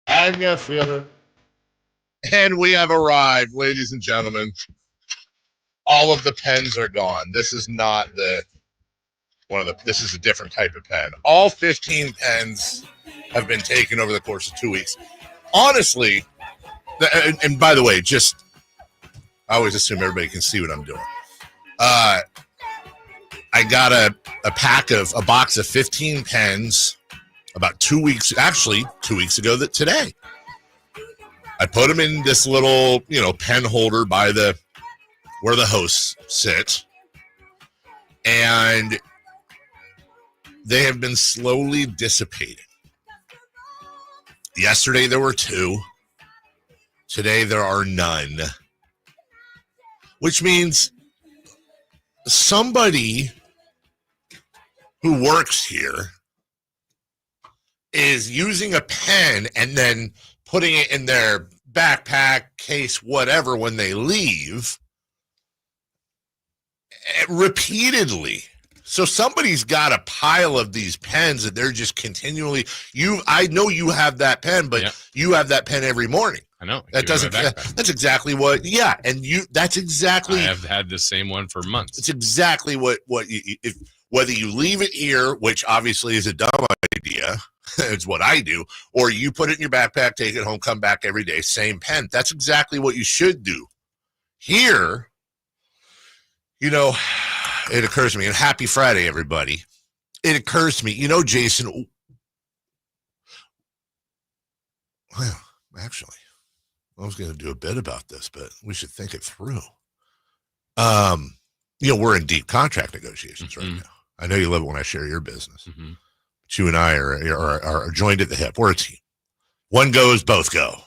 And you feel it. And we have arrived, ladies and gentlemen. All of the pens are gone. This is not this is a different type of pen. All 15 pens have been taken over the course of 2 weeks. Honestly, and by the way, I always assume everybody can see what I'm doing. I got a box of 15 pens about 2 weeks, actually 2 weeks ago today. I put them in this little, pen holder by where the hosts sit. And they have been slowly dissipating. Yesterday there were 2. Today there are none. Which means somebody who works here is using a pen and then putting it in their backpack, case, whatever, when they leave repeatedly. So somebody's got a pile of these pens that they're just continually. I know you have that pen, but you have that pen every morning. I know. That's exactly what. Yeah, and that's exactly. I have had the same one for months. It's exactly what whether you leave it here, which obviously is a dumb idea. It's what I do, or you put it in your backpack, take it home, come back every day, same pen. That's exactly what you should do. Here, it occurs to me, and happy Friday, everybody. It occurs to me, Jason. Well, actually, I was going to do a bit about this, but we should think it through. We're in deep contract negotiations right now. I know you love it when I share your business. Mm-hmm. But you and I are joined at the hip. We're a team. One goes, both go.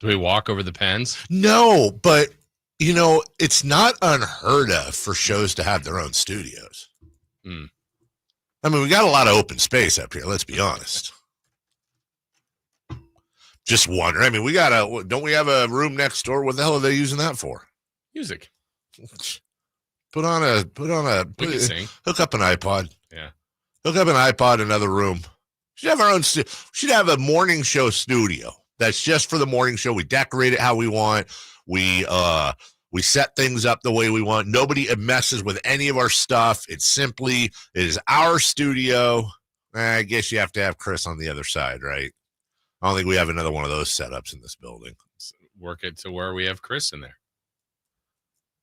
Do we walk over the pens? No, but it's not unheard of for shows to have their own studios. I mean, we got a lot of open space up here. Let's be honest. Just wonder. I mean, don't we have a room next door? What the hell are they using that for? Music. Hook up an iPod. Yeah. Hook up an iPod, another room. Should have our own. Should have a morning show studio. That's just for the morning show. We decorate it how we want. We set things up the way we want. Nobody messes with any of our stuff. It is our studio. I guess you have to have Chris on the other side, right? I don't think we have another one of those setups in this building. Work it to where we have Chris in there.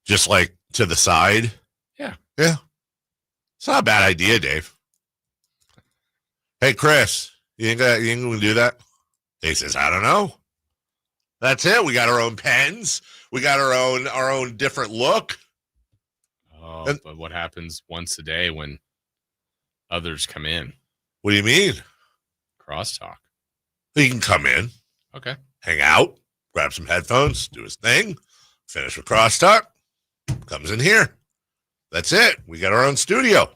Just like to the side? Yeah. Yeah. It's not a bad idea, Dave. Hey, Chris, you ain't going to do that? He says, I don't know. That's it. We got our own pens. We got our own different look. Oh, but what happens once a day when others come in? What do you mean? Crosstalk. He can come in. Okay. Hang out, grab some headphones, do his thing, finish with crosstalk, comes in here. That's it. We got our own studio.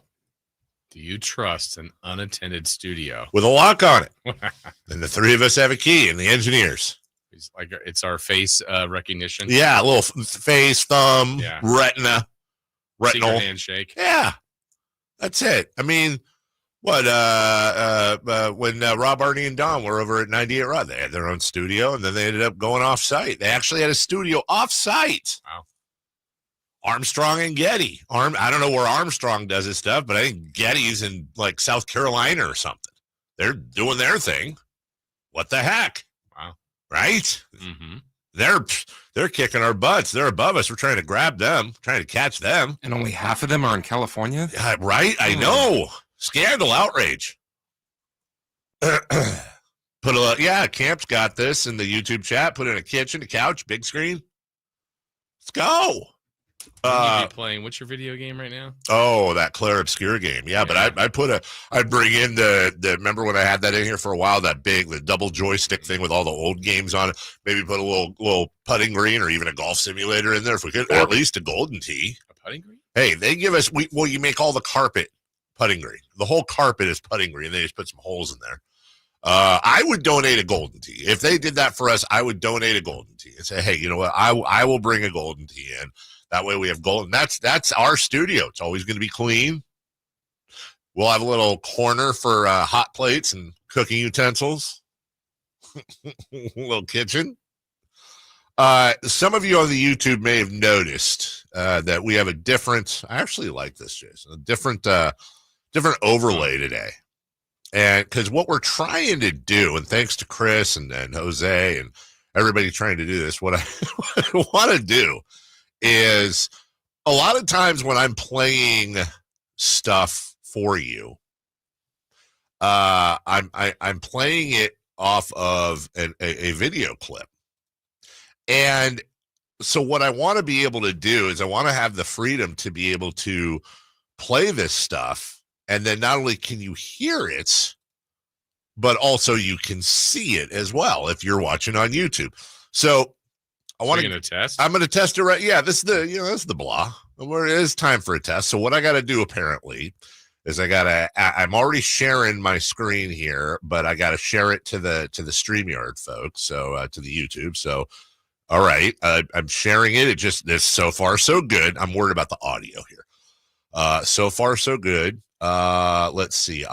Do you trust an unattended studio? With a lock on it. And the 3 of us have a key, and the engineers. It's our face recognition. Yeah, a little face, thumb, retinal handshake. Yeah, that's it. I mean, when Rob, Arnie, and Don were over at 98 Rod, they had their own studio, and then they ended up going off-site. They actually had a studio off-site. Wow. Armstrong and Getty. I don't know where Armstrong does his stuff, but I think Getty's in like South Carolina or something. They're doing their thing. What the heck? Wow. Right? Mm-hmm. They're kicking our butts. They're above us. We're trying to grab them, trying to catch them. And only half of them are in California? Right? I know. Scandal, outrage. Camp's got this in the YouTube chat. Put in a kitchen, a couch, big screen. Let's go. You be playing. What's your video game right now? Oh, that Claire Obscure game. Yeah, but I'd bring in the remember when I had that in here for a while, the double joystick thing with all the old games on it. Maybe put a little putting green or even a golf simulator in there if we could, at least a golden tee. A putting green? Hey, they give us you make all the carpet putting green. The whole carpet is putting green. They just put some holes in there. I would donate a golden tee. If they did that for us, I would donate a golden tee and say, hey, you know what? I will bring a golden tee in. That way we have golden. That's our studio. It's always going to be clean. We'll have a little corner for hot plates and cooking utensils. Little kitchen. Some of you on the YouTube may have noticed that we have a different. I actually like this, Jason. A different overlay today, and because what we're trying to do, and thanks to Chris and Jose and everybody trying to do this, what I want to do is a lot of times when I'm playing stuff for you, I'm playing it off of a video clip. And so what I want to be able to do is I want to have the freedom to be able to play this stuff. And then not only can you hear it, but also you can see it as well if you're watching on YouTube. So I want to test. I'm going to test it right. Yeah, this is this is the blah. Where it is time for a test. So what I got to do apparently is I'm already sharing my screen here, but I got to share it to the StreamYard folks. So to the YouTube. So all right, I'm sharing it. It's so far so good. I'm worried about the audio here. So far so good. Let's see.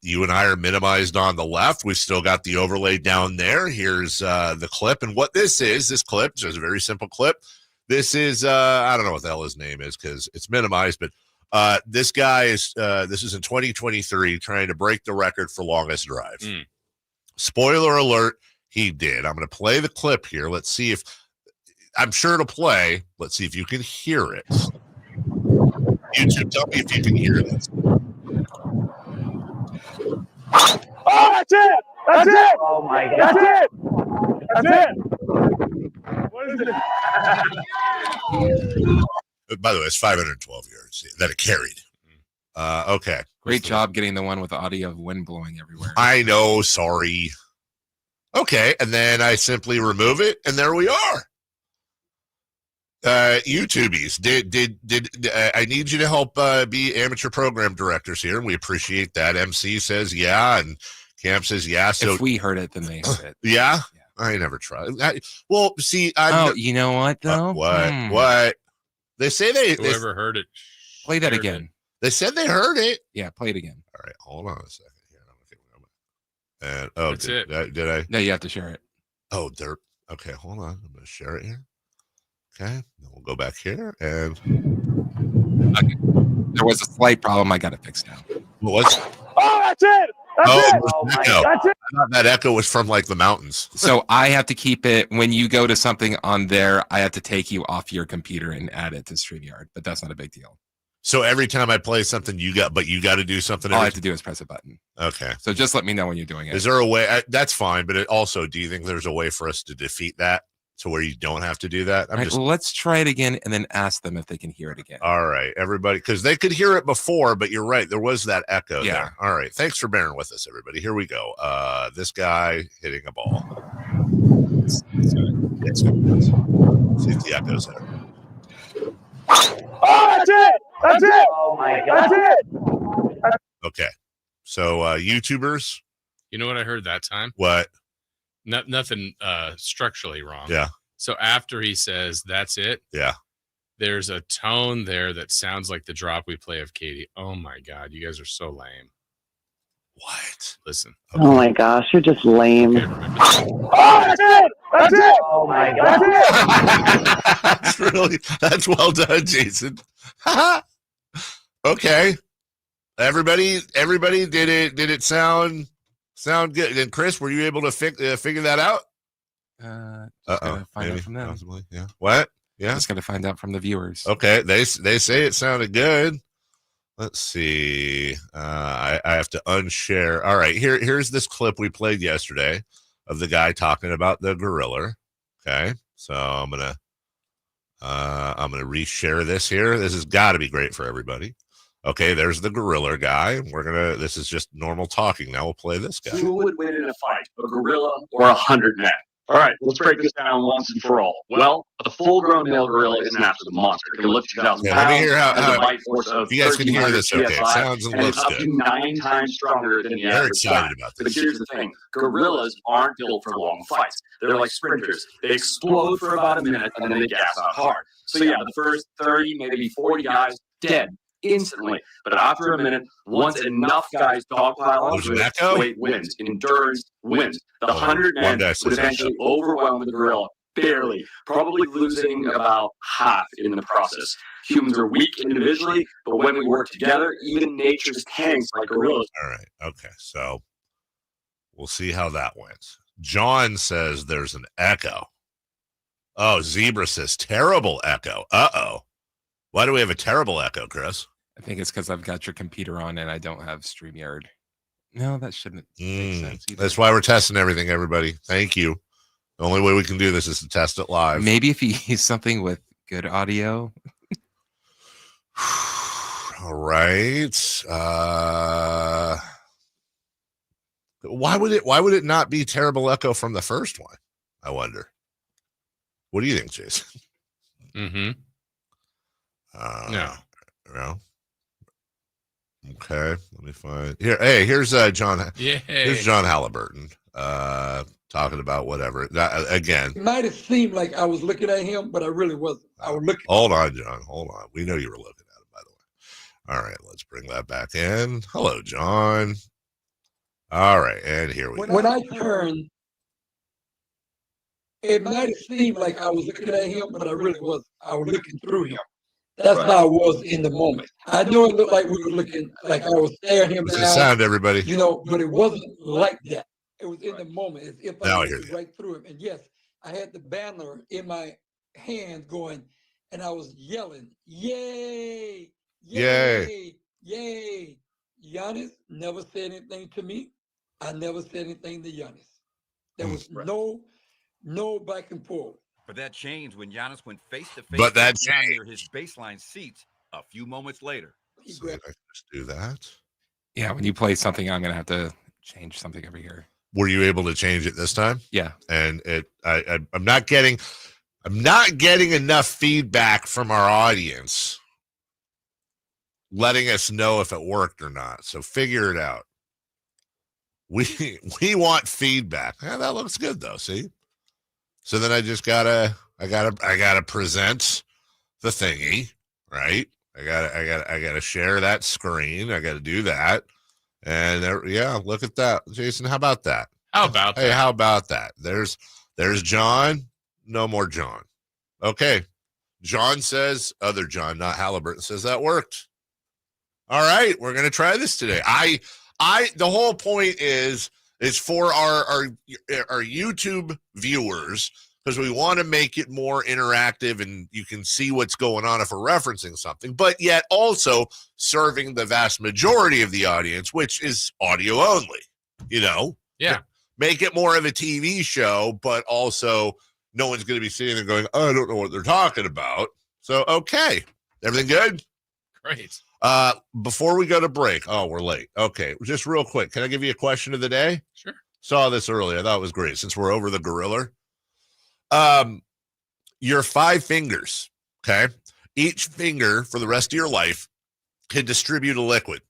You and I are minimized on the left. We've still got the overlay down there. Here's the clip. And what this clip is a very simple clip. This is, I don't know what the hell his name is because it's minimized, but this guy this is in 2023 trying to break the record for longest drive. Spoiler alert, he did. I'm going to play the clip here. Let's see if, I'm sure it'll play. Let's see if you can hear it. YouTube, tell me if you can hear this. Oh, that's it! That's it! Oh my God! That's it! That's it! What is it? By the way, it's 512 yards that it carried. Okay. Great job getting the one with the audio of wind blowing everywhere. I know. Sorry. Okay, and then I simply remove it, and there we are. YouTubies, did I need you to help be amateur program directors here, and we appreciate that. MC says yeah, and Cam says yeah. So if we heard it, then they heard it. Yeah, I never tried. Well, see, you know what though? What? They say whoever heard it. Play that again. They said they heard it. Yeah, play it again. All right, hold on a second here. And That's it. Did I? No, you have to share it. Oh, there. Okay, hold on. I'm gonna share it here. Okay, then we'll go back here and okay. There was a slight problem. I got it fixed now. What's? Oh, that's it! That's it! Oh my God. That's it! I thought that echo was from like the mountains. So I have to keep it when you go to something on there. I have to take you off your computer and add it to StreamYard, but that's not a big deal. So every time I play something, you got to do something. All I have to do is press a button. Okay. So just let me know when you're doing it. Is there a way? That's fine, but also, do you think there's a way for us to defeat that? To where you don't have to do that. Well, let's try it again and then ask them if they can hear it again. All right, everybody, because they could hear it before, but you're right. There was that echo there. All right. Thanks for bearing with us, everybody. Here we go. This guy hitting a ball. Let's see if the echo's there. Oh, that's it! That's it! Oh my God! That's it! Okay. So YouTubers. You know what I heard that time? What? Nothing structurally wrong. Yeah. So after he says that's it, yeah, there's a tone there that sounds like the drop we play of Katie. Oh my God, you guys are so lame. What? Listen. Okay. Oh my gosh, you're just lame. Oh, that's it! That's it! Oh my God! That's well done, Jason. Okay. Everybody, did it sound good? And Chris, were you able to figure that out? Find out from them. Possibly. Yeah. What? Yeah. Just got to find out from the viewers. Okay. They say it sounded good. Let's see. I have to unshare. All right. Here's this clip we played yesterday of the guy talking about the gorilla. Okay. So I'm gonna reshare this here. This has got to be great for everybody. Okay, there's the gorilla guy. This is just normal talking. Now we'll play this guy. Who would win in a fight, a gorilla or 100 men? All right, let's break this down once and for all. Well, a full-grown male gorilla is an absolute monster. It can lift 2,000 pounds. Let me hear how a bite force of you guys can hear this. Okay, PSI, sounds and looks up good. to 9 times stronger than the They're average excited guy. about But this. here's the thing: gorillas aren't built for long fights. They're like sprinters. They explode for about a minute and then they gas out hard. So yeah, the first 30, maybe 40 guys dead. instantly. But after a minute, once enough guys dogpile There's onto an it, echo? weight wins. Endurance wins. The Hold on. 100 One men guy would says eventually overwhelm the gorilla. Barely, probably losing about half in the process. Humans are weak individually, but when we work together, even nature's tanks like gorillas. All right. Okay. So we'll see how that went. John says there's an echo. Oh, Zebra says terrible echo. Uh-oh. Why do we have a terrible echo, Chris? I think it's because I've got your computer on and I don't have StreamYard. No, that shouldn't make sense either. That's why we're testing everything, everybody. Thank you. The only way we can do this is to test it live. Maybe if you use something with good audio. All right. Why would it not be terrible echo from the first one? I wonder. What do you think, Jason? Mm-hmm. No. No. Okay. Let me find here. Hey, here's John. Yeah. Here's John Halliburton. Talking about whatever. Again. It might have seemed like I was looking at him, but I really wasn't. I was looking. Hold on, John. Hold on. We know you were looking at him, by the way. All right, let's bring that back in. Hello, John. All right, and here we go. When I turned, it might have seemed like I was looking at him, but I really wasn't. I was looking through him. That's how I was in the moment. I know it looked like we were looking, like I was staring him What's down. the sound, everybody? You know, but it wasn't like that. It was in the moment, as if Now I I hear was you. right through him. And yes, I had the banner in my hand going, and I was yelling, "Yay! Yay! Yay!" Giannis never said anything to me. I never said anything to Giannis. There was no back and forth. But that changed when Giannis went face to face. But that near his baseline seats a few moments later. So did I just do that? Yeah, when you play something, I'm gonna have to change something over here. Were you able to change it this time? Yeah. And I'm not getting enough feedback from our audience letting us know if it worked or not. So figure it out. We want feedback. Yeah, that looks good though. See? So then I gotta present the thingy, right? I gotta share that screen. I gotta do that. And yeah, look at that. Jason, how about that? How about Hey, that? how about that? There's John. No more John. Okay. John says, other John, not Halliburton, says that worked. All right, we're gonna try this today. The whole point is for our YouTube viewers, because we want to make it more interactive and you can see what's going on if we're referencing something, but yet also serving the vast majority of the audience, which is audio only, you know? Yeah. Make it more of a TV show, but also no one's going to be sitting there going, oh, I don't know what they're talking about. So, okay. Everything good? Great. Before we go to break, we're late. Okay, just real quick. Can I give you a question of the day? Sure. Saw this earlier. I thought it was great since we're over the gorilla. Your 5 fingers, okay? Each finger for the rest of your life can distribute a liquid.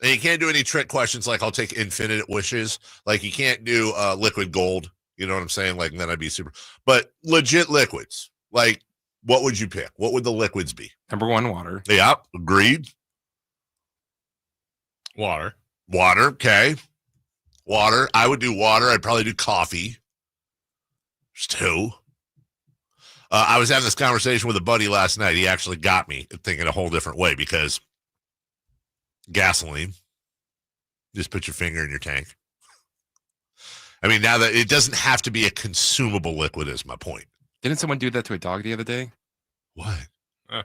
And you can't do any trick questions like I'll take infinite wishes. Like you can't do liquid gold. You know what I'm saying? Like, then I'd be super. But legit liquids. Like, what would you pick? What would the liquids be? Number 1, water. Yeah, agreed. Water. Water, okay. Water. I would do water. I'd probably do coffee. There's 2. I was having this conversation with a buddy last night. He actually got me thinking a whole different way because gasoline. Just put your finger in your tank. I mean, now that it doesn't have to be a consumable liquid is my point. Didn't someone do that to a dog the other day? What? Yeah,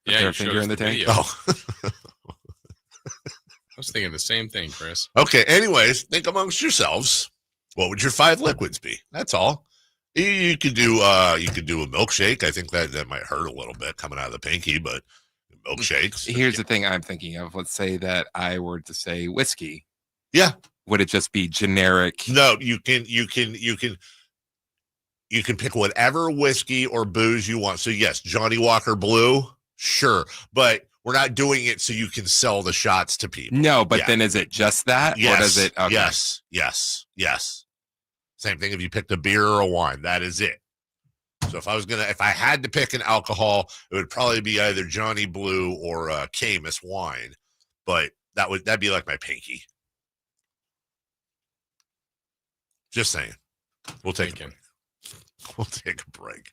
their you showed finger us in the tank? video. Oh. I was thinking the same thing, Chris. Okay. Anyways, think amongst yourselves. What would your 5 liquids be? That's all. You could do a milkshake. I think that might hurt a little bit coming out of the pinky, but milkshakes. Here's the thing I'm thinking of. Let's say that I were to say whiskey. Yeah. Would it just be generic? No, you can pick whatever whiskey or booze you want. So yes, Johnny Walker Blue, sure, but we're not doing it so you can sell the shots to people. No, but Yeah. then is it just that? Yes. Or does it? Okay. Yes. Same thing if you picked a beer or a wine. That is it. So if I had to pick an alcohol, it would probably be either Johnny Blue or Camus wine. But that'd be like my pinky. Just saying. We'll take a break. We'll take a break.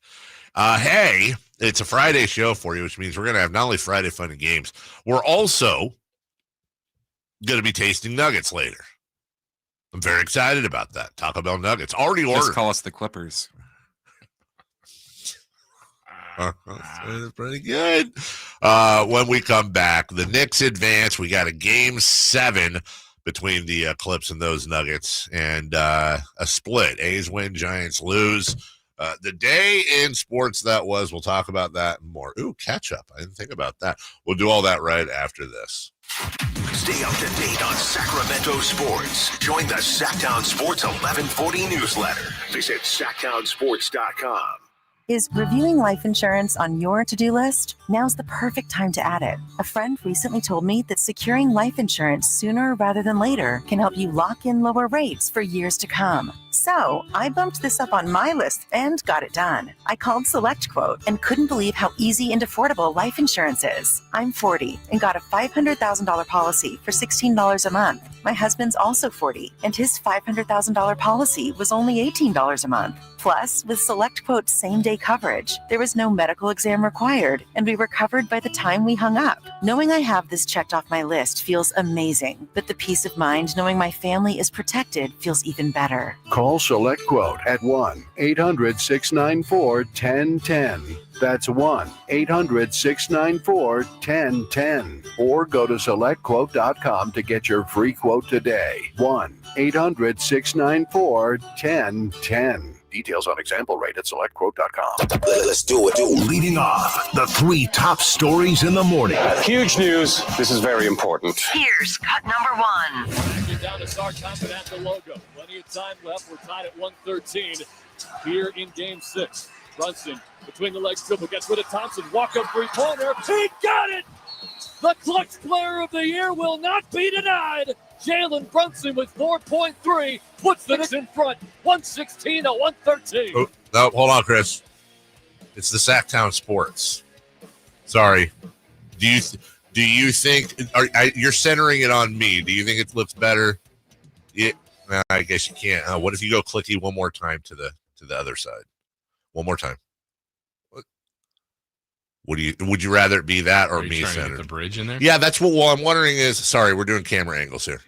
Hey, it's a Friday show for you, which means we're going to have not only Friday fun and games, we're also going to be tasting nuggets later. I'm very excited about that. Taco Bell nuggets. Already ordered. Just call us the Clippers. That's pretty good. When we come back, the Knicks advance. We got a game 7 between the Clips and those Nuggets, and a split. A's win, Giants lose. The day in sports that was. We'll talk about that and more. Ooh, catch up. I didn't think about that. We'll do all that right after this. Stay up to date on Sacramento sports. Join the Sacktown Sports 1140 newsletter. Visit sacktownsports.com. Is reviewing life insurance on your to-do list? Now's the perfect time to add it. A friend recently told me that securing life insurance sooner rather than later can help you lock in lower rates for years to come. So I bumped this up on my list and got it done. I called SelectQuote and couldn't believe how easy and affordable life insurance is. I'm 40 and got a $500,000 policy for $16 a month. My husband's also 40 and his $500,000 policy was only $18 a month. Plus, with SelectQuote's same-day coverage, there was no medical exam required, and we were covered by the time we hung up. Knowing I have this checked off my list feels amazing, but the peace of mind knowing my family is protected feels even better. Call SelectQuote at 1-800-694-1010. That's 1-800-694-1010. Or go to SelectQuote.com to get your free quote today. 1-800-694-1010. Details on example rate at SelectQuote.com. Let's do it. Leading off, the 3 top stories in the morning. Huge news. This is very important. Here's cut number 1. Get down to Sarkhan at the logo. Plenty of time left. We're tied at 113 here in Game 6. Brunson between the legs dribble gets rid of Thompson. Walk up 3-pointer. He got it. The clutch player of the year will not be denied. Jalen Brunson with 4.3 puts the Knicks in front, 116-113. Oh, no, hold on, Chris. It's the Sacktown Sports. Sorry. Do you think you're centering it on me? Do you think it looks better? Yeah, I guess you can't. What if you go clicky one more time to the other side? One more time. Would you rather it be that or me centered? The bridge in there? Yeah, that's what. Well, I'm wondering is. Sorry, we're doing camera angles here.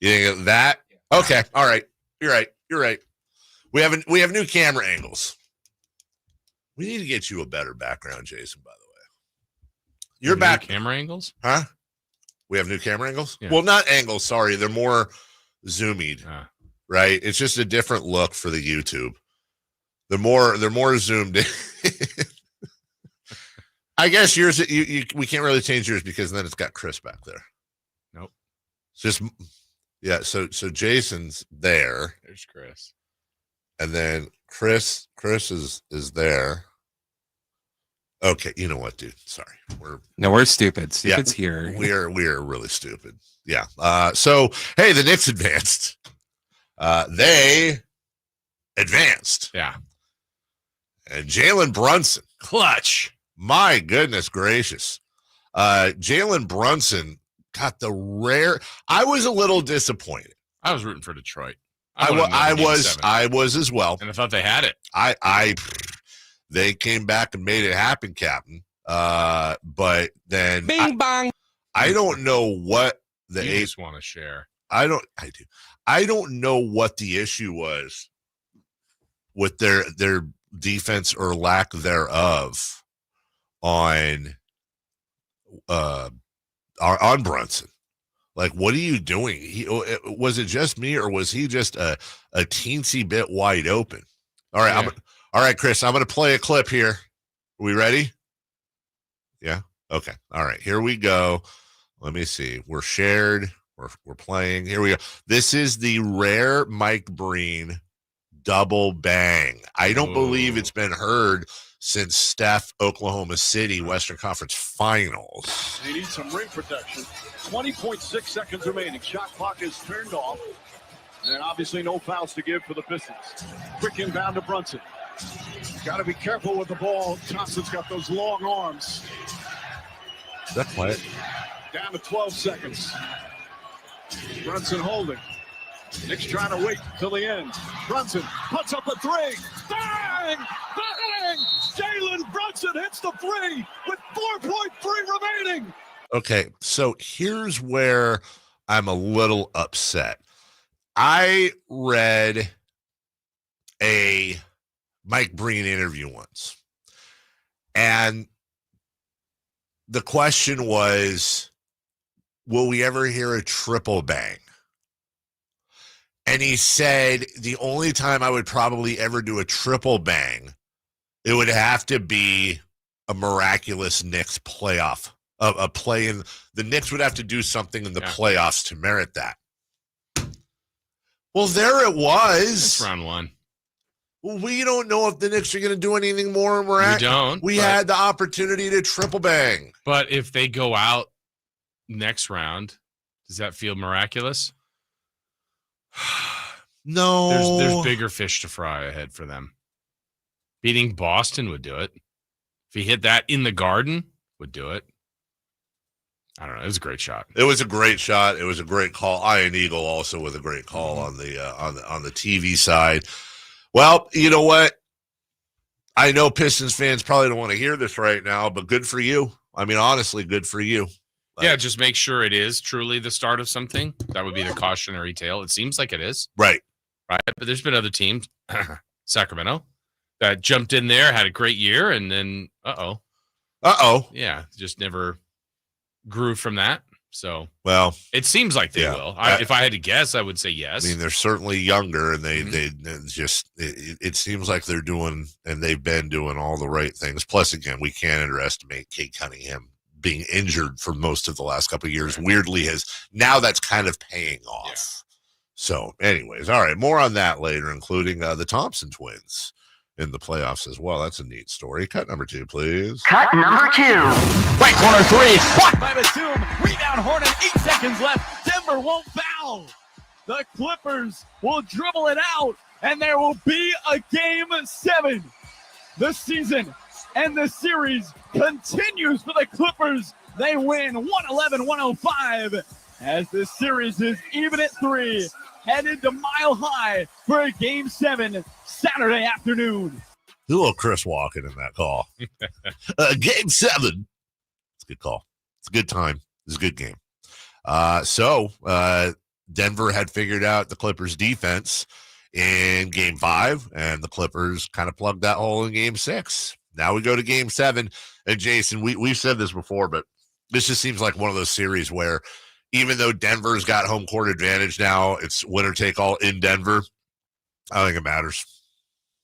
You think that? Okay, all right. You're right. We have new camera angles. We need to get you a better background, Jason. By the way, your back camera angles, huh? We have new camera angles. Yeah. Well, not angles. Sorry, they're more zoomed. Right? It's just a different look for the YouTube. They're more zoomed in. I guess yours. We can't really change yours because then it's got Chris back there. Nope. It's just yeah. So Jason's there. There's Chris, and then Chris is there. Okay, you know what, dude? Sorry, we're stupid. Stupid's here. We are really stupid. Yeah. So hey, the Knicks advanced. They advanced. Yeah. And Jalen Brunson, clutch. My goodness gracious. Jalen Brunson got the rare. I was a little disappointed. I was rooting for Detroit. I was as well. And I thought they had it. They came back and made it happen, Captain. But then Bing bong. I don't know what the you just want to share. I do. I don't know what the issue was with their defense or lack thereof on Brunson. Like, what are you doing? Was it just me, or was he just a teensy bit wide open? All right, yeah. All right, Chris, I'm going to play a clip here. Are we ready? Yeah. Okay. All right, here we go. Let me see. We're shared. We're playing. Here we go. This is the rare Mike Breen double bang. I don't believe it's been heard since Steph, Oklahoma City, Western Conference Finals. They need some ring protection. 20.6 seconds remaining. Shot clock is turned off. And obviously no fouls to give for the Pistons. Quick inbound to Brunson. Got to be careful with the ball. Thompson's got those long arms. That's quiet. Down to 12 seconds. Brunson holding. Nick's trying to wait till the end. Brunson puts up a three. Bang! Bang! Jalen Brunson hits the three with 4.3 remaining. Okay, so here's where I'm a little upset. I read a Mike Breen interview once, and the question was, will we ever hear a triple bang? And he said the only time I would probably ever do a triple bang, it would have to be a miraculous Knicks playoff. A play in the Knicks would have to do something in the playoffs to merit that. Well, there it was. It's round one. Well, we don't know if the Knicks are going to do anything more miraculous. We don't. We had the opportunity to triple bang. But if they go out next round, does that feel miraculous? No. There's bigger fish to fry ahead for them. Beating Boston would do it. If he hit that in the Garden, would do it. I don't know. It was a great shot. It was a great shot. It was a great call. Ian Eagle also with a great call on the TV side. Well, you know what? I know Pistons fans probably don't want to hear this right now, but good for you. I mean, honestly, good for you. Yeah, just make sure it is truly the start of something. That would be the cautionary tale. It seems like it is. Right. Right. But there's been other teams, Sacramento, that jumped in there, had a great year, and then yeah, just never grew from that. So, well, it seems like they will. If I had to guess, I would say yes. I mean, they're certainly younger, and they just it seems like they're doing, and they've been doing all the right things. Plus, again, we can't underestimate Kate Cunningham being injured for most of the last couple of years. Weirdly, now that's kind of paying off. Yeah. So, anyways, all right, more on that later, including the Thompson twins in the playoffs as well. That's a neat story. Cut number 2, please. Cut number 2. Right corner three. Blocked by Batum. Rebound Hornet. 8 seconds left. Denver won't foul. The Clippers will dribble it out, and there will be a game 7. The season and the series continues for the Clippers. They win 111-105 as the series is even at 3. Headed to Mile High for a game 7 Saturday afternoon. A little Chris Walken in that call. Game 7. It's a good call. It's a good time. It's a good game. So Denver had figured out the Clippers defense in game 5, and the Clippers kind of plugged that hole in game 6. Now we go to game 7. And Jason, we've said this before, but this just seems like one of those series where even though Denver's got home court advantage now, it's winner take all in Denver. I don't think it matters.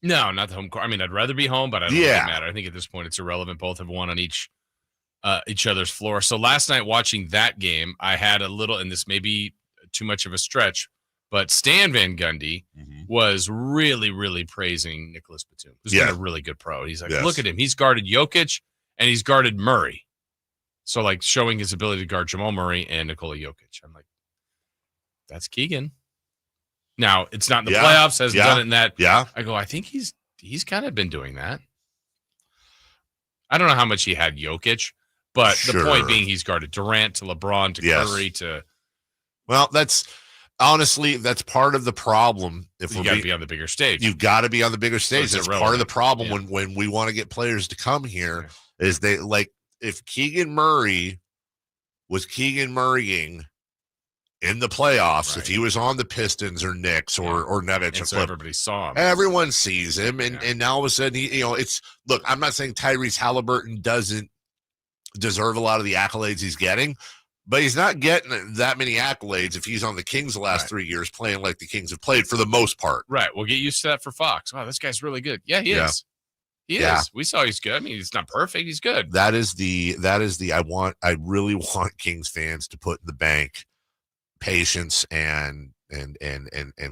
No, not the home court. I mean, I'd rather be home, but I don't think it matter. I think at this point it's irrelevant. Both have won on each other's floor. So last night watching that game, I had a little, and this may be too much of a stretch, but Stan Van Gundy was really, really praising Nicholas Batum, who's been a really good pro. He's like, look at him. He's guarded Jokic and he's guarded Murray. So, like, showing his ability to guard Jamal Murray and Nikola Jokic. I'm like, that's Keegan. Now, it's not in the playoffs, hasn't done it in that. Yeah. I go, I think he's kind of been doing that. I don't know how much he had Jokic, but the point being he's guarded Durant to LeBron to Curry to. Well, that's part of the problem. If you got to be on the bigger stage. You've got to be on the bigger stage. That's part of the problem when we want to get players to come here is they like. If Keegan Murray was Keegan Murraying in the playoffs, if he was on the Pistons or Knicks or Nuggets, and so everybody saw him. Everyone sees him, and now all of a sudden, look, I'm not saying Tyrese Halliburton doesn't deserve a lot of the accolades he's getting, but he's not getting that many accolades if he's on the Kings the last 3 years playing like the Kings have played for the most part. Right. We'll get used to that for Fox. Wow, this guy's really good. Yeah, he is. He is. We saw he's good. I mean, he's not perfect. He's good. That is the I really want Kings fans to put in the bank patience and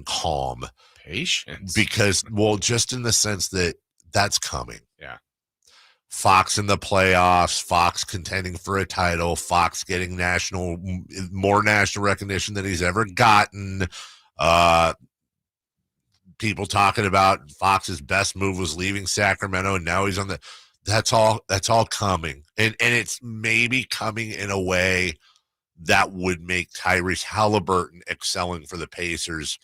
calm. Patience. Because, well, just in the sense that that's coming. Yeah. Fox in the playoffs, Fox contending for a title, Fox getting more national recognition than he's ever gotten. people talking about Fox's best move was leaving Sacramento, and now he's on the. That's all coming, and it's maybe coming in a way that would make Tyrese Halliburton excelling for the Pacers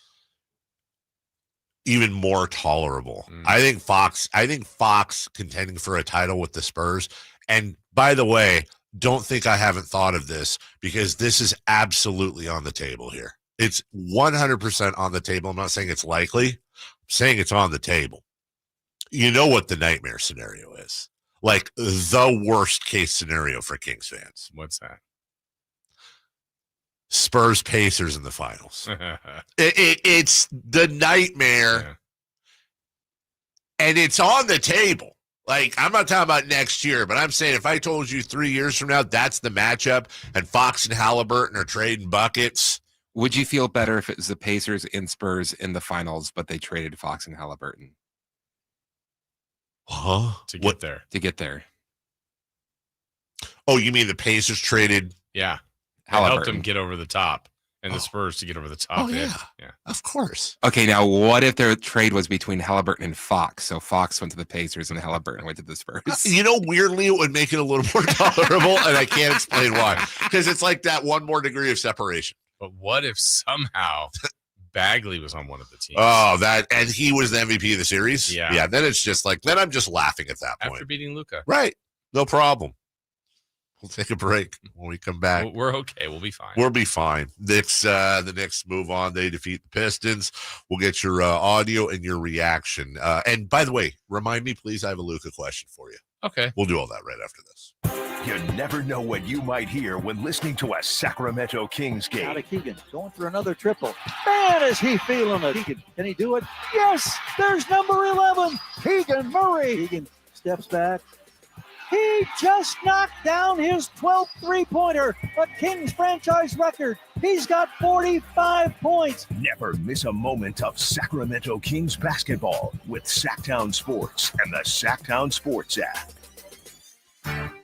even more tolerable. I think Fox contending for a title with the Spurs. And by the way, don't think I haven't thought of this, because this is absolutely on the table here. It's 100% on the table. I'm not saying it's likely. I'm saying it's on the table. You know what the nightmare scenario is. Like the worst case scenario for Kings fans. What's that? Spurs Pacers in the finals. It's the nightmare. Yeah. And it's on the table. Like, I'm not talking about next year, but I'm saying if I told you 3 years from now that's the matchup and Fox and Halliburton are trading buckets. Would you feel better if it was the Pacers and Spurs in the finals, but they traded Fox and Halliburton? Huh? To get there. To get there. Oh, you mean the Pacers traded? Yeah. Helped them get over the top, and the Spurs to get over the top. Oh, yeah. Of course. Okay, now what if their trade was between Halliburton and Fox? So Fox went to the Pacers and Halliburton went to the Spurs. You know, weirdly, it would make it a little more tolerable, and I can't explain why. Because it's like that one more degree of separation. But what if somehow Bagley was on one of the teams? Oh, and he was the MVP of the series? Yeah. Yeah, then it's just like, then I'm just laughing at that point. After beating Luka. Right. No problem. We'll take a break when we come back. We're okay. We'll be fine. We'll be fine. The Knicks move on. They defeat the Pistons. We'll get your audio and your reaction. And by the way, remind me, please, I have a Luka question for you. Okay. We'll do all that right after this. You never know what you might hear when listening to a Sacramento Kings game. Out of Keegan, going for another triple. Man, is he feeling it. Keegan, can he do it? Yes, there's number 11, Keegan Murray. Keegan steps back. He just knocked down his 12th three-pointer, a Kings franchise record. He's got 45 points. Never miss a moment of Sacramento Kings basketball with Sacktown Sports and the Sacktown Sports app.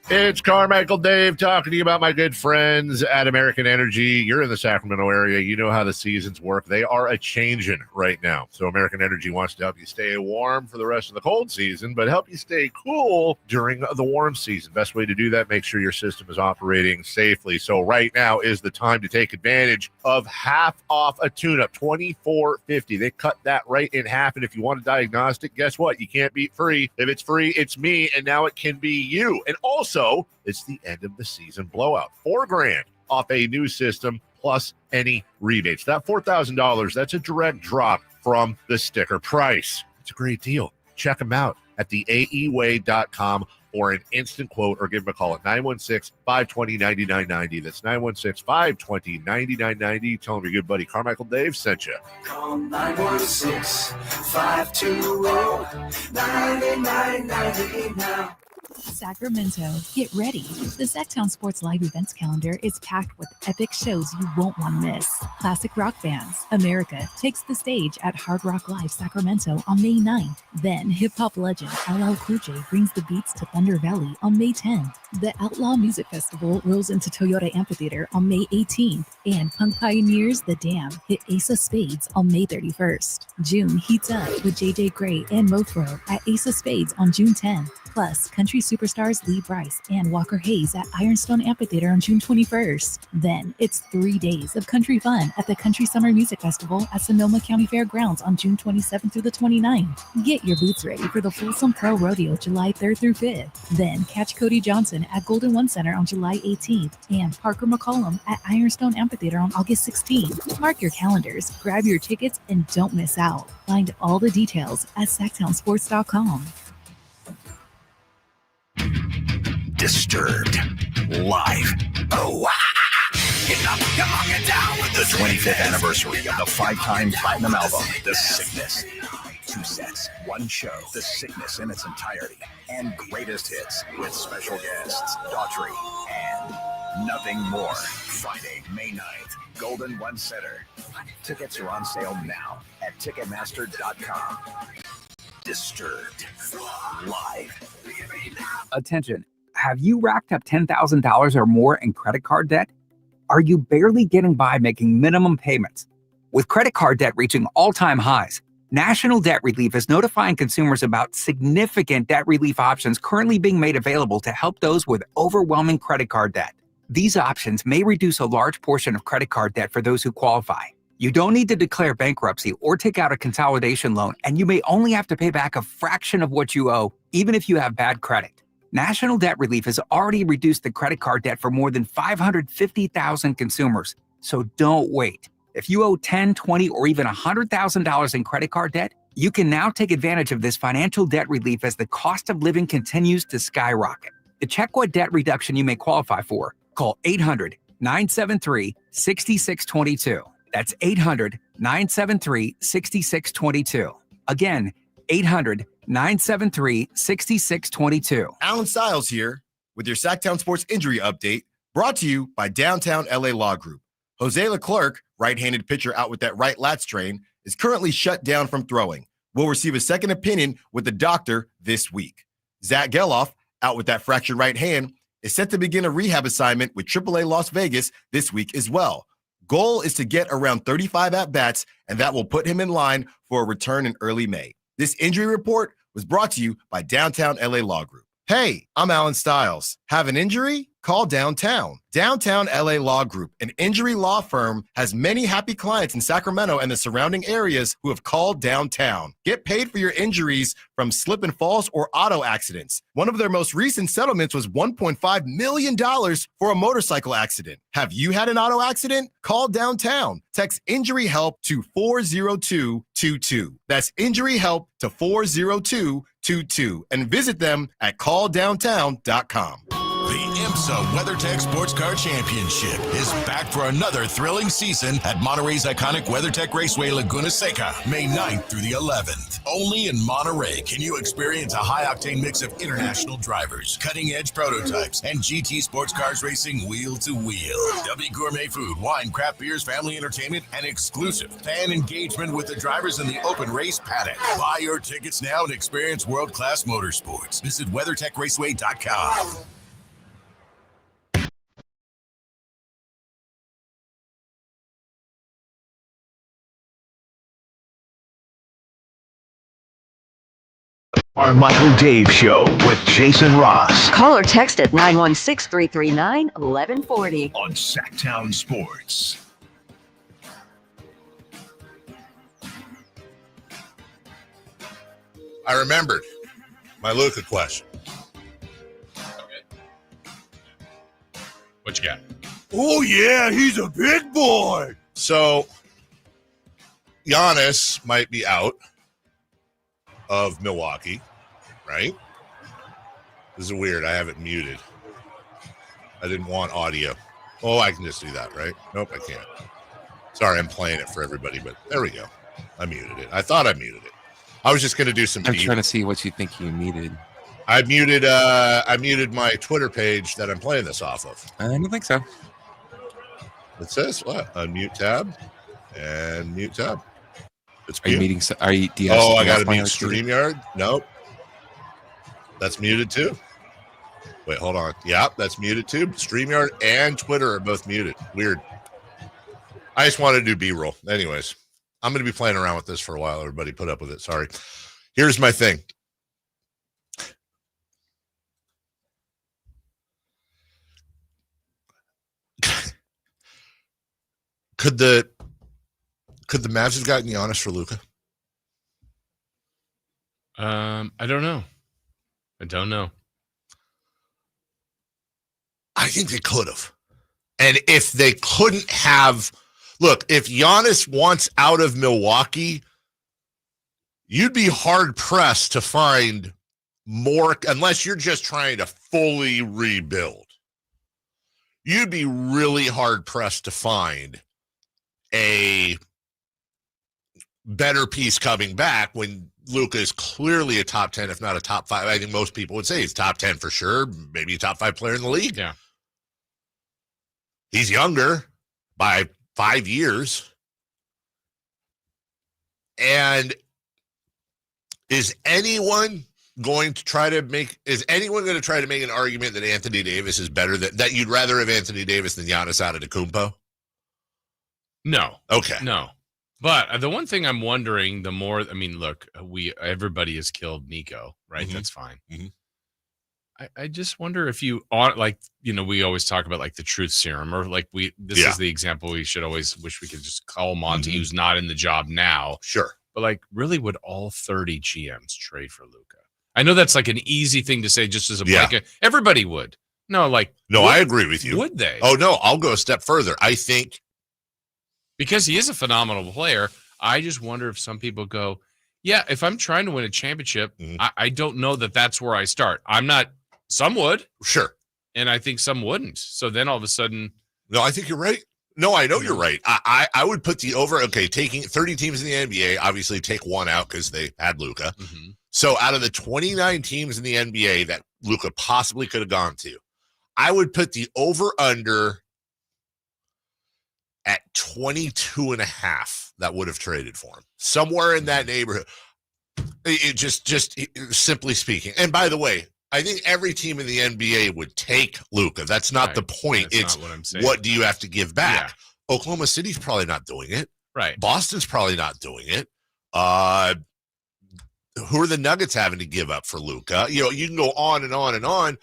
It's Carmichael Dave talking to you about my good friends at American Energy. You're in the Sacramento area. You know how the seasons work. They are a-changing right now. So American Energy wants to help you stay warm for the rest of the cold season, but help you stay cool during the warm season. Best way to do that, make sure your system is operating safely. So right now is the time to take advantage of half off a tune-up, $24.50. They cut that right in half, and if you want a diagnostic, guess what? You can't beat free. If it's free, it's me, and now it can be you. And also, it's the end of the season blowout. $4,000 off a new system plus any rebates. That $4,000, that's a direct drop from the sticker price. It's a great deal. Check them out at theaeway.com for an instant quote or give them a call at 916-520-9990. That's 916-520-9990. Tell them your good buddy Carmichael Dave sent you. Call 916-520-9990 now. Sacramento, get ready. The Sacktown Sports Live events calendar is packed with epic shows you won't want to miss. Classic rock bands, America takes the stage at Hard Rock Live Sacramento on May 9th. Then hip-hop legend LL Cool J brings the beats to Thunder Valley on May 10th. The Outlaw Music Festival rolls into Toyota Amphitheater on May 18th. And punk pioneers The Dam hit Ace of Spades on May 31st. June heats up with JJ Gray and Mothro at Ace of Spades on June 10th. Plus, country superstars Lee Brice and Walker Hayes at Ironstone Amphitheater on June 21st. Then it's 3 days of country fun at the Country Summer Music Festival at Sonoma County Fairgrounds on June 27th through the 29th. Get your boots ready for the Folsom Pro Rodeo July 3rd through 5th. Then catch Cody Johnson at Golden One Center on July 18th and Parker McCollum at Ironstone Amphitheater on August 16th. Mark your calendars, grab your tickets, and don't miss out. Find all the details at sacktownsports.com. Disturbed live. Oh, come on, get down with the 25th anniversary of the 5-time platinum album, The Sickness. 2 sets, 1 show, The Sickness in its entirety, and greatest hits with special guests, Daughtry, and Nothing More. Friday, May 9th, Golden One Center. Tickets are on sale now at Ticketmaster.com. Disturbed live. Attention. Have you racked up $10,000 or more in credit card debt? Are you barely getting by making minimum payments? With credit card debt reaching all-time highs, National Debt Relief is notifying consumers about significant debt relief options currently being made available to help those with overwhelming credit card debt. These options may reduce a large portion of credit card debt for those who qualify. You don't need to declare bankruptcy or take out a consolidation loan, and you may only have to pay back a fraction of what you owe, even if you have bad credit. National Debt Relief has already reduced the credit card debt for more than 550,000 consumers, so don't wait. If you owe $10, $20, or even $100,000 in credit card debt, you can now take advantage of this financial debt relief as the cost of living continues to skyrocket. To check what debt reduction you may qualify for, call 800-973-6622. That's 800-973-6622. Again, 800-973-6622. Alan Stiles here with your Sacktown Sports Injury Update, brought to you by Downtown LA Law Group. Jose Leclerc, right-handed pitcher out with that right lat strain, is currently shut down from throwing. Will receive a second opinion with the doctor this week. Zach Geloff, out with that fractured right hand, is set to begin a rehab assignment with AAA Las Vegas this week as well. Goal is to get around 35 at-bats, and that will put him in line for a return in early May. This injury report was brought to you by Downtown LA Law Group. Hey, I'm Alan Stiles. Have an injury? Call Downtown. Downtown LA Law Group, an injury law firm, has many happy clients in Sacramento and the surrounding areas who have called Downtown. Get paid for your injuries from slip and falls or auto accidents. One of their most recent settlements was $1.5 million for a motorcycle accident. Have you had an auto accident? Call Downtown. Text injury help to 40222. That's injury help to 40222 and visit them at calldowntown.com. The IMSA WeatherTech Sports Car Championship is back for another thrilling season at Monterey's iconic WeatherTech Raceway Laguna Seca, May 9th through the 11th. Only in Monterey can you experience a high-octane mix of international drivers, cutting-edge prototypes, and GT sports cars racing wheel-to-wheel. There'll be gourmet food, wine, craft beers, family entertainment, and exclusive fan engagement with the drivers in the open race paddock. Buy your tickets now and experience world-class motorsports. Visit WeatherTechRaceway.com. Carmichael Dave Show with Jason Ross Call or text at 916-339-1140. on Sacktown Sports. I remembered my Luka question. What you got? Oh, yeah, he's a big boy. So, Giannis might be out of Milwaukee, right? This is weird. I have it muted. I didn't want audio. Oh, I can just do that, right? Nope, I can't. Sorry, I'm playing it for everybody, but there we go. I muted it. I thought I muted it. I was just going to do some. I'm trying to see what you think you muted. I muted my Twitter page that I'm playing this off of. I don't think so. It says what? Unmute tab and mute tab. It's Are you mute. meeting? Are you? Do you Oh, I got got to mute StreamYard? Nope. That's muted too. Wait, hold on. Yep, that's muted too. StreamYard and Twitter are both muted. Weird. I just wanted to do B-roll. Anyways, I'm going to be playing around with this for a while. Everybody put up with it. Sorry. Here's my thing. Could the Mavs have gotten Giannis for Luka? I don't know. I think they could have. And if they couldn't have, look, if Giannis wants out of Milwaukee, you'd be hard pressed to find more, unless you're just trying to fully rebuild. You'd be really hard pressed to find a better piece coming back when Luka is clearly a top 10, if not a top 5. I think most people would say he's top 10 for sure, maybe a top 5 player in the league. Yeah. He's younger by 5 years. And is anyone going to try to make an argument that Anthony Davis is better, that you'd rather have Anthony Davis than Giannis Antetokounmpo? No. Okay. No. But the one thing I'm wondering, the more, I mean, look, everybody has killed Nico, right? Mhm. That's fine. Mhm. I just wonder if you ought, like, we always talk about like the truth serum, or like this is the example we should always wish we could just call Monty, who's not in the job now. Sure. But like, really, would all 30 GMs trade for Luka? I know that's like an easy thing to say, just as a blanket. Everybody would. No, I agree with you. Would they? Oh no, I'll go a step further. I think because he is a phenomenal player, I just wonder if some people go, yeah, if I'm trying to win a championship, I don't know that that's where I start. I'm not. Some would. Sure. And I think some wouldn't. So then all of a sudden. No, I think you're right. No, I know you're right. I would put the over. Okay, taking 30 teams in the NBA, obviously take one out because they had Luka. Mm-hmm. So out of the 29 teams in the NBA that Luka possibly could have gone to, I would put the over under at 22.5 that would have traded for him. Somewhere in that neighborhood. It just simply speaking. And by the way, I think every team in the NBA would take Luka. That's not the point. That's it's not what I'm saying. What do you have to give back? Yeah. Oklahoma City's probably not doing it. Right. Boston's probably not doing it. Who are the Nuggets having to give up for Luka? You can go on and on and on.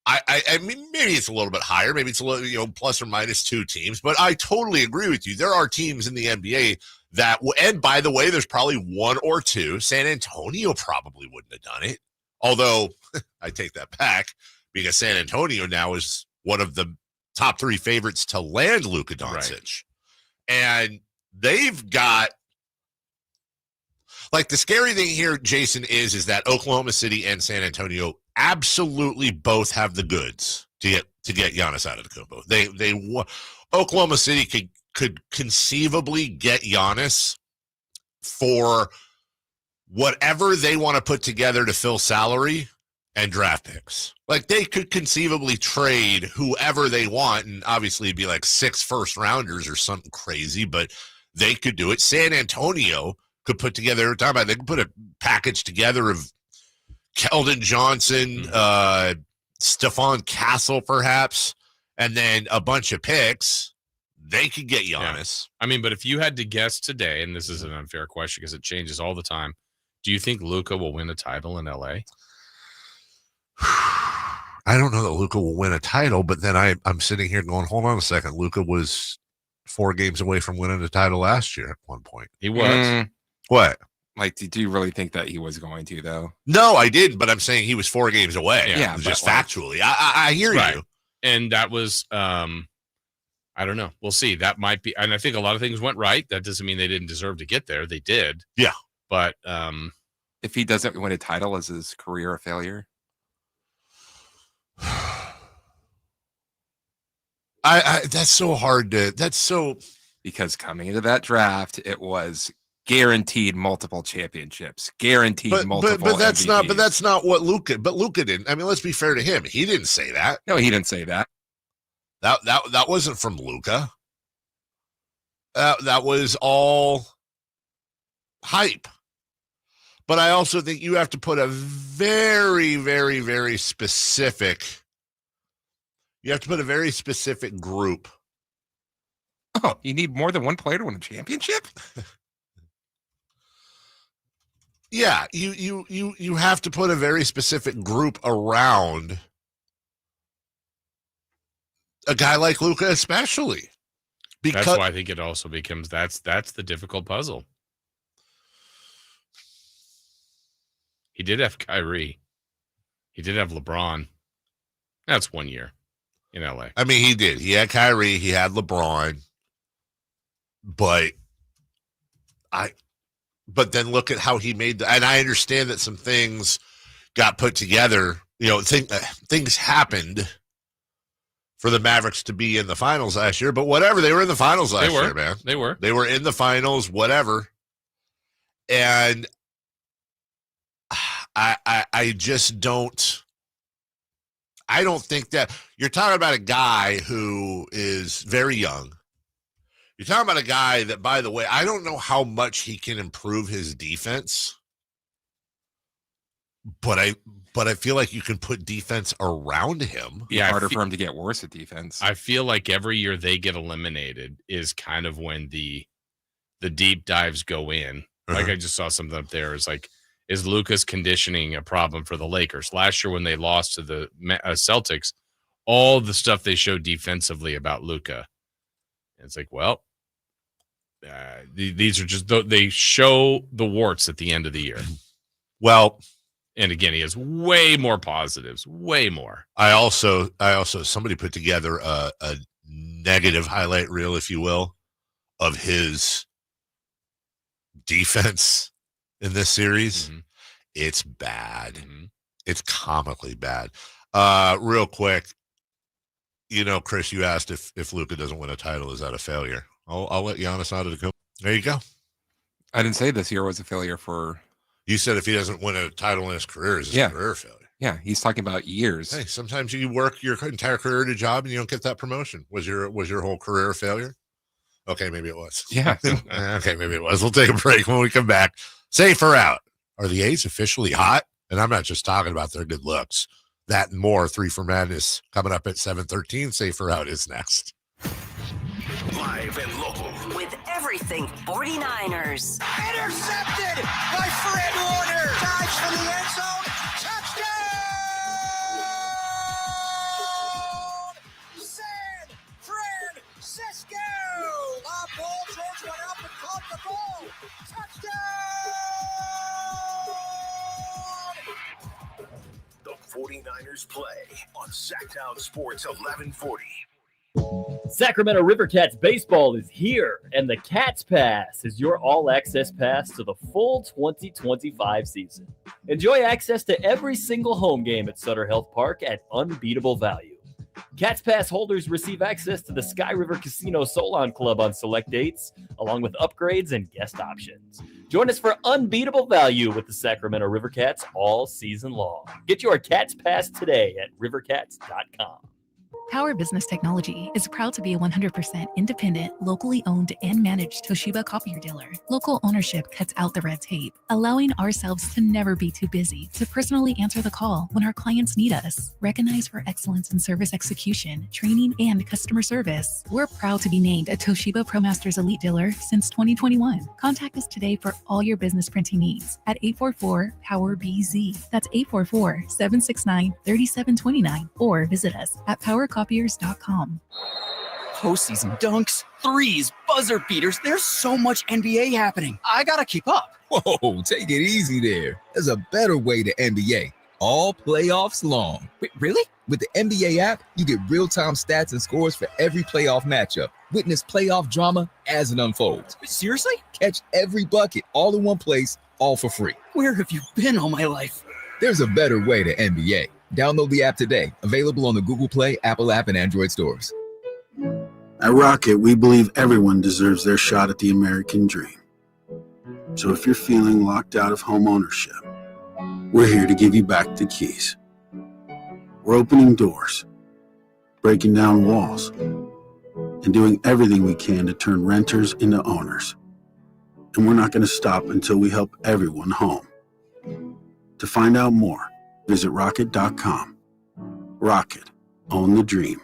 I mean, maybe it's a little bit higher. Maybe it's a little, plus or minus 2 teams. But I totally agree with you. There are teams in the NBA that, and by the way, there's probably 1 or 2. San Antonio probably wouldn't have done it. Although I take that back because San Antonio now is one of the top 3 favorites to land Luka Doncic. Right. And they've got, like, the scary thing here, Jason, is that Oklahoma City and San Antonio absolutely both have the goods to get Giannis Antetokounmpo. They Oklahoma City could conceivably get Giannis for whatever they want to put together to fill salary and draft picks. Like, they could conceivably trade whoever they want, and obviously it'd be like 6 first-rounders or something crazy, but they could do it. San Antonio could put together, they could put a package together of Keldon Johnson, Stephon Castle, perhaps, and then a bunch of picks. They could get Giannis. Yeah. I mean, but if you had to guess today, and this is an unfair question because it changes all the time, do you think Luka will win a title in LA? I don't know that Luka will win a title, but then I'm sitting here going, hold on a second. Luka was 4 games away from winning a title last year at one point. He was. What? Like, do you really think that he was going to, though? No, I didn't, but I'm saying he was 4 games away. Yeah, just factually. I hear you. And that was, I don't know. We'll see. That might be, and I think a lot of things went right. That doesn't mean they didn't deserve to get there. They did. Yeah. But if he doesn't win a title, is his career a failure? That's so hard to. Because coming into that draft, it was guaranteed multiple championships, guaranteed multiple. But that's MVPs. But that's not what Luka. But Luka didn't. I mean, let's be fair to him. He didn't say that. No, he didn't say that. That wasn't from Luka. That was all hype. But I also think you have to put a very, very, very specific. You have to put a very specific group. Oh, you need more than one player to win a championship? Yeah, you have to put a very specific group around a guy like Luka, especially. Because that's why I think it also becomes that's the difficult puzzle. He did have Kyrie. He did have LeBron. That's 1 year in LA. I mean, he did. He had Kyrie. He had LeBron. But then look at how he made and I understand that some things got put together. Things happened for the Mavericks to be in the finals last year. But whatever, they were in the finals last year, man. They were in the finals. Whatever, and I just don't. I don't think that you're talking about a guy who is very young. You're talking about a guy that, by the way, I don't know how much he can improve his defense, but I feel like you can put defense around him. Yeah, harder for him to get worse at defense. I feel like every year they get eliminated is kind of when the the deep dives go in. Like I just saw something up there. It's like, is Luka's conditioning a problem for the Lakers? Last year when they lost to the Celtics, all the stuff they showed defensively about Luka. It's like, well, these are just, they show the warts at the end of the year. Well, and again, he has way more positives, way more. I also somebody put together a negative highlight reel, if you will, of his defense in this series. It's bad. It's comically bad. Real quick, Chris, you asked if Luka doesn't win a title, is that a failure? I'll let Giannis out of the coop. There you go. I didn't say this year was a failure for. You said if he doesn't win a title in his career, it's a career failure. Yeah, he's talking about years. Hey, sometimes you work your entire career at a job and you don't get that promotion. Was your whole career a failure? Okay, maybe it was. Yeah. Okay, maybe it was. We'll take a break. When we come back, Safer Out. Are the A's officially hot? And I'm not just talking about their good looks. That and more. 3 for Madness coming up at 7:13. Safer Out is next. Live and local. With everything 49ers. Intercepted by Fred Warner. Dives from the end zone. Touchdown! San Francisco! Paul George went up and caught the ball. Touchdown! The 49ers play on Sacktown Sports 1140. Sacramento River Cats baseball is here, and the Cats Pass is your all-access pass to the full 2025 season. Enjoy access to every single home game at Sutter Health Park at unbeatable value. Cats Pass holders receive access to the Sky River Casino Solon Club on select dates, along with upgrades and guest options. Join us for unbeatable value with the Sacramento River Cats all season long. Get your Cats Pass today at rivercats.com. Power Business Technology is proud to be a 100% independent, locally owned and managed Toshiba copier dealer. Local ownership cuts out the red tape, allowing ourselves to never be too busy to personally answer the call when our clients need us. Recognized for excellence in service execution, training, and customer service, we're proud to be named a Toshiba ProMasters Elite Dealer since 2021. Contact us today for all your business printing needs at 844-POWER-BZ. That's 844-769-3729, or visit us at PowerCopiers.com. Postseason dunks, threes, buzzer beaters. There's so much NBA happening. I gotta keep up. Whoa, take it easy there. There's a better way to NBA. All playoffs long. Wait, really? With the NBA app, you get real-time stats and scores for every playoff matchup. Witness playoff drama as it unfolds. Seriously? Catch every bucket all in one place, all for free. Where have you been all my life? There's a better way to NBA. Download the app today. Available on the Google Play, Apple app, and Android stores. At Rocket, we believe everyone deserves their shot at the American dream. So if you're feeling locked out of home ownership, we're here to give you back the keys. We're opening doors, breaking down walls, and doing everything we can to turn renters into owners. And we're not going to stop until we help everyone home. To find out more, visit rocket.com. Rocket, own the dream.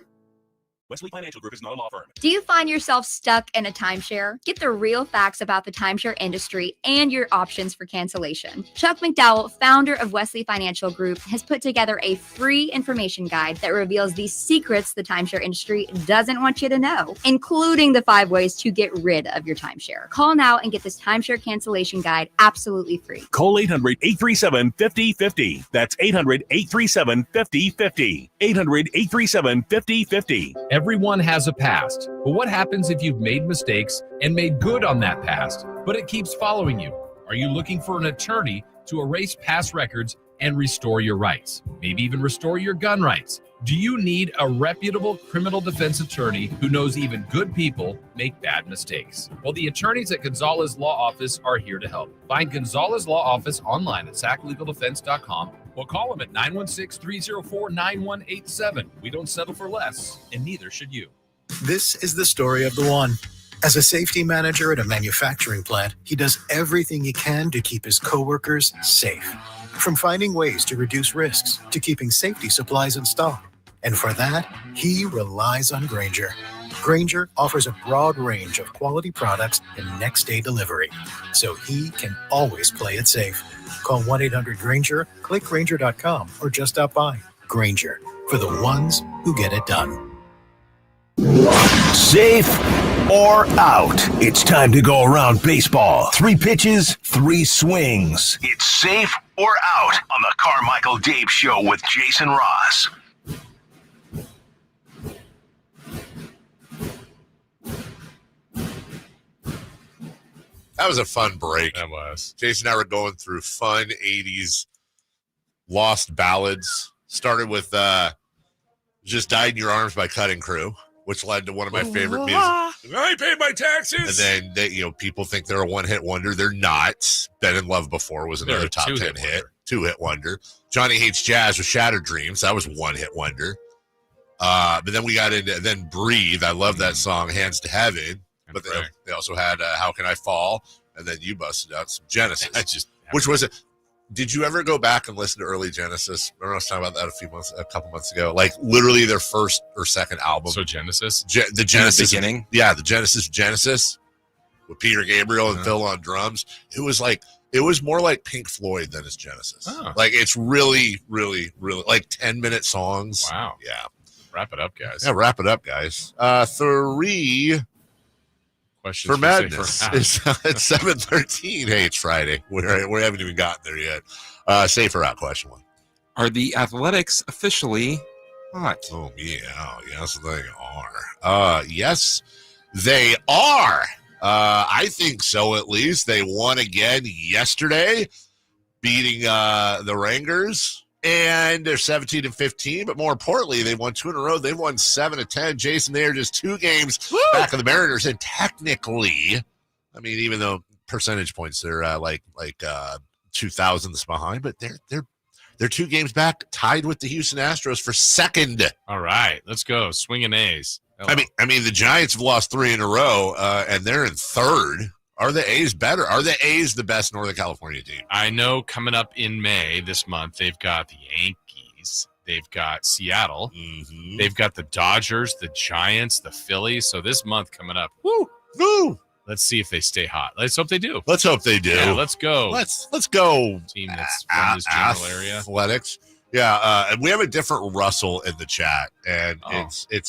Wesley Financial Group is not a law firm. Do you find yourself stuck in a timeshare? Get the real facts about the timeshare industry and your options for cancellation. Chuck McDowell, founder of Wesley Financial Group, has put together a free information guide that reveals the secrets the timeshare industry doesn't want you to know, including the 5 ways to get rid of your timeshare. Call now and get this timeshare cancellation guide absolutely free. Call 800-837-5050. That's 800-837-5050. 800-837-5050. Everyone has a past, but what happens if you've made mistakes and made good on that past, but it keeps following you? Are you looking for an attorney to erase past records and restore your rights? Maybe even restore your gun rights? Do you need a reputable criminal defense attorney who knows even good people make bad mistakes? Well, the attorneys at Gonzalez Law Office are here to help. Find Gonzalez Law Office online at saclegaldefense.com. Well, call them at 916-304-9187. We don't settle for less, and neither should you. This is the story of the one. As a safety manager at a manufacturing plant, he does everything he can to keep his coworkers safe. From finding ways to reduce risks to keeping safety supplies in stock. And for that, he relies on Grainger. Grainger offers a broad range of quality products and next-day delivery, so he can always play it safe. Call 1-800-GRAINGER, click Grainger.com, or just stop by. Grainger, for the ones who get it done. Safe or out? It's time to go around baseball. 3 pitches, 3 swings. It's safe or out on the Carmichael Dave Show with Jason Ross. That was a fun break. That was. Jason and I were going through fun 80s lost ballads. Started with Just Died in Your Arms by Cutting Crew, which led to one of my favorite music. I paid my taxes. And then people think they're a one-hit wonder. They're not. Been in Love Before was another top 10 hit. 2-hit wonder. Johnny Hates Jazz with Shattered Dreams. That was one-hit wonder. But then we got into Breathe. I love that song, Hands to Heaven. But they also had How Can I Fall? And then you busted out some Genesis. Which was it? Did you ever go back and listen to early Genesis? Remember I was talking about that a couple months ago. Like literally their first or second album. So Genesis? The Genesis. In the beginning? Yeah, the Genesis with Peter Gabriel and Phil on drums. It was more like Pink Floyd than it's Genesis. Oh. Like it's really, really, really like 10-minute songs. Wow. Yeah. Wrap it up, guys. Yeah, wrap it up, guys. 3 questions for Madness. It's 7:13. Hey, it's Friday. We haven't even gotten there yet. Safe or out? Question 1. Are the Athletics officially hot? Oh yeah. Yes, they are. Yes, they are. I think so. At least they won again yesterday, beating the Rangers. And they're 17-15, but more importantly, they won 2 in a row. They won 7 of 10. Jason, they are just 2 games back of the Mariners, and technically, I mean, even though percentage points they're like 2,000ths behind, but they're 2 games back, tied with the Houston Astros for second. All right, let's go. Swinging A's. Hello. I mean, the Giants have lost 3 in a row, and they're in third. Are the A's better? Are the A's the best Northern California team? I know coming up in May this month, they've got the Yankees. They've got Seattle. Mm-hmm. They've got the Dodgers, the Giants, the Phillies. So this month coming up, let's see if they stay hot. Let's hope they do. Let's hope they do. Yeah, let's go. Let's go. Team that's from this general area. Athletics. Yeah, and we have a different Russell in the chat, and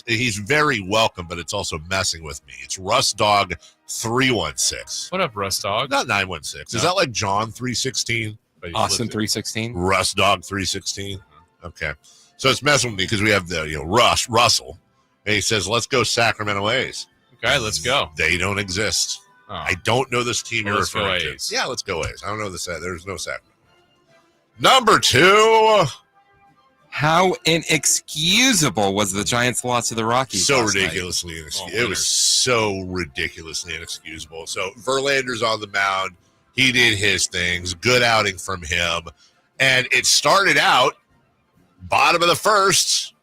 he's very welcome, but it's also messing with me. It's Russ Dog 316. What up, Russ Dog? Not 916. Is that like John 316? Austin 316. Russ Dog 316. Okay, so it's messing with me because we have the Russell, and he says, "Let's go Sacramento A's." Okay, let's go. They don't exist. Oh. I don't know this team you're referring to. Yeah, let's go A's. I don't know there's no Sacramento. Number 2. How inexcusable was the Giants' loss to the Rockies? So ridiculously inexcusable. It was so ridiculously inexcusable. So Verlander's on the mound. He did his things. Good outing from him. And it started out bottom of the first.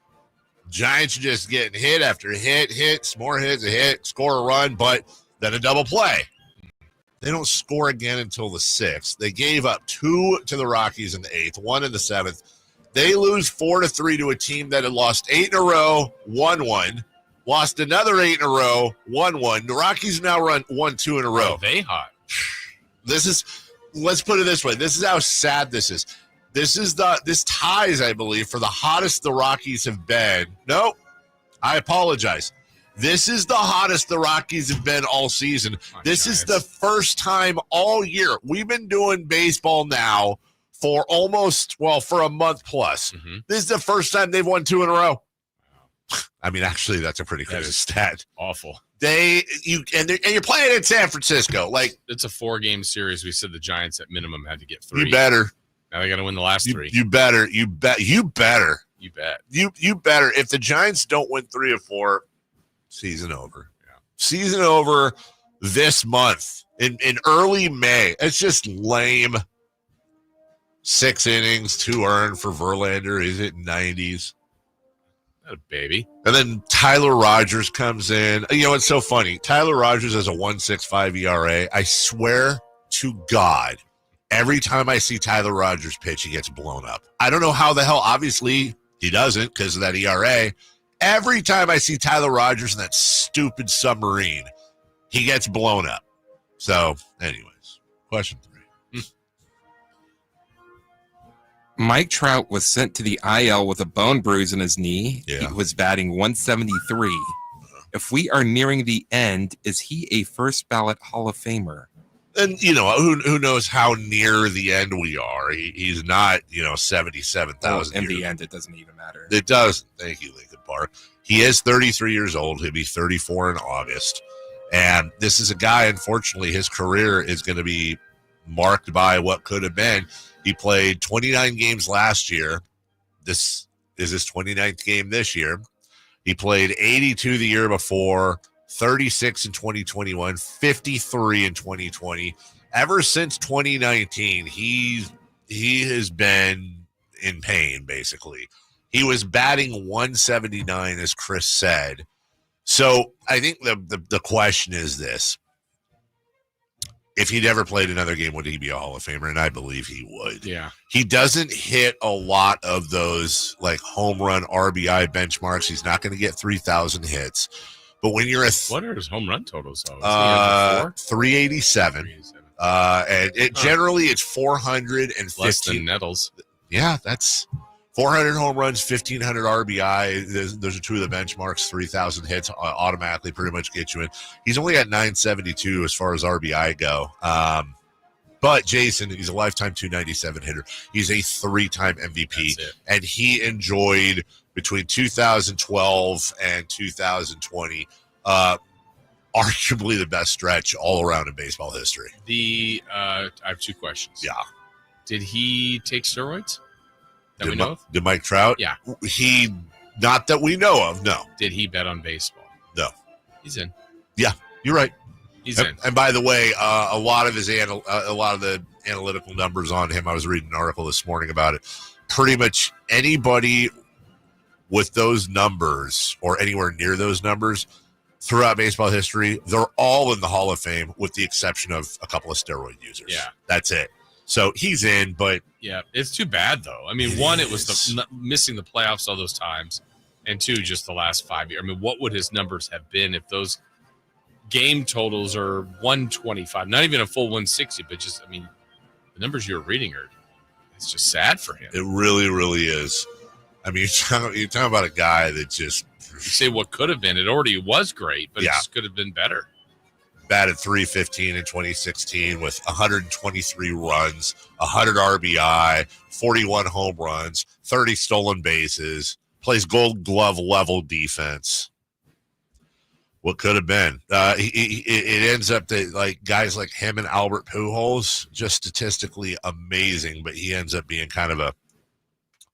Giants just getting hit after hits, more hits, a hit, score a run, but then a double play. They don't score again until the 6th. They gave up 2 to the Rockies in the 8th, 1 in the 7th. They lose 4-3 to a team that had lost 8 in a row, 1-1. Lost another 8 in a row, 1-1. The Rockies now run 1-2 in a row. Oh, they hot. Let's put it this way. This is how sad this is. This ties, I believe, for the hottest the Rockies have been. No, I apologize. This is the hottest the Rockies have been all season. This is the first time all year. We've been doing baseball now for for a month plus. Mm-hmm. This is the first time they've won 2 in a row. I mean, actually, that's a pretty crazy stat. Awful. And you're playing in San Francisco. Like, it's a 4-game series. We said the Giants at minimum had to get 3. You better. Now they got to win the last 3. You better. You bet. You bet. You better. If the Giants don't win 3 or 4, season over. Yeah. Season over this month in early May. It's just lame. 6 innings, 2 earned for Verlander. He's at 90s. Not a baby. And then Tyler Rogers comes in. You know, it's so funny. Tyler Rogers has a 1.65 ERA. I swear to God, every time I see Tyler Rogers pitch, he gets blown up. I don't know how the hell. Obviously, he doesn't because of that ERA. Every time I see Tyler Rogers in that stupid submarine, he gets blown up. So, anyways, question 3. Mike Trout was sent to the IL with a bone bruise in his knee. Yeah. He was batting 173. If we are nearing the end, is he a first ballot Hall of Famer? And, you know, who knows how near the end we are. He's not, 77,000. In the end, it doesn't even matter. It doesn't. Thank you, Lincoln Park. He is 33 years old. He'll be 34 in August. And this is a guy, unfortunately, his career is going to be marked by what could have been. He played 29 games last year. This is his 29th game this year. He played 82 the year before, 36 in 2021, 53 in 2020. Ever since 2019, he has been in pain, basically. He was batting 179, as Chris said. So I think the question is this. If he'd ever played another game, would he be a Hall of Famer? And I believe he would. Yeah. He doesn't hit a lot of those like home run RBI benchmarks. He's not going to get 3,000 hits. But when you're what are his home run totals though? 387. And generally it's 450. Less than Nettles. Yeah, that's 400 home runs, 1,500 RBI. Those are two of the benchmarks. 3,000 hits automatically pretty much get you in. He's only at 972 as far as RBI go. But Jason, he's a lifetime 297 hitter. He's a 3-time MVP. And he enjoyed between 2012 and 2020 arguably the best stretch all around in baseball history. I have 2 questions. Yeah. Did he take steroids? That we know of? Did Mike Trout? Yeah. He, not that we know of, no. Did he bet on baseball? No. He's in. Yeah, you're right. He's in. And by the way, a lot of the analytical numbers on him, I was reading an article this morning about it. Pretty much anybody with those numbers or anywhere near those numbers throughout baseball history, they're all in the Hall of Fame with the exception of a couple of steroid users. Yeah. That's it. So he's in, but yeah, it's too bad though. I mean, one, it was missing the playoffs all those times, and 2, just the last 5 years. I mean, what would his numbers have been if those game totals are 125, not even a full 160, but just, I mean, the numbers you're reading it's just sad for him. It really, really is. I mean, you're talking about a guy that just, you say what could have been. It already was great, but it just could have been better. Batted .315 in 2016 with 123 runs, 100 RBI, 41 home runs, 30 stolen bases, plays Gold Glove level defense. What could have been? It ends up that like guys like him and Albert Pujols, just statistically amazing, but he ends up being kind of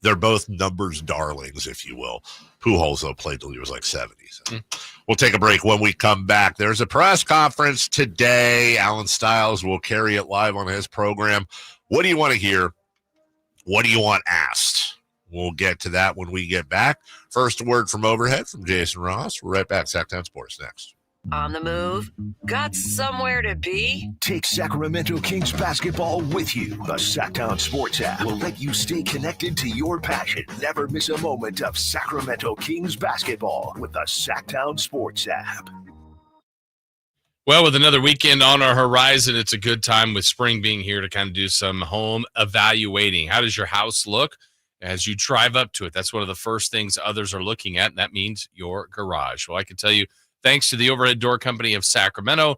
they're both numbers darlings, if you will. Pujols, though, played till he was like 70. So. We'll take a break. When we come back, there's a press conference today. Alan Stiles will carry it live on his program. What do you want to hear? What do you want asked? We'll get to that when we get back. First, a word from overhead from Jason Ross. We're right back. Sacktown Sports next. On the move? Got somewhere to be? Take Sacramento Kings basketball with you. The Sacktown Sports app will let you stay connected to your passion. Never miss a moment of Sacramento Kings basketball with the Sacktown Sports app. Well, with another weekend on our horizon, it's a good time with spring being here to kind of do some home evaluating. How does your house look as you drive up to it? That's one of the first things others are looking at, and that means your garage. Well, I can tell you, thanks to the Overhead Door Company of Sacramento,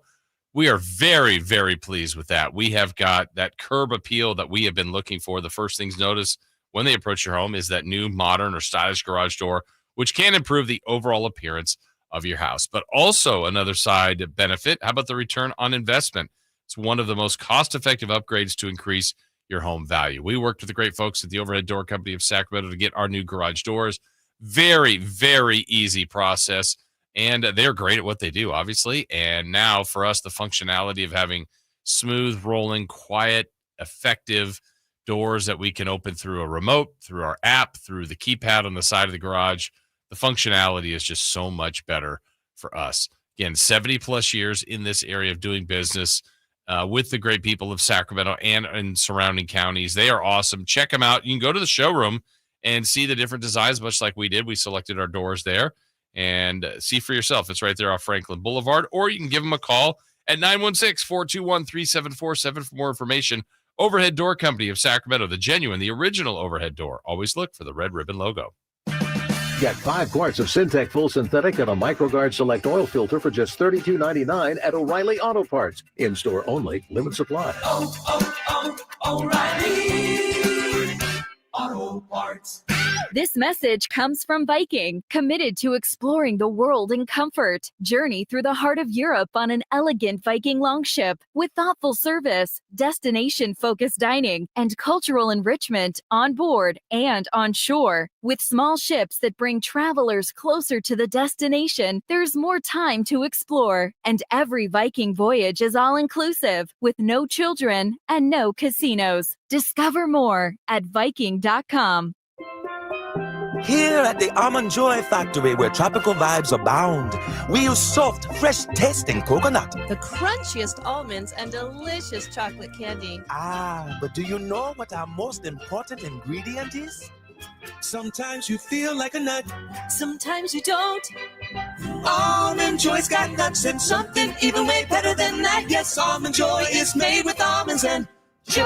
we are very, very pleased with that. We have got that curb appeal that we have been looking for. The first things notice when they approach your home is that new modern or stylish garage door, which can improve the overall appearance of your house. But also another side benefit, how about the return on investment? It's one of the most cost-effective upgrades to increase your home value. We worked with the great folks at the Overhead Door Company of Sacramento to get our new garage doors. Very, very easy process. And they're great at what they do, obviously. And now for us, the functionality of having smooth, rolling, quiet, effective doors that we can open through a remote, through our app, through the keypad on the side of the garage, the functionality is just so much better for us. Again, 70-plus years in this area of doing business with the great people of Sacramento and in surrounding counties. They are awesome. Check them out. You can go to the showroom and see the different designs, much like we did. We selected our doors there, and see for yourself. It's right there off Franklin Boulevard, or you can give them a call at 916-421-3747 for more information. Overhead Door Company of Sacramento, the genuine, the original overhead door. Always look for the red ribbon logo. Get 5 quarts of Syntec Full Synthetic and a MicroGuard Select Oil Filter for just $32.99 at O'Reilly Auto Parts. In-store only. Limit supply. O'Reilly Auto Parts. This message comes from Viking, committed to exploring the world in comfort. Journey through the heart of Europe on an elegant Viking longship with thoughtful service, destination-focused dining, and cultural enrichment on board and on shore. With small ships that bring travelers closer to the destination, there's more time to explore. And every Viking voyage is all-inclusive, with no children and no casinos. Discover more at Viking.com. Here at the Almond Joy Factory, where tropical vibes abound, we use soft, fresh-tasting coconut. The crunchiest almonds and delicious chocolate candy. Ah, but do you know what our most important ingredient is? Sometimes you feel like a nut. Sometimes you don't. Almond Joy's got nuts and something even way better than that. Yes, Almond Joy is made with almonds and joy.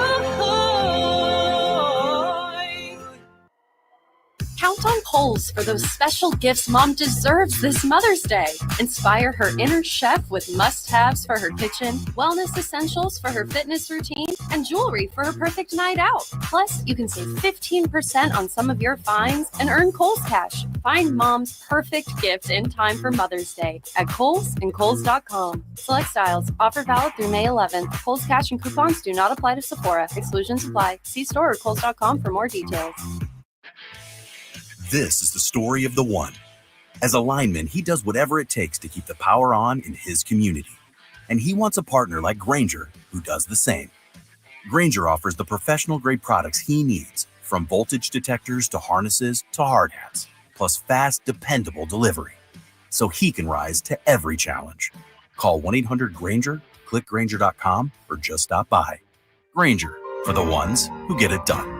Count on Kohl's for those special gifts Mom deserves this Mother's Day. Inspire her inner chef with must-haves for her kitchen, wellness essentials for her fitness routine, and jewelry for her perfect night out. Plus, you can save 15% on some of your finds and earn Kohl's Cash. Find Mom's perfect gift in time for Mother's Day at Kohl's and Kohl's.com. Select styles. Offer valid through May 11th. Kohl's Cash and coupons do not apply to Sephora. Exclusions apply. See store or Kohl's.com for more details. This is the story of the one. As a lineman, he does whatever it takes to keep the power on in his community. And he wants a partner like Grainger who does the same. Grainger offers the professional-grade products he needs, from voltage detectors to harnesses to hard hats, plus fast, dependable delivery, so he can rise to every challenge. Call 1-800-GRAINGER, click Grainger.com, or just stop by. Grainger, for the ones who get it done.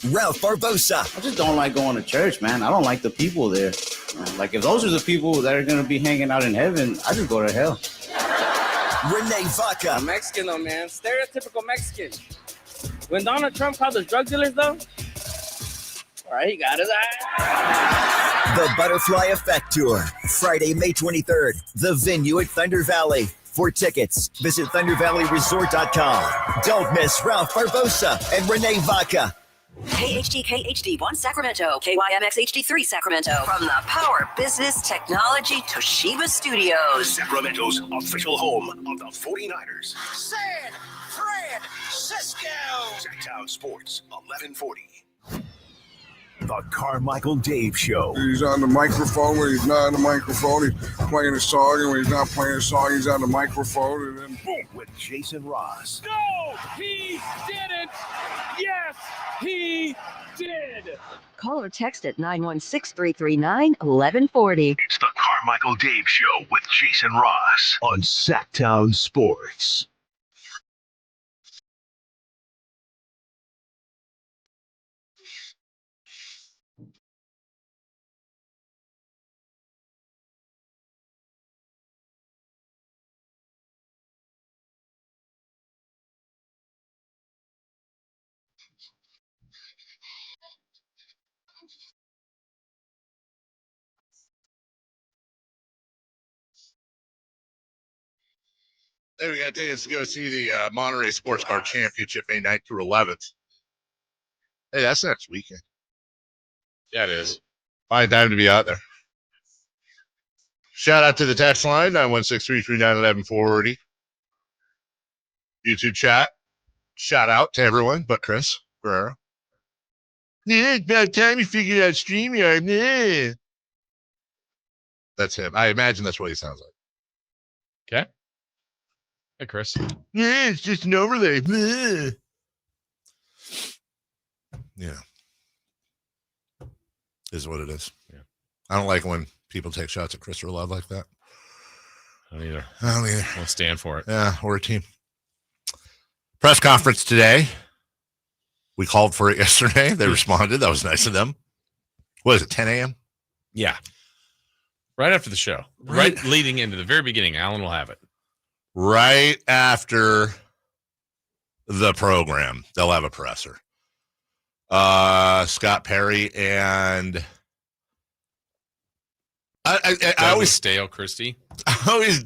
Ralph Barbosa. I just don't like going to church, man. I don't like the people there. Like, if those are the people that are going to be hanging out in heaven, I just go to hell. Renee Vaca. I'm Mexican, though, man. Stereotypical Mexican. When Donald Trump called us drug dealers, though, all right, he got his eye. The Butterfly Effect Tour, Friday, May 23rd. The venue at Thunder Valley. For tickets, visit ThunderValleyResort.com. Don't miss Ralph Barbosa and Renee Vaca. KHD1 Sacramento, KYMX HD3 Sacramento. From the Power Business Technology Toshiba Studios. Sacramento's official home of the 49ers. San Francisco. Sacktown Sports, 1140. The Carmichael Dave Show. He's on the microphone when he's not on the microphone. He's playing a song, and when he's not playing a song, he's on the microphone. And then boom. With Jason Ross. No, he didn't. Yes, he did. Call or text at 916-339-1140. It's the Carmichael Dave Show with Jason Ross on Sacktown Sports. There we got tickets to go see the Monterey Sports Car Championship, May 9th through 11th. Hey, that's next weekend. Yeah, it is. Fine time to be out there. Shout out to the text line, 916-339-1140. YouTube chat. Shout out to everyone but Chris Guerrero. Yeah, it's about time you figured out StreamYard. Yeah. That's him. I imagine that's what he sounds like. Okay. Hey, Chris. Yeah, it's just an overlay. Yeah. Is what it is. Yeah. I don't like when people take shots at Chris or Love like that. I don't either. I don't either. We'll stand for it. Yeah, we're a team. Press conference today. We called for it yesterday. They responded. That was nice of them. What is it, 10 a.m.? Yeah. Right after the show. Right leading into the very beginning. Alan will have it. Right after the program, they'll have a presser. Scott Perry and I always Dale Christie. I always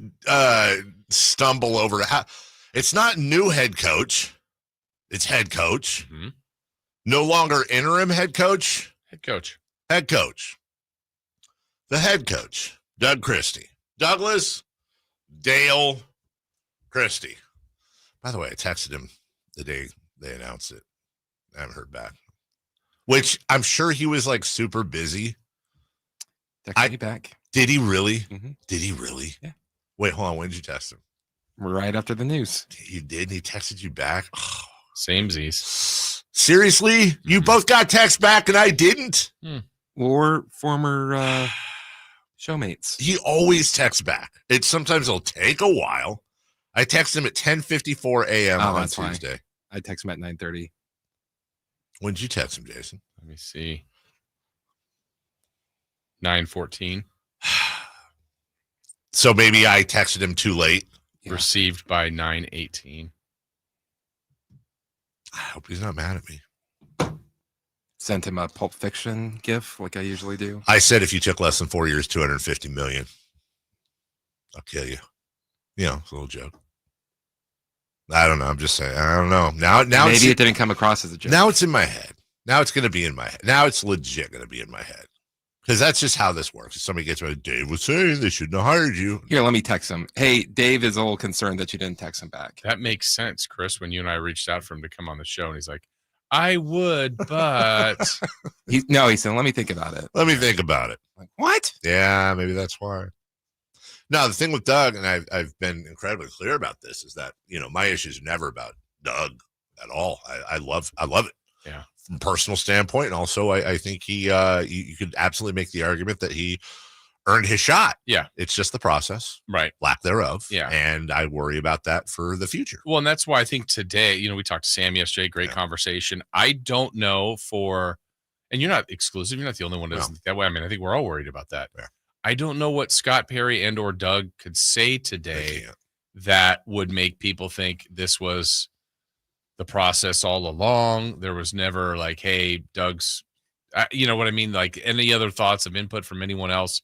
stumble over how it's not new head coach. It's head coach. Mm-hmm. No longer interim head coach. Head coach. Head coach. The head coach, Doug Christie. Douglas Dale Christie. By the way, I texted him the day they announced it. I haven't heard back. Which I'm sure he was like super busy. Text me back. Did he really? Mm-hmm. Did he really? Yeah. Wait, hold on. When did you text him? Right after the news. You did? He texted you back? Oh. Samesies. Seriously? You both got text back and I didn't? Or former showmates. He always texts back. Sometimes it'll take a while. I text him at 10:54 a.m. on Tuesday. I text him at 9:30. When did you text him, Jason? Let me see. 9:14. So maybe I texted him too late. Yeah. Received by 9:18. I hope he's not mad at me. Sent him a Pulp Fiction gif like I usually do. I said if you took less than 4 years, $250 million, I'll kill you. You know, it's a little joke. I don't know. I'm just saying. I don't know. Now maybe it didn't come across as a joke. Now it's in my head. Now it's going to be in my head. Now it's legit going to be in my head. Because that's just how this works. If somebody gets me, Dave was saying they shouldn't have hired you. Here, let me text him. Hey, Dave is a little concerned that you didn't text him back. That makes sense, Chris, when you and I reached out for him to come on the show. And he's like, I would, but. He said, let me think about it. Let me think about it. Like, what? Yeah, maybe that's why. No, the thing with Doug, and I've been incredibly clear about this, is that, you know, my issue is never about Doug at all. I love it. Yeah. From a personal standpoint. And also I think you could absolutely make the argument that he earned his shot. Yeah. It's just the process. Right. Lack thereof. Yeah. And I worry about that for the future. Well, and that's why I think today, you know, we talked to Sam yesterday, great conversation. I don't know and you're not exclusive. You're not the only one that doesn't think that way. I mean, I think we're all worried about that. Yeah. I don't know what Scott Perry and or Doug could say today that would make people think this was the process all along. There was never like, hey, Doug's, you know what I mean? Like any other thoughts of input from anyone else?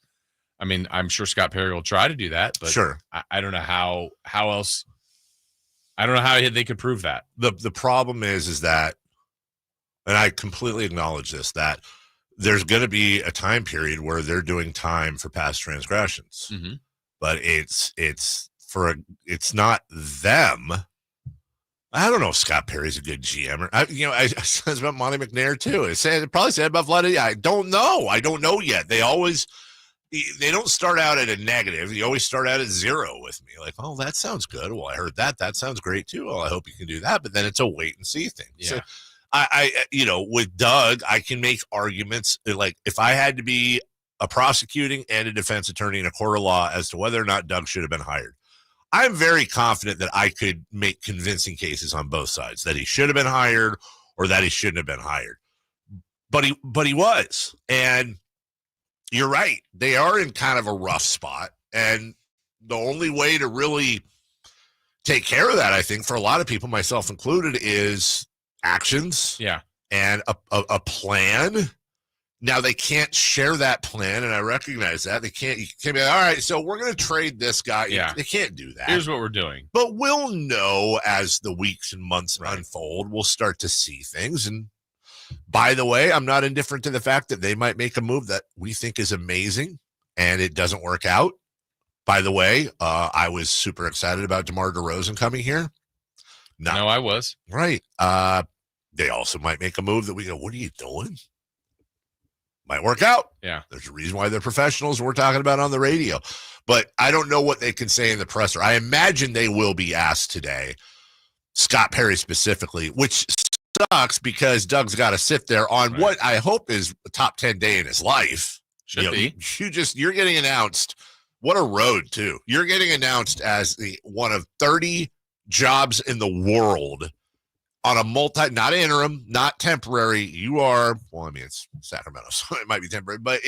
I mean, I'm sure Scott Perry will try to do that, but sure. I don't know how else. I don't know how they could prove that. The problem is that, and I completely acknowledge this, that there's going to be a time period where they're doing time for past transgressions, but it's not them. I don't know if Scott Perry's a good GM. I said about Monty McNair too. It probably said about Vladdy. I don't know. I don't know yet. They don't start out at a negative. They always start out at 0 with me. Like, oh, that sounds good. Well, I heard that. That sounds great too. Well, I hope you can do that. But then it's a wait and see thing. Yeah. So with Doug, I can make arguments. Like if I had to be a prosecuting and a defense attorney in a court of law as to whether or not Doug should have been hired, I'm very confident that I could make convincing cases on both sides that he should have been hired or that he shouldn't have been hired. But he was. And you're right. They are in kind of a rough spot. And the only way to really take care of that, I think, for a lot of people, myself included, is actions. Yeah. And a plan. Now they can't share that plan, and I recognize that. You can't be like, all right, so we're going to trade this guy. Yeah. They can't do that. Here's what we're doing. But we'll know as the weeks and months unfold. We'll start to see things. And by the way, I'm not indifferent to the fact that they might make a move that we think is amazing, and it doesn't work out. By the way, I was super excited about DeMar DeRozan coming here. No, I was. Right. They also might make a move that we go, what are you doing? Might work out. Yeah. There's a reason why they're professionals we're talking about on the radio. But I don't know what they can say in the presser. I imagine they will be asked today, Scott Perry specifically, which sucks because Doug's got to sit there on what I hope is a top 10 day in his life. Should be. You're getting announced. What a road, too. You're getting announced as one of 30 jobs in the world on a not interim, not temporary. You are, well, I mean, it's Sacramento, so it might be temporary, but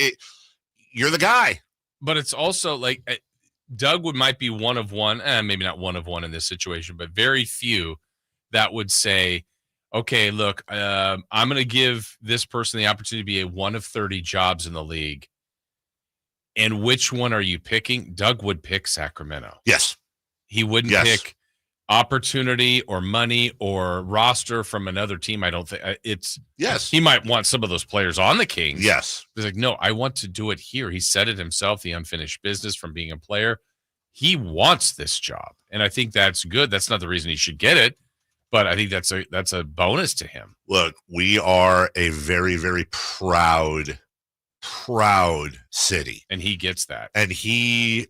you're the guy. But it's also like Doug might be one of one, maybe not one of one in this situation, but very few that would say, okay, look, I'm going to give this person the opportunity to be a one of 30 jobs in the league. And which one are you picking? Doug would pick Sacramento. Yes. He wouldn't pick opportunity or money or roster from another team. I don't think he might want some of those players on the Kings. Yes. He's like, no, I want to do it here. He said it himself, the unfinished business from being a player. He wants this job. And I think that's good. That's not the reason he should get it, but I think that's a bonus to him. Look, we are a very, very proud city. And he gets that. And he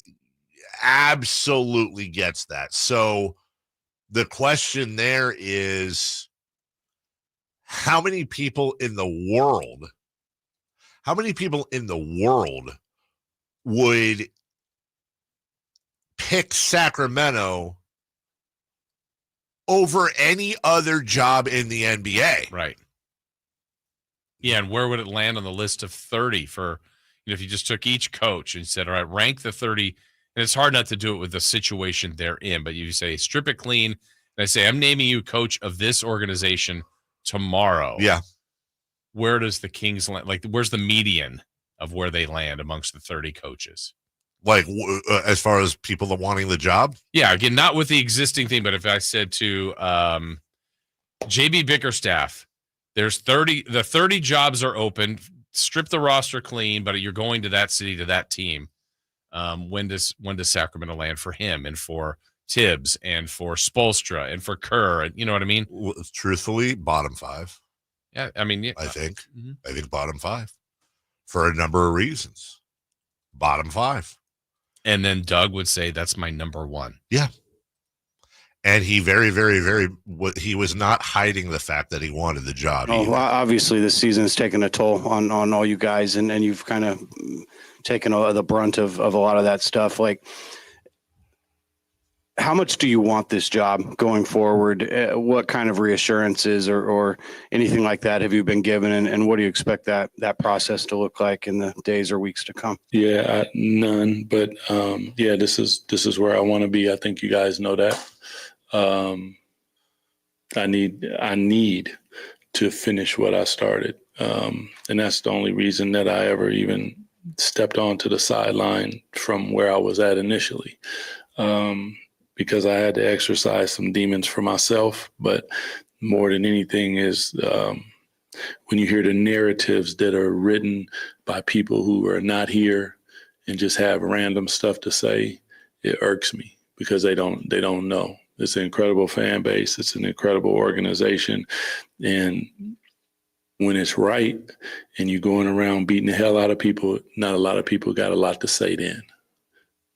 absolutely gets that. So the question there is, how many people in the world would pick Sacramento over any other job in the NBA? Right. Yeah, and where would it land on the list of 30 for, if you just took each coach and said, all right, rank the 30, and it's hard not to do it with the situation they're in, but you say, strip it clean, and I say, I'm naming you coach of this organization tomorrow. Yeah. Where does the Kings land? Like, where's the median of where they land amongst the 30 coaches? Like, as far as people that wanting the job? Yeah, again, not with the existing thing, but if I said to JB Bickerstaff, the 30 jobs are open, strip the roster clean, but you're going to that city, to that team. When does Sacramento land for him and for Tibbs and for Spoelstra and for Kerr? And you know what I mean? Truthfully, bottom 5. Yeah, I mean, I think bottom 5 for a number of reasons. Bottom 5. And then Doug would say, that's my number 1. Yeah. And he very, very, very, he was not hiding the fact that he wanted the job. Oh, obviously this season has taken a toll on all you guys, and you've kind of taken the brunt of a lot of that stuff. Like, how much do you want this job going forward? What kind of reassurances or anything like that have you been given? And what do you expect that process to look like in the days or weeks to come? Yeah, none. But this is where I want to be. I think you guys know that. I need to finish what I started. And that's the only reason that I ever even stepped onto the sideline from where I was at initially. Because I had to exercise some demons for myself, but more than anything is when you hear the narratives that are written by people who are not here and just have random stuff to say, it irks me because they don't know. It's an incredible fan base. It's an incredible organization. And when it's right and you're going around beating the hell out of people, not a lot of people got a lot to say then.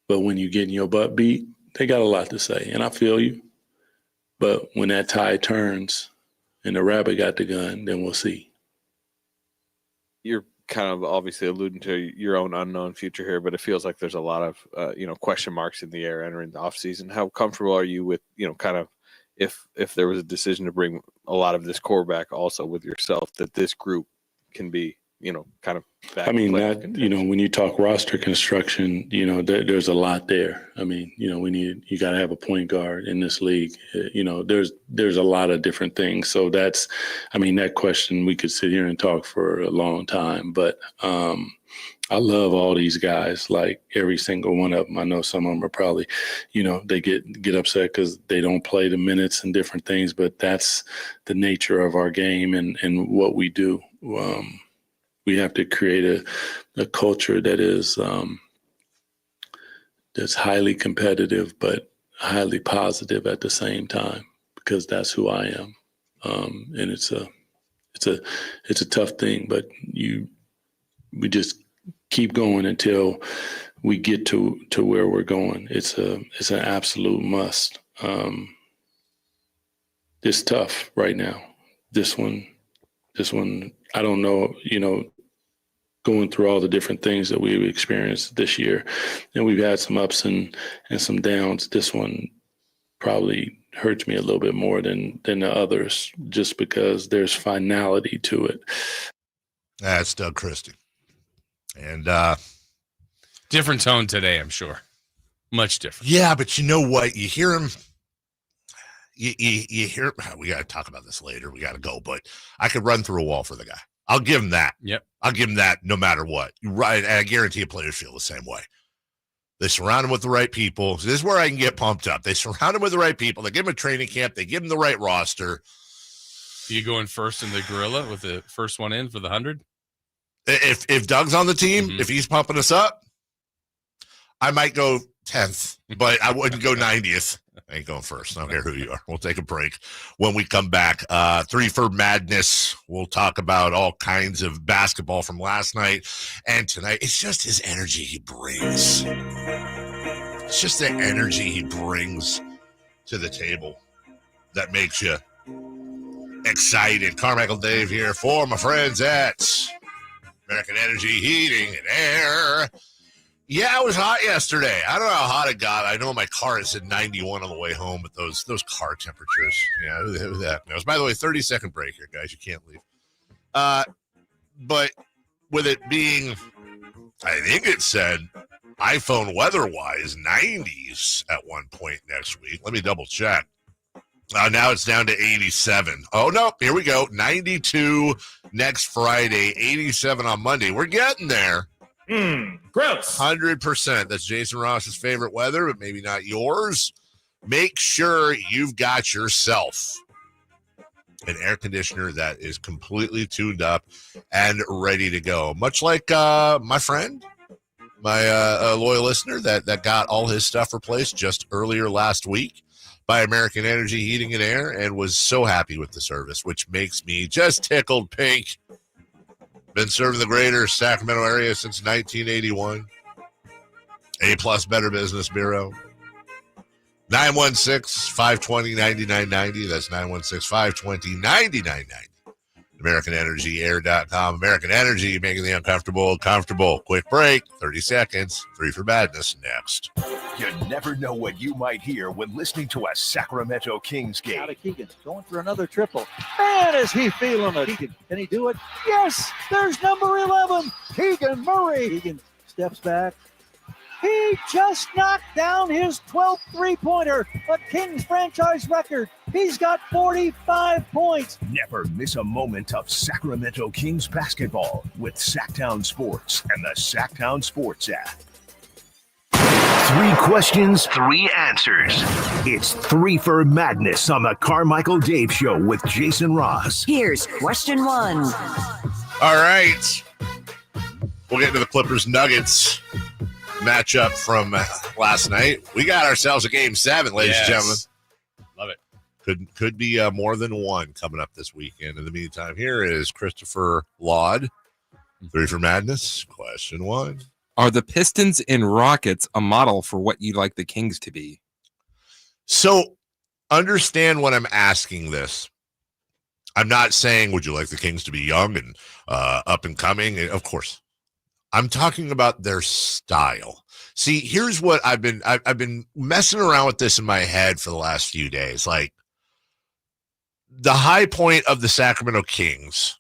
But when you're getting your butt beat, they got a lot to say, and I feel you. But when that tide turns and the rabbit got the gun, then we'll see. You're kind of obviously alluding to your own unknown future here, but it feels like there's a lot of question marks in the air entering the offseason. How comfortable are you with kind of if there was a decision to bring a lot of this core back also with yourself, that this group can be kind of back? I mean, when you talk roster construction, there's a lot there. I mean, you got to have a point guard in this league. There's a lot of different things. So that question, we could sit here and talk for a long time, but I love all these guys, like every single one of them. I know some of them are probably, they get upset because they don't play the minutes and different things, but that's the nature of our game and what we do. We have to create a culture that is that's highly competitive, but highly positive at the same time, because that's who I am. And it's a tough thing, but we just keep going until we get to where we're going. It's an absolute must. It's tough right now. This one, I don't know, going through all the different things that we've experienced this year, and we've had some ups and some downs. This one probably hurts me a little bit more than the others, just because there's finality to it. That's Doug Christie. And different tone today, I'm sure. Much different. Yeah, but you know what? You hear him. You hear. We got to talk about this later. We got to go, but I could run through a wall for the guy. I'll give him that. Yep. I'll give him that no matter what. Right. And I guarantee players feel the same way. They surround him with the right people. So this is where I can get pumped up. They surround him with the right people. They give him a training camp. They give him the right roster. You going first in the gorilla with the first one in for the 100? If Doug's on the team, if he's pumping us up, I might go 10th, but I wouldn't go 90th. I ain't going first. I don't care who you are. We'll take a break. When we come back, 3 for Madness. We'll talk about all kinds of basketball from last night and tonight. It's just his energy he brings. It's just the energy he brings to the table that makes you excited. Carmichael Dave here for my friends at American Energy Heating and Air. Yeah, it was hot yesterday. I don't know how hot it got. I know my car is at 91 on the way home, but those car temperatures, who that knows. By the way, 30-second break here, guys. You can't leave. But with it being, I think it said iPhone weather-wise, 90s at one point next week. Let me double check. Now it's down to 87. Oh, no, here we go. 92 next Friday, 87 on Monday. We're getting there. Gross. 100%. That's Jason Ross's favorite weather, but maybe not yours. Make sure you've got yourself an air conditioner that is completely tuned up and ready to go. Much like my friend, my loyal listener that got all his stuff replaced just earlier last week by American Energy Heating and Air and was so happy with the service, which makes me just tickled pink. Been serving the greater Sacramento area since 1981. A+ Better Business Bureau. 916-520-9990. That's 916-520-9990. AmericanEnergyAir.com. American Energy, making the uncomfortable comfortable. Quick break, 30 seconds. 3 for Madness next. You never know what you might hear when listening to a Sacramento Kings game. Out of Keegan, going for another triple. Man, is he feeling it. Keegan, can he do it? Yes, there's number 11, Keegan Murray. Keegan steps back. He just knocked down his 12th three-pointer, a Kings franchise record. He's got 45 points. Never miss a moment of Sacramento Kings basketball with Sacktown Sports and the Sacktown Sports app. 3 questions, 3 answers. It's 3 for Madness on the Carmichael Dave Show with Jason Ross. Here's question 1. All right. We'll get into the Clippers Nuggets matchup from last night. We got ourselves a game 7, ladies and gentlemen. Love it. Could be more than one coming up this weekend. In the meantime, here is Christopher Laud. 3 for Madness. Question 1. Are the Pistons and Rockets a model for what you'd like the Kings to be? So understand when I'm asking this. I'm not saying, would you like the Kings to be young and up and coming? Of course. I'm talking about their style. See, here's what I've been messing around with this in my head for the last few days. Like, the high point of the Sacramento Kings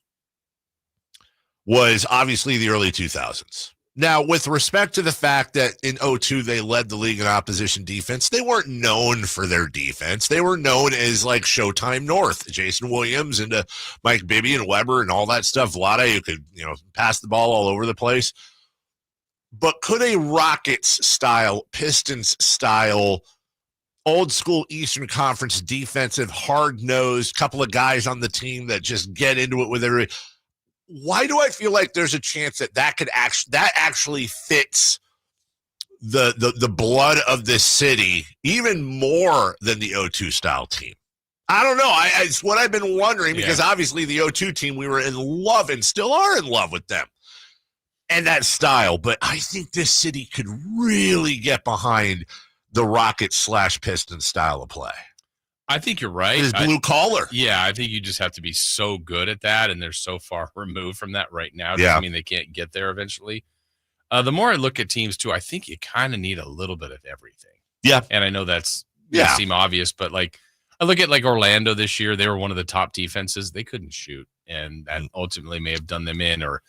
was obviously the early 2000s. Now, with respect to the fact that in 2002 they led the league in opposition defense, they weren't known for their defense. They were known as like Showtime North, Jason Williams and Mike Bibby and Weber and all that stuff. Vlade, who could, pass the ball all over the place. But could a Rockets style, Pistons style, old school Eastern Conference defensive, hard-nosed, couple of guys on the team that just get into it with everybody, why do I feel like there's a chance that could actually fits the blood of this city even more than the 2002 style team? I don't know. It's what I've been wondering because obviously the 2002 team, we were in love and still are in love with them and that style. But I think this city could really get behind the Rockets/Pistons style of play. I think you're right. It's blue collar. Yeah, I think you just have to be so good at that, and they're so far removed from that right now. Doesn't mean they can't get there eventually. The more I look at teams, too, I think you kind of need a little bit of everything. Yeah. And I know that's seem obvious, but like I look at like Orlando this year, they were one of the top defenses. They couldn't shoot, and that ultimately may have done them in. Or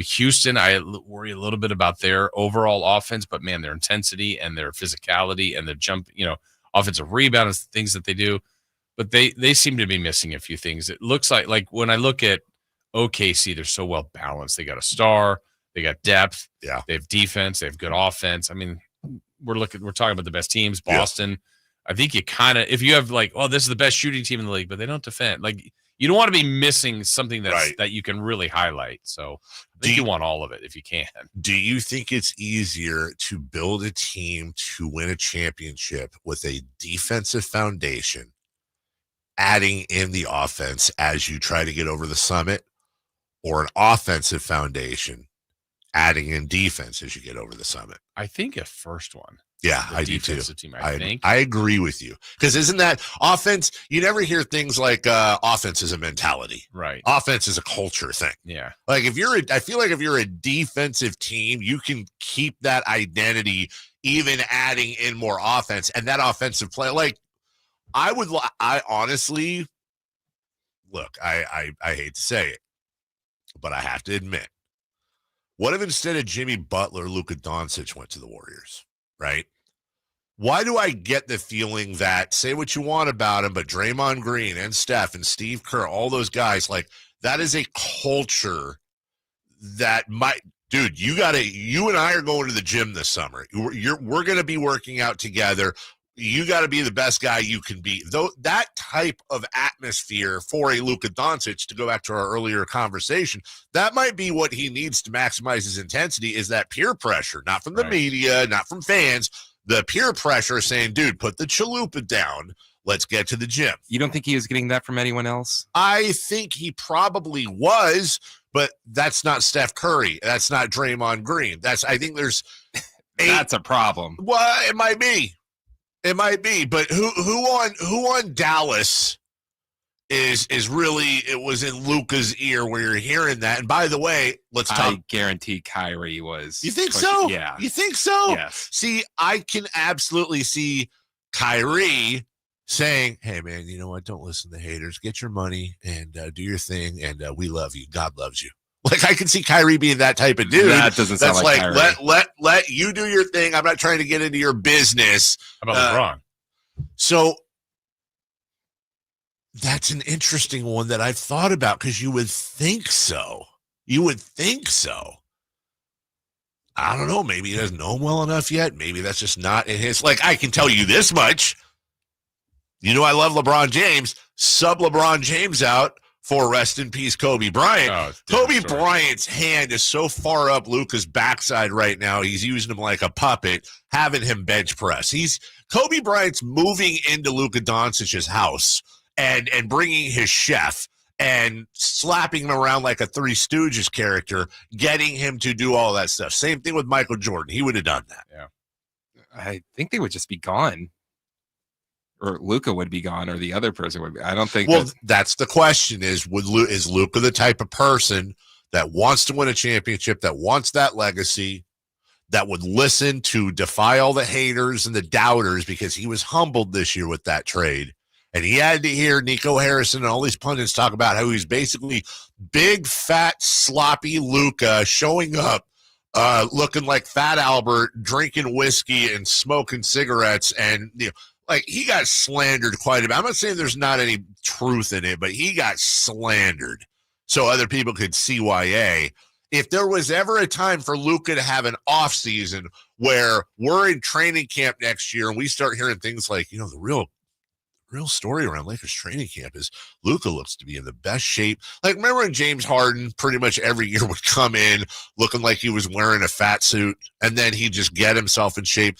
Houston, I worry a little bit about their overall offense, but man, their intensity and their physicality and their jump, offensive rebound is things that they do, but they seem to be missing a few things. It looks like when I look at OKC, they're so well balanced. They got a star, they got depth, they have defense, they have good offense. I mean, we're talking about the best teams. Boston, I think you kind of, if you have like, oh, this is the best shooting team in the league, but they don't defend. Like, you don't want to be missing something that you can really highlight. So I think you want all of it if you can. Do you think it's easier to build a team to win a championship with a defensive foundation, adding in the offense as you try to get over the summit, or an offensive foundation, adding in defense as you get over the summit? I think a first one. Yeah, I do too. Team, I think. I agree with you. Because isn't that offense? You never hear things like offense is a mentality. Right. Offense is a culture thing. Yeah. Like I feel like if you're a defensive team, you can keep that identity, even adding in more offense and that offensive play. Like I honestly, look, I hate to say it, but I have to admit, what if instead of Jimmy Butler, Luka Doncic went to the Warriors? Right? Why do I get the feeling that, say what you want about him, but Draymond Green and Steph and Steve Kerr, all those guys, like that is a culture that dude, you and I are going to the gym this summer. We're going to be working out together. You got to be the best guy you can be. Though that type of atmosphere for a Luka Doncic, to go back to our earlier conversation, that might be what he needs to maximize his intensity, is that peer pressure, not from the media, not from fans, the peer pressure saying, dude, put the chalupa down. Let's get to the gym. You don't think he was getting that from anyone else? I think he probably was, but that's not Steph Curry. That's not Draymond Green. I think there's that's a problem. Well, it might be. It might be, but who on Dallas is really, it was in Luka's ear where you're hearing that. And by the way, let's talk. I guarantee Kyrie was. You think so? Yeah. You think so? Yes. See, I can absolutely see Kyrie saying, hey, man, you know what? Don't listen to haters. Get your money and do your thing. And we love you. God loves you. Like, I can see Kyrie being that type of dude. That doesn't sound like Kyrie. Let you do your thing. I'm not trying to get into your business. How about LeBron? So that's an interesting one that I've thought about, because you would think so. I don't know. Maybe he doesn't know him well enough yet. Maybe that's just not in his. Like, I can tell you this much. You know, I love LeBron James. Sub LeBron James out for rest in peace Kobe Bryant. Kobe Bryant's hand is so far up Luka's backside right now, he's using him like a puppet, having him bench press. Kobe Bryant's moving into Luka Doncic's house and bringing his chef and slapping him around like a Three Stooges character, getting him to do all that stuff. Same thing with Michael Jordan. He would have done that. Yeah. I think they would just be gone. Or Luka would be gone, or the other person would be. I don't think. Well, that's the question: is Luka the type of person that wants to win a championship, that wants that legacy, that would listen to defy all the haters and the doubters, because he was humbled this year with that trade, and he had to hear Nico Harrison and all these pundits talk about how he's basically big, fat, sloppy Luka showing up, looking like Fat Albert, drinking whiskey and smoking cigarettes, and like, he got slandered quite a bit. I'm not saying there's not any truth in it, but he got slandered so other people could CYA. If there was ever a time for Luka to have an off season where we're in training camp next year and we start hearing things like, the real story around Lakers training camp is Luka looks to be in the best shape. Like, remember when James Harden pretty much every year would come in looking like he was wearing a fat suit, and then he'd just get himself in shape?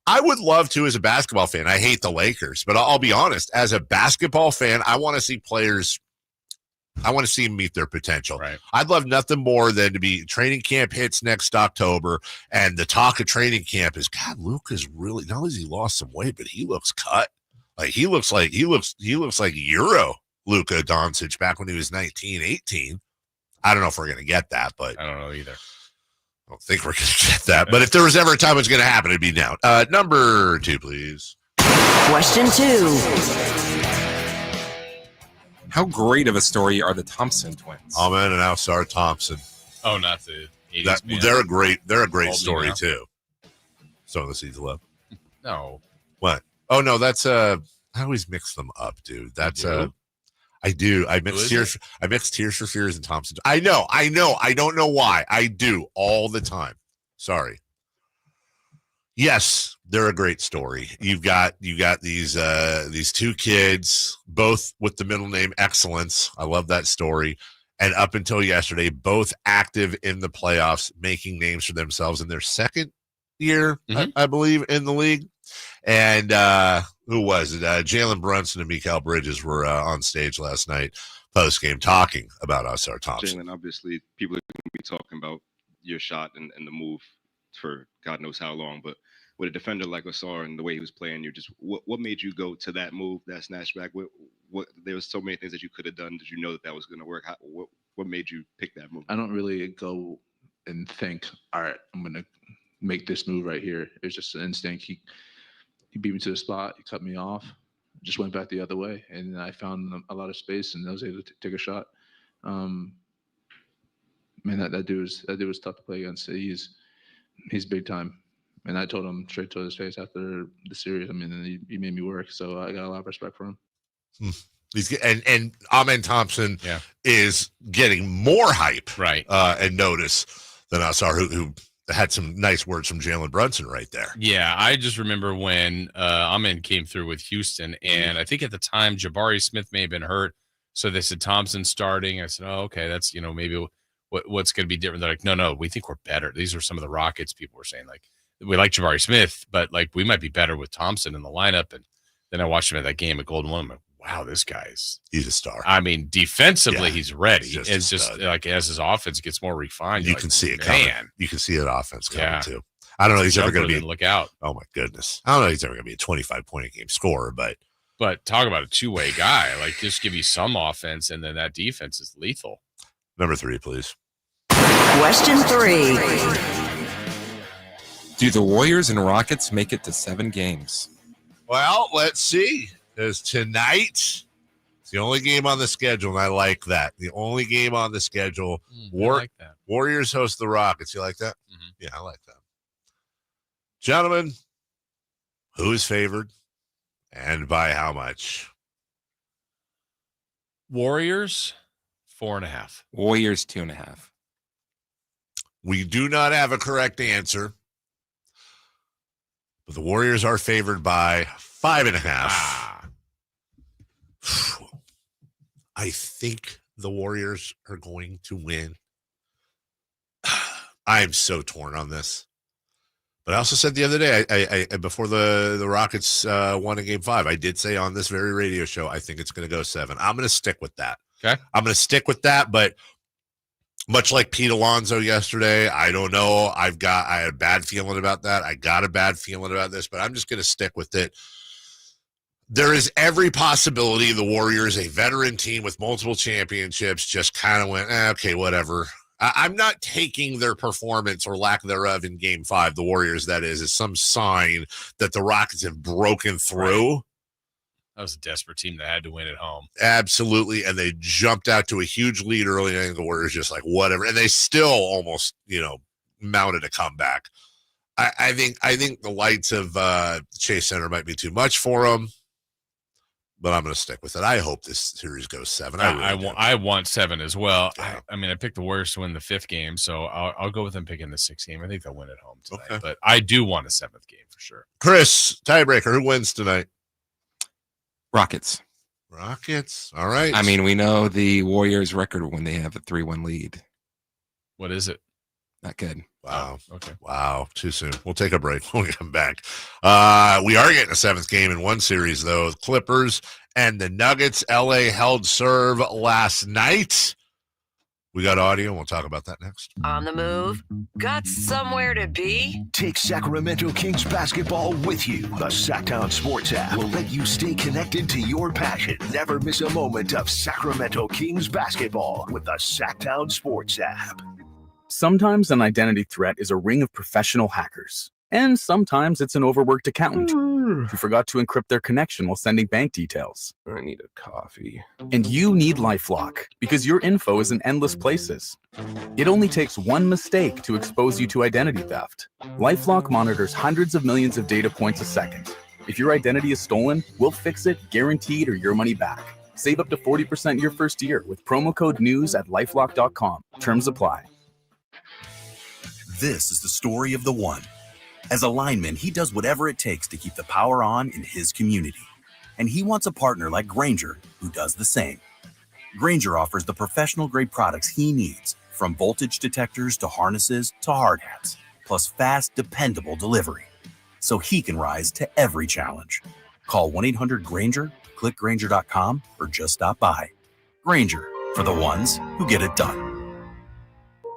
I would love to, as a basketball fan. I hate the Lakers, but I'll be honest. As a basketball fan, I want to see players. I want to see them meet their potential. Right. I'd love nothing more than to be training camp hits next October, and the talk of training camp is, God, Luka's really, not only has he lost some weight, but he looks cut. Like, he looks like Euro Luka Doncic back when he was 19, 18. I don't know if we're going to get that, but I don't know either. I don't think we're going to get that. But if there was ever a time it's going to happen, it'd be now. Number 2, please. Question 2. How great of a story are the Thompson twins? Ahmed and Alsar Thompson. Oh, not the 80s band. They're a great Old story now. too. Sowing the Seeds of Love. No. What? Oh no, that's I always mix them up, dude. That's I do. I mix Tears for Fears and Thompson. I know. I don't know why. I do all the time. Sorry. Yes, they're a great story. You got these two kids, both with the middle name Excellence. I love that story. And up until yesterday, both active in the playoffs, making names for themselves in their second year, I believe, in the league. And who was it? Jalen Brunson and Mikal Bridges were on stage last night, post game, talking about Alsar Thompson. Jalen, obviously, people are going to be talking about your shot and the move for God knows how long, but with a defender like Alsar and the way he was playing, you're just what made you go to that move, that snatch back? What there was so many things that you could have done. Did you know that was going to work? What made you pick that move? I don't really go and think, all right, I'm going to make this move right here. It's just an instinct. He beat me to the spot. He cut me off. Just went back the other way, and I found a lot of space, and I was able to take a shot. Man, that dude was tough to play against. He's big time. And I told him straight to his face after the series. I mean, he made me work, so I got a lot of respect for him. And Amen Thompson is getting more hype, right, and notice than Alsar, who had some nice words from Jalen Brunson right there. Yeah, I just remember when Amen came through with Houston, and I think at the time Jabari Smith may have been hurt, so they said Thompson starting. I said, oh, okay, that's maybe what's going to be different. They're like, no, we think we're better. These are some of the Rockets people were saying, like, we like Jabari Smith, but like we might be better with Thompson in the lineup. And then I watched him at that game at Golden One. I'm like, wow, he's a star. I mean, defensively, he's ready. It's just like as his offense gets more refined, you can see it coming. You can see that offense coming too. I don't know. He's ever going to be. Look out! Oh my goodness! I don't know. He's ever going to be a 25-point a game scorer, but talk about a two-way guy. Like just give you some offense, and then that defense is lethal. Number 3, please. Question 3. Do the Warriors and Rockets make it to 7 games? Well, let's see. There's tonight. It's the only game on the schedule, and I like that. The only game on the schedule. I like that. Warriors host the Rockets. You like that? Mm-hmm. Yeah, I like that. Gentlemen, who is favored and by how much? Warriors, 4.5. Warriors, 2.5. We do not have a correct answer. But the Warriors are favored by 5.5. I think the Warriors are going to win. I'm so torn on this. But I also said the other day, I before the Rockets won in Game 5, I did say on this very radio show, I think it's going to go 7. I'm going to stick with that. Okay. I'm going to stick with that, but much like Pete Alonso yesterday, I don't know. I had a bad feeling about that. I got a bad feeling about this, but I'm just going to stick with it. There is every possibility the Warriors, a veteran team with multiple championships, just kind of went, okay, whatever. I'm not taking their performance or lack thereof in Game 5, the Warriors, that is, as some sign that the Rockets have broken through. Right. That was a desperate team that had to win at home. Absolutely. And they jumped out to a huge lead early, and the Warriors just like, whatever. And they still almost, mounted a comeback. I think the lights of Chase Center might be too much for them, but I'm going to stick with it. I hope this series goes 7. I want 7 as well. Yeah. I picked the Warriors to win the 5th game, so I'll go with them picking the 6th game. I think they'll win at home tonight, okay. But I do want a 7th game for sure. Chris, tiebreaker, who wins tonight? Rockets. All right. I mean, we know the Warriors' record when they have a 3-1 lead. What is it? Not good. Wow. Oh, okay. Wow. Too soon. We'll take a break when we come back. We are getting a 7th game in one series, though. Clippers and the Nuggets. LA held serve last night. We got audio, and we'll talk about that next. On the move? Got somewhere to be? Take Sacramento Kings basketball with you. The Sacktown Sports app will let you stay connected to your passion. Never miss a moment of Sacramento Kings basketball with the Sacktown Sports app. Sometimes an identity threat is a ring of professional hackers. And sometimes it's an overworked accountant. who forgot to encrypt their connection while sending bank details. I need a coffee. And you need LifeLock because your info is in endless places. It only takes one mistake to expose you to identity theft. LifeLock monitors hundreds of millions of data points a second. If your identity is stolen, we'll fix it, guaranteed, or your money back. Save up to 40% your first year with promo code NEWS at lifelock.com. Terms apply. This is the story of the one. As a lineman, he does whatever it takes to keep the power on in his community. And he wants a partner like Grainger who does the same. Grainger offers the professional-grade products he needs, from voltage detectors to harnesses to hard hats, plus fast, dependable delivery, so he can rise to every challenge. Call 1-800-GRAINGER, click Grainger.com, or just stop by. Grainger, for the ones who get it done.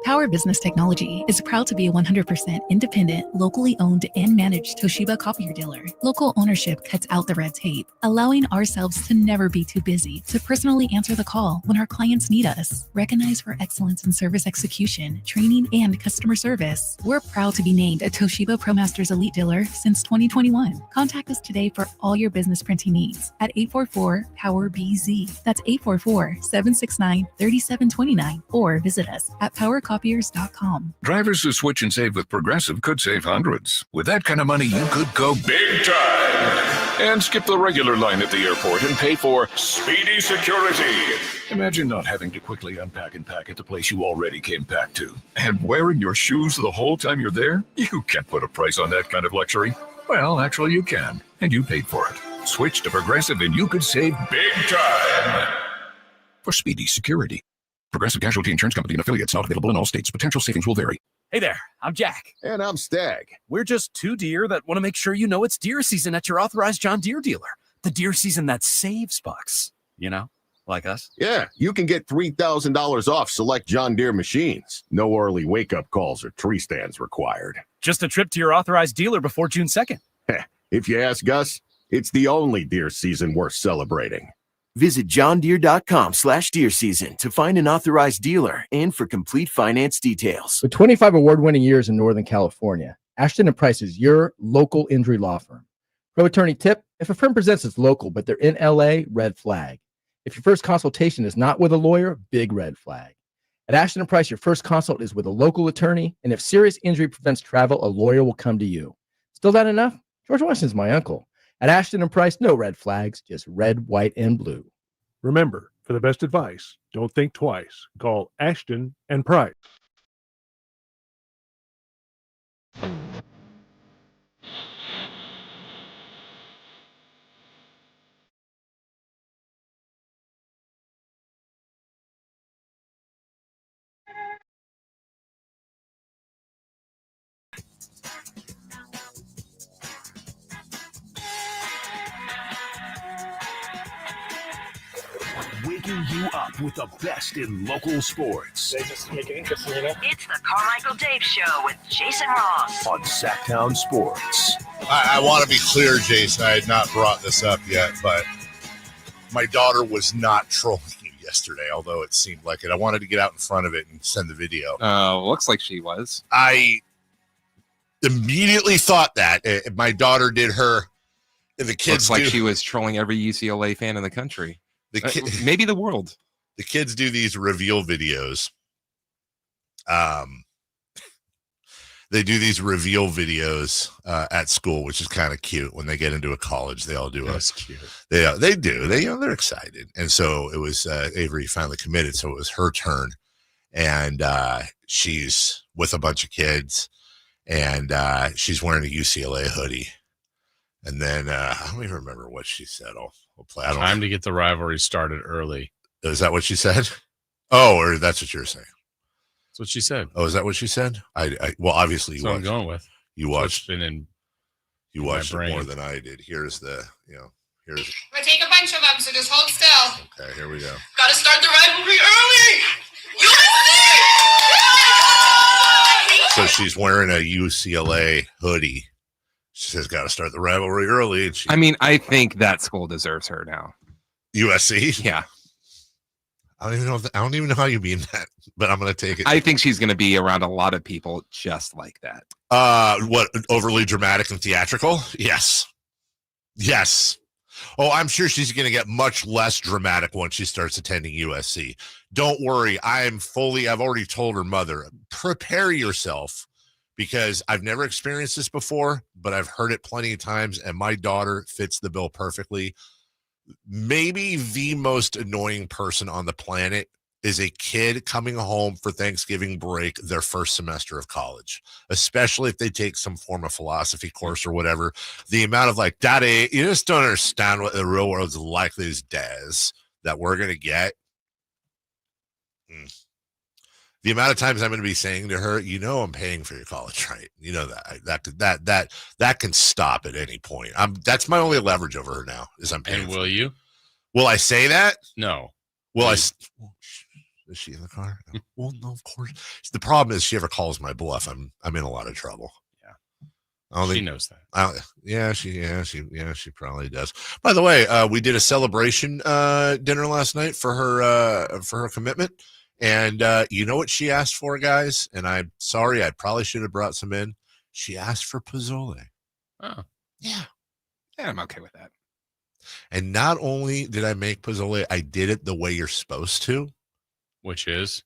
Power Business Technology is proud to be a 100% independent, locally owned and managed Toshiba copier dealer. Local ownership cuts out the red tape, allowing ourselves to never be too busy to personally answer the call when our clients need us. Recognized for excellence in service execution, training, and customer service, we're proud to be named a Toshiba ProMasters Elite Dealer since 2021. Contact us today for all your business printing needs at 844-POWER-BZ. That's 844-769-3729, or visit us at powercopiers.com. Drivers who switch and save with Progressive could save hundreds. With that kind of money, you could go big time and skip the regular line at the airport and pay for speedy security. Imagine not having to quickly unpack and pack at the place you already came back to. And wearing your shoes the whole time you're there? You can't put a price on that kind of luxury. Well, actually you can, and you paid for it. Switch to Progressive and you could save big time for speedy security. Progressive Casualty Insurance Company and affiliates, not available in all states. Potential savings will vary. Hey there, I'm Jack. And I'm Stag. We're just two deer that want to make sure you know it's deer season at your authorized John Deere dealer. The deer season that saves bucks. You know, like us. Yeah, you can get $3,000 off select John Deere machines. No early wake-up calls or tree stands required. Just a trip to your authorized dealer before June 2nd. If you ask us, it's the only deer season worth celebrating. Visit johndeere.com/deer season to find an authorized dealer and for complete finance details. With 25 award-winning years in Northern California, Ashton & Price is your local injury law firm. Pro attorney tip: if a firm presents as local but they're in LA, red flag. If your first consultation is not with a lawyer, big red flag. At Ashton & Price, your first consult is with a local attorney, and if serious injury prevents travel, a lawyer will come to you. Still not enough? George Washington's my uncle. At Ashton & Price, no red flags, just red, white, and blue. Remember, for the best advice, don't think twice. Call Ashton & Price. Waking you up with the best in local sports. They just make it interesting, you know? It's the Carmichael Dave Show with Jason Ross on Sacktown Sports. I want to be clear, Jason. I had not brought this up yet, but my daughter was not trolling you yesterday, although it seemed like it. I wanted to get out in front of it and send the video. Looks like she was. I immediately thought that. My daughter did her. The kids looks like she was trolling every UCLA fan in the country. Maybe the world. The kids do these reveal videos. They do these reveal videos at school, which is kind of cute. When they get into a college, they all do. That's cute. They do. They're excited, and so it was Avery finally committed. So it was her turn, and she's with a bunch of kids, and she's wearing a UCLA hoodie. And then I don't even remember what she said. I'll play. Time to get the rivalry started early. Is that what she said? Oh, or that's what you're saying. That's what she said. Oh, is that what she said? Well, obviously you That's what I'm watched. going with. You watched. You watched it more than I did. Here's the. Here's. We'll take a bunch of them, so just hold still. Okay, here we go. Gotta start the rivalry early. So she's wearing a UCLA hoodie. She says, "Got to start the rivalry early." And I mean, I think that school deserves her now. USC. Yeah. I don't even know how you mean that, but I'm going to take it. I think she's going to be around a lot of people just like that. What, overly dramatic and theatrical? Yes. Yes. Oh, I'm sure she's going to get much less dramatic once she starts attending USC. Don't worry. I've already told her mother, prepare yourself, because I've never experienced this before, but I've heard it plenty of times, and my daughter fits the bill perfectly. Maybe the most annoying person on the planet is a kid coming home for Thanksgiving break, their first semester of college, especially if they take some form of philosophy course or whatever. The amount of like, Daddy, you just don't understand what the real world's like these days that we're going to get. The amount of times I'm going to be saying to her, I'm paying for your college, right? You know that can stop at any point. That's my only leverage over her now is I'm paying. And will you? Will I say that? No. Is she in the car? No. Well, no, of course. The problem is, if she ever calls my bluff, I'm in a lot of trouble. Yeah, she knows that. She probably does. By the way, we did a celebration dinner last night for her commitment, and you know what she asked for, guys? And I'm sorry, I probably should have brought some in. She asked for pozole. Oh, yeah, I'm okay with that. And not only did I make pozole, I did it the way you're supposed to. Which is,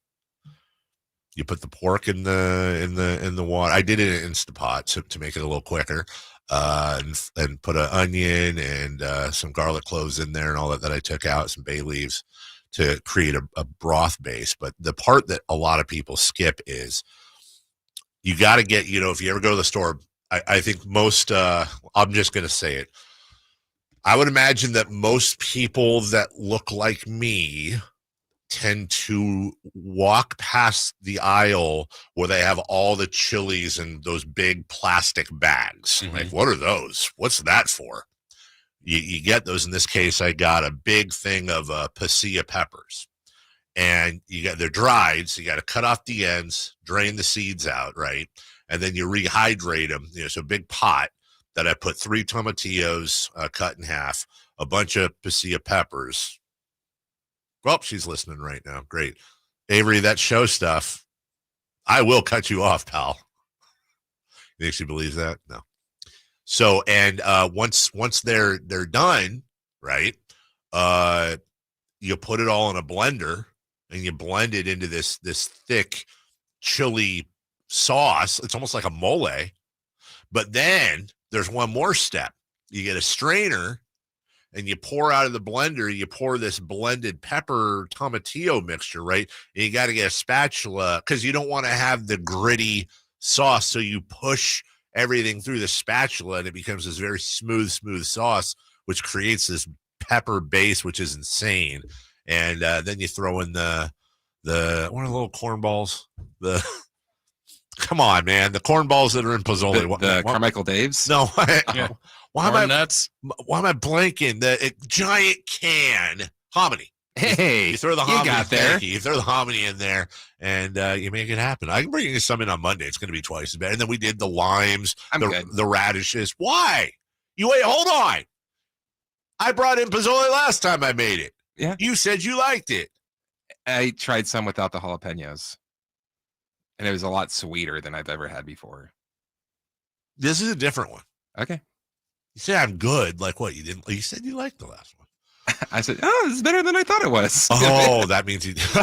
you put the pork in the water. I did it in Instapot to make it a little quicker, and put an onion and some garlic cloves in there and all that I took out, some bay leaves to create a broth base. But the part that a lot of people skip is you got to get, if you ever go to the store, I think most, I'm just going to say it. I would imagine that most people that look like me tend to walk past the aisle where they have all the chilies in those big plastic bags. Mm-hmm. Like, what are those? What's that for? You get those. In this case, I got a big thing of pasilla peppers, and they're dried, so you got to cut off the ends, drain the seeds out, right? And then you rehydrate them. So a big pot that I put 3 tomatillos cut in half, a bunch of pasilla peppers. Well, she's listening right now. Great. Avery, that show stuff, I will cut you off, pal. You think she believes that? No. So, and once they're done, right, you put it all in a blender and you blend it into this thick chili sauce. It's almost like a mole. But then there's one more step. You get a strainer and you pour out of the blender, you pour this blended pepper tomatillo mixture, right? And you got to get a spatula because you don't want to have the gritty sauce. So you push everything through the spatula and it becomes this very smooth sauce, which creates this pepper base, which is insane. And then you throw in the what are the little corn balls? Come on, man. The corn balls that are in pozole. The Carmichael Dave's? No. Yeah. Why am I blanking? The giant can hominy. Hey, you throw the hominy. You got there. You throw the hominy in there, and you make it happen. I can bring you some in on Monday. It's going to be twice as bad. And then we did the limes, the radishes. Why? Hold on. I brought in pozole last time I made it. Yeah. You said you liked it. I tried some without the jalapenos, and it was a lot sweeter than I've ever had before. This is a different one. Okay. You say I'm good. Like what? You didn't? You said you liked the last one. I said, "Oh, this is better than I thought it was." Oh, that means you. This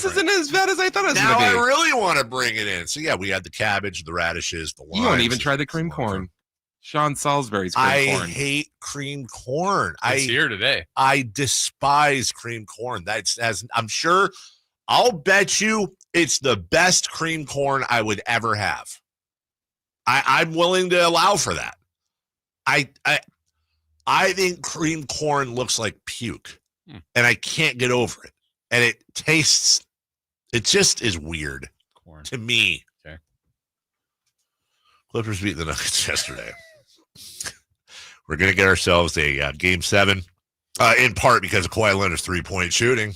isn't as bad as I thought it was. Now I really want to bring it in. So yeah, we had the cabbage, the radishes, the limes. You won't even try the cream corn. Sean Salisbury's cream corn. I hate cream corn. It's here today. I despise cream corn. That's as I'm sure. I'll bet you it's the best cream corn I would ever have. I'm willing to allow for that. I think cream corn looks like puke, and I can't get over it. And it just is weird to me. Okay. Clippers beat the Nuggets yesterday. We're going to get ourselves a Game 7, in part because of Kawhi Leonard's three-point shooting.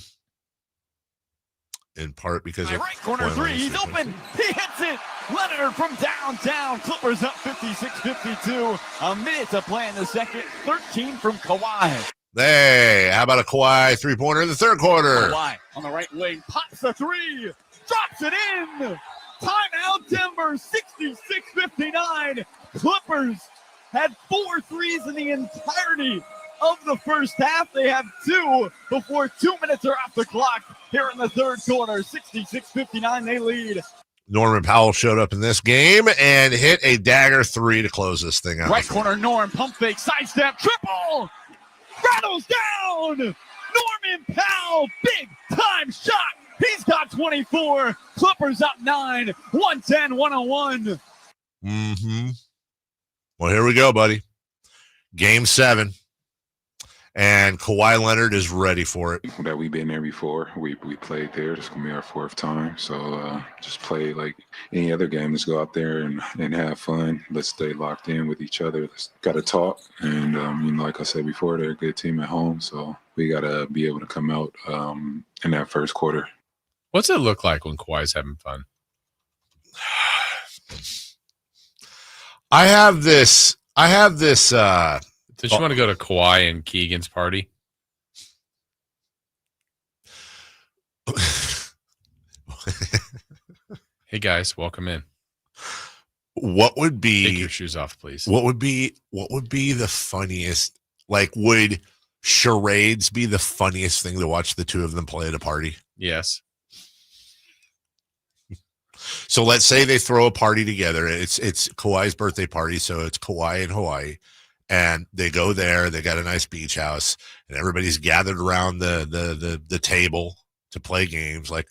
In part because of right corner three. He's open. He hits it. Leonard from downtown. Clippers up 56-52. A minute to play in the second. 13 from Kawhi. Hey, how about a Kawhi three-pointer in the third quarter? Kawhi on the right wing. Pops the three. Drops it in. Timeout Denver. 66-59. Clippers had 4 threes in the entirety of the first half. They have 2 before 2 minutes are off the clock here in the third quarter. 66-59, they lead. Norman Powell showed up in this game and hit a dagger 3 to close this thing out. Right corner, Norm, pump fake, sidestep, triple, rattles down. Norman Powell, big time shot. He's got 24. Clippers up 9, 110-101. Mm-hmm. Well, here we go, buddy. Game 7. And Kawhi Leonard is ready for it. That we've been there before. We played there. This is going to be our 4th time. So just play like any other game. Let's go out there and have fun. Let's stay locked in with each other. Let's got to talk. And, like I said before, they're a good team at home. So we got to be able to come out in that first quarter. What's it look like when Kawhi's having fun? I have this. Did you want to go to Kawhi and Keegan's party? Hey guys, welcome in. What would be take your shoes off, please? What would be the funniest? Like, would charades be the funniest thing to watch the two of them play at a party? Yes. So let's say they throw a party together. It's Kawhi's birthday party, so it's Kawhi in Hawaii. And they go there. They got a nice beach house, and everybody's gathered around the table to play games. Like,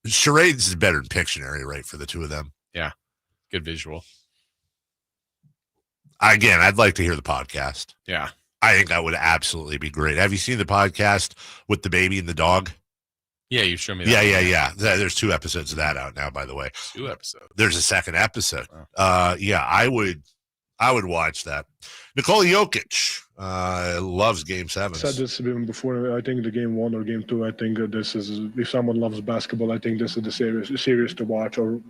charades is better than Pictionary, right, for the two of them. Yeah, good visual. Again, I'd like to hear the podcast. Yeah, I think that would absolutely be great. Have you seen the podcast with the baby and the dog? Yeah, you showed me that. Yeah. There's 2 episodes of that out now, by the way. 2 episodes. There's a 2nd episode. Yeah, I would watch that. Nikola Jokic loves Game 7. I said this even before. I think the Game 1 or Game 2, I think this is, if someone loves basketball, I think this is the series to watch. Or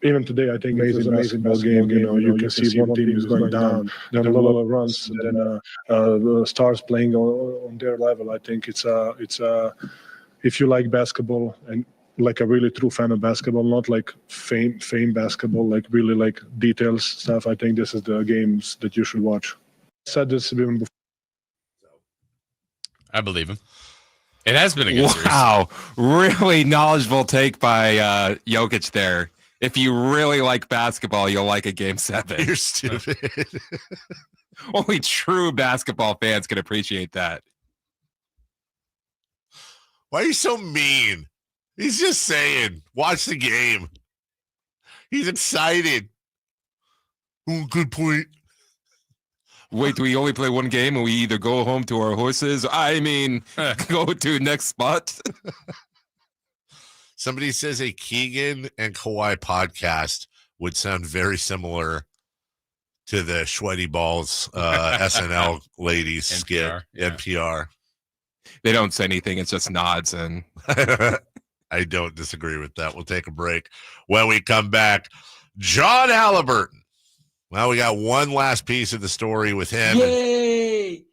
even today, I think it's an amazing ball game. You can see one team is going down, then a little runs, and then the stars playing on their level. I think it's if you like basketball and like a really true fan of basketball, not like fame basketball, like really like details stuff, I think this is the games that you should watch. I said this even before. I believe him. It has been a good series. Wow. Really knowledgeable take by Jokic there. If you really like basketball, you'll like a Game 7. You're stupid. Only true basketball fans can appreciate that. Why are you so mean? He's just saying, watch the game. He's excited. Oh, good point. Wait, do we only play one game and we either go home to our horses? Go to next spot. Somebody says a Keegan and Kawhi podcast would sound very similar to the Sweaty Balls SNL ladies skit, NPR. They don't say anything. It's just nods. And I don't disagree with that. We'll take a break. When we come back, John Halliburton. Well, we got one last piece of the story with him. Yay!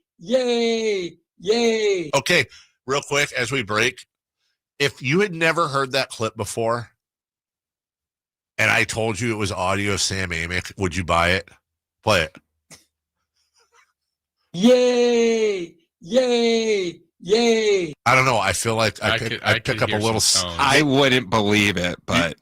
Okay, real quick as we break. If you had never heard that clip before and I told you it was audio of Sam Amick, would you buy it? Play it. Yay! I don't know. I feel like I pick up a little. I wouldn't believe it, but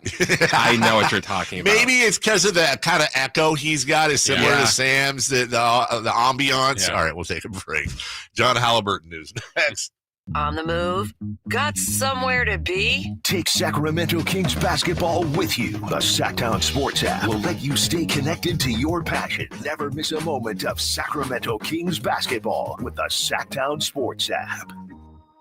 I know what you're talking about. Maybe it's because of the kind of echo he's got is similar to Sam's, the ambiance. Yeah. All right, we'll take a break. John Halliburton news next. On the move? Got somewhere to be? Take Sacramento Kings basketball with you. The Sacktown Sports app will let you stay connected to your passion. Never miss a moment of Sacramento Kings basketball with the Sacktown Sports app.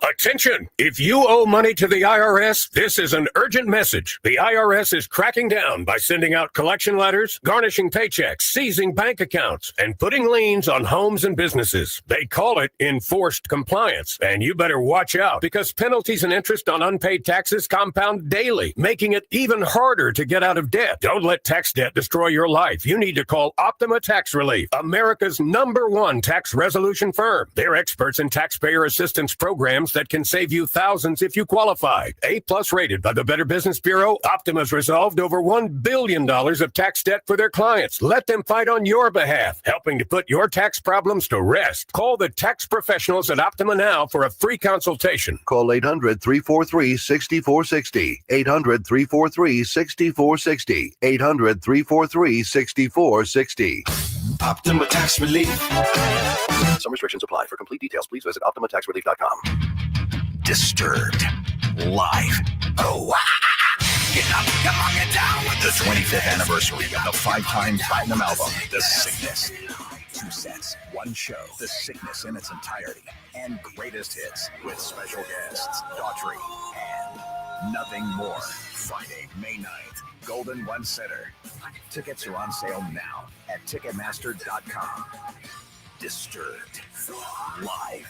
Attention! If you owe money to the IRS, this is an urgent message. The IRS is cracking down by sending out collection letters, garnishing paychecks, seizing bank accounts, and putting liens on homes and businesses. They call it enforced compliance, and you better watch out because penalties and interest on unpaid taxes compound daily, making it even harder to get out of debt. Don't let tax debt destroy your life. You need to call Optima Tax Relief, America's #1 tax resolution firm. They're experts in taxpayer assistance programs that can save you thousands if you qualify. A-plus rated by the Better Business Bureau, Optima's resolved over $1 billion of tax debt for their clients. Let them fight on your behalf, helping to put your tax problems to rest. Call the tax professionals at Optima now for a free consultation. Call 800-343-6460. 800-343-6460. 800-343-6460. Optima Tax Relief. Some restrictions apply. For complete details, please visit OptimaTaxRelief.com. Disturbed. Live. Oh, get up, come on, get down with the 25th anniversary of the 5-time platinum album, The Sickness. 2 sets, 1 show, The Sickness in its entirety, and greatest hits with special guests, Daughtry, and nothing more. Friday, May 9th, Golden One Center. Tickets are on sale now at Ticketmaster.com. Disturbed. Live.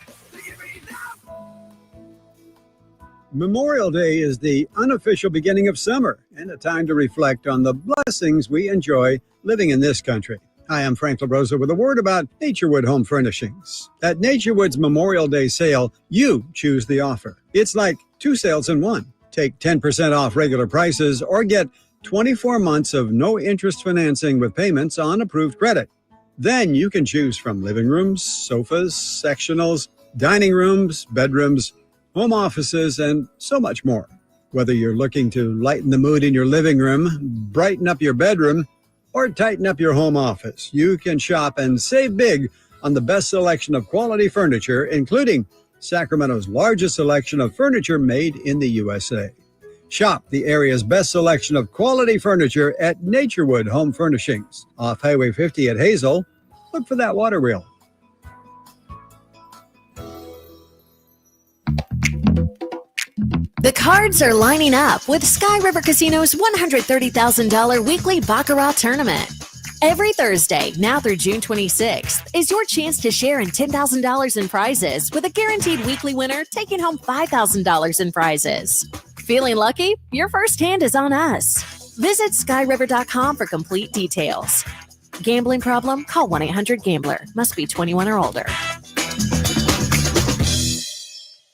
Memorial Day is the unofficial beginning of summer and a time to reflect on the blessings we enjoy living in this country. Hi, I'm Frank LaRosa with a word about Naturewood Home Furnishings. At Naturewood's Memorial Day sale, you choose the offer. It's like 2 sales in 1. Take 10% off regular prices or get 24 months of no-interest financing with payments on approved credit. Then you can choose from living rooms, sofas, sectionals, dining rooms, bedrooms, home offices, and so much more. Whether you're looking to lighten the mood in your living room, brighten up your bedroom, or tighten up your home office, you can shop and save big on the best selection of quality furniture, including Sacramento's largest selection of furniture made in the USA. Shop the area's best selection of quality furniture at Naturewood Home Furnishings, off Highway 50 at Hazel. Look for that water wheel. The cards are lining up with Sky River Casino's $130,000 weekly Baccarat tournament. Every Thursday, now through June 26th, is your chance to share in $10,000 in prizes, with a guaranteed weekly winner taking home $5,000 in prizes. Feeling lucky? Your first hand is on us. Visit skyriver.com for complete details. Gambling problem? Call 1-800-GAMBLER. Must be 21 or older.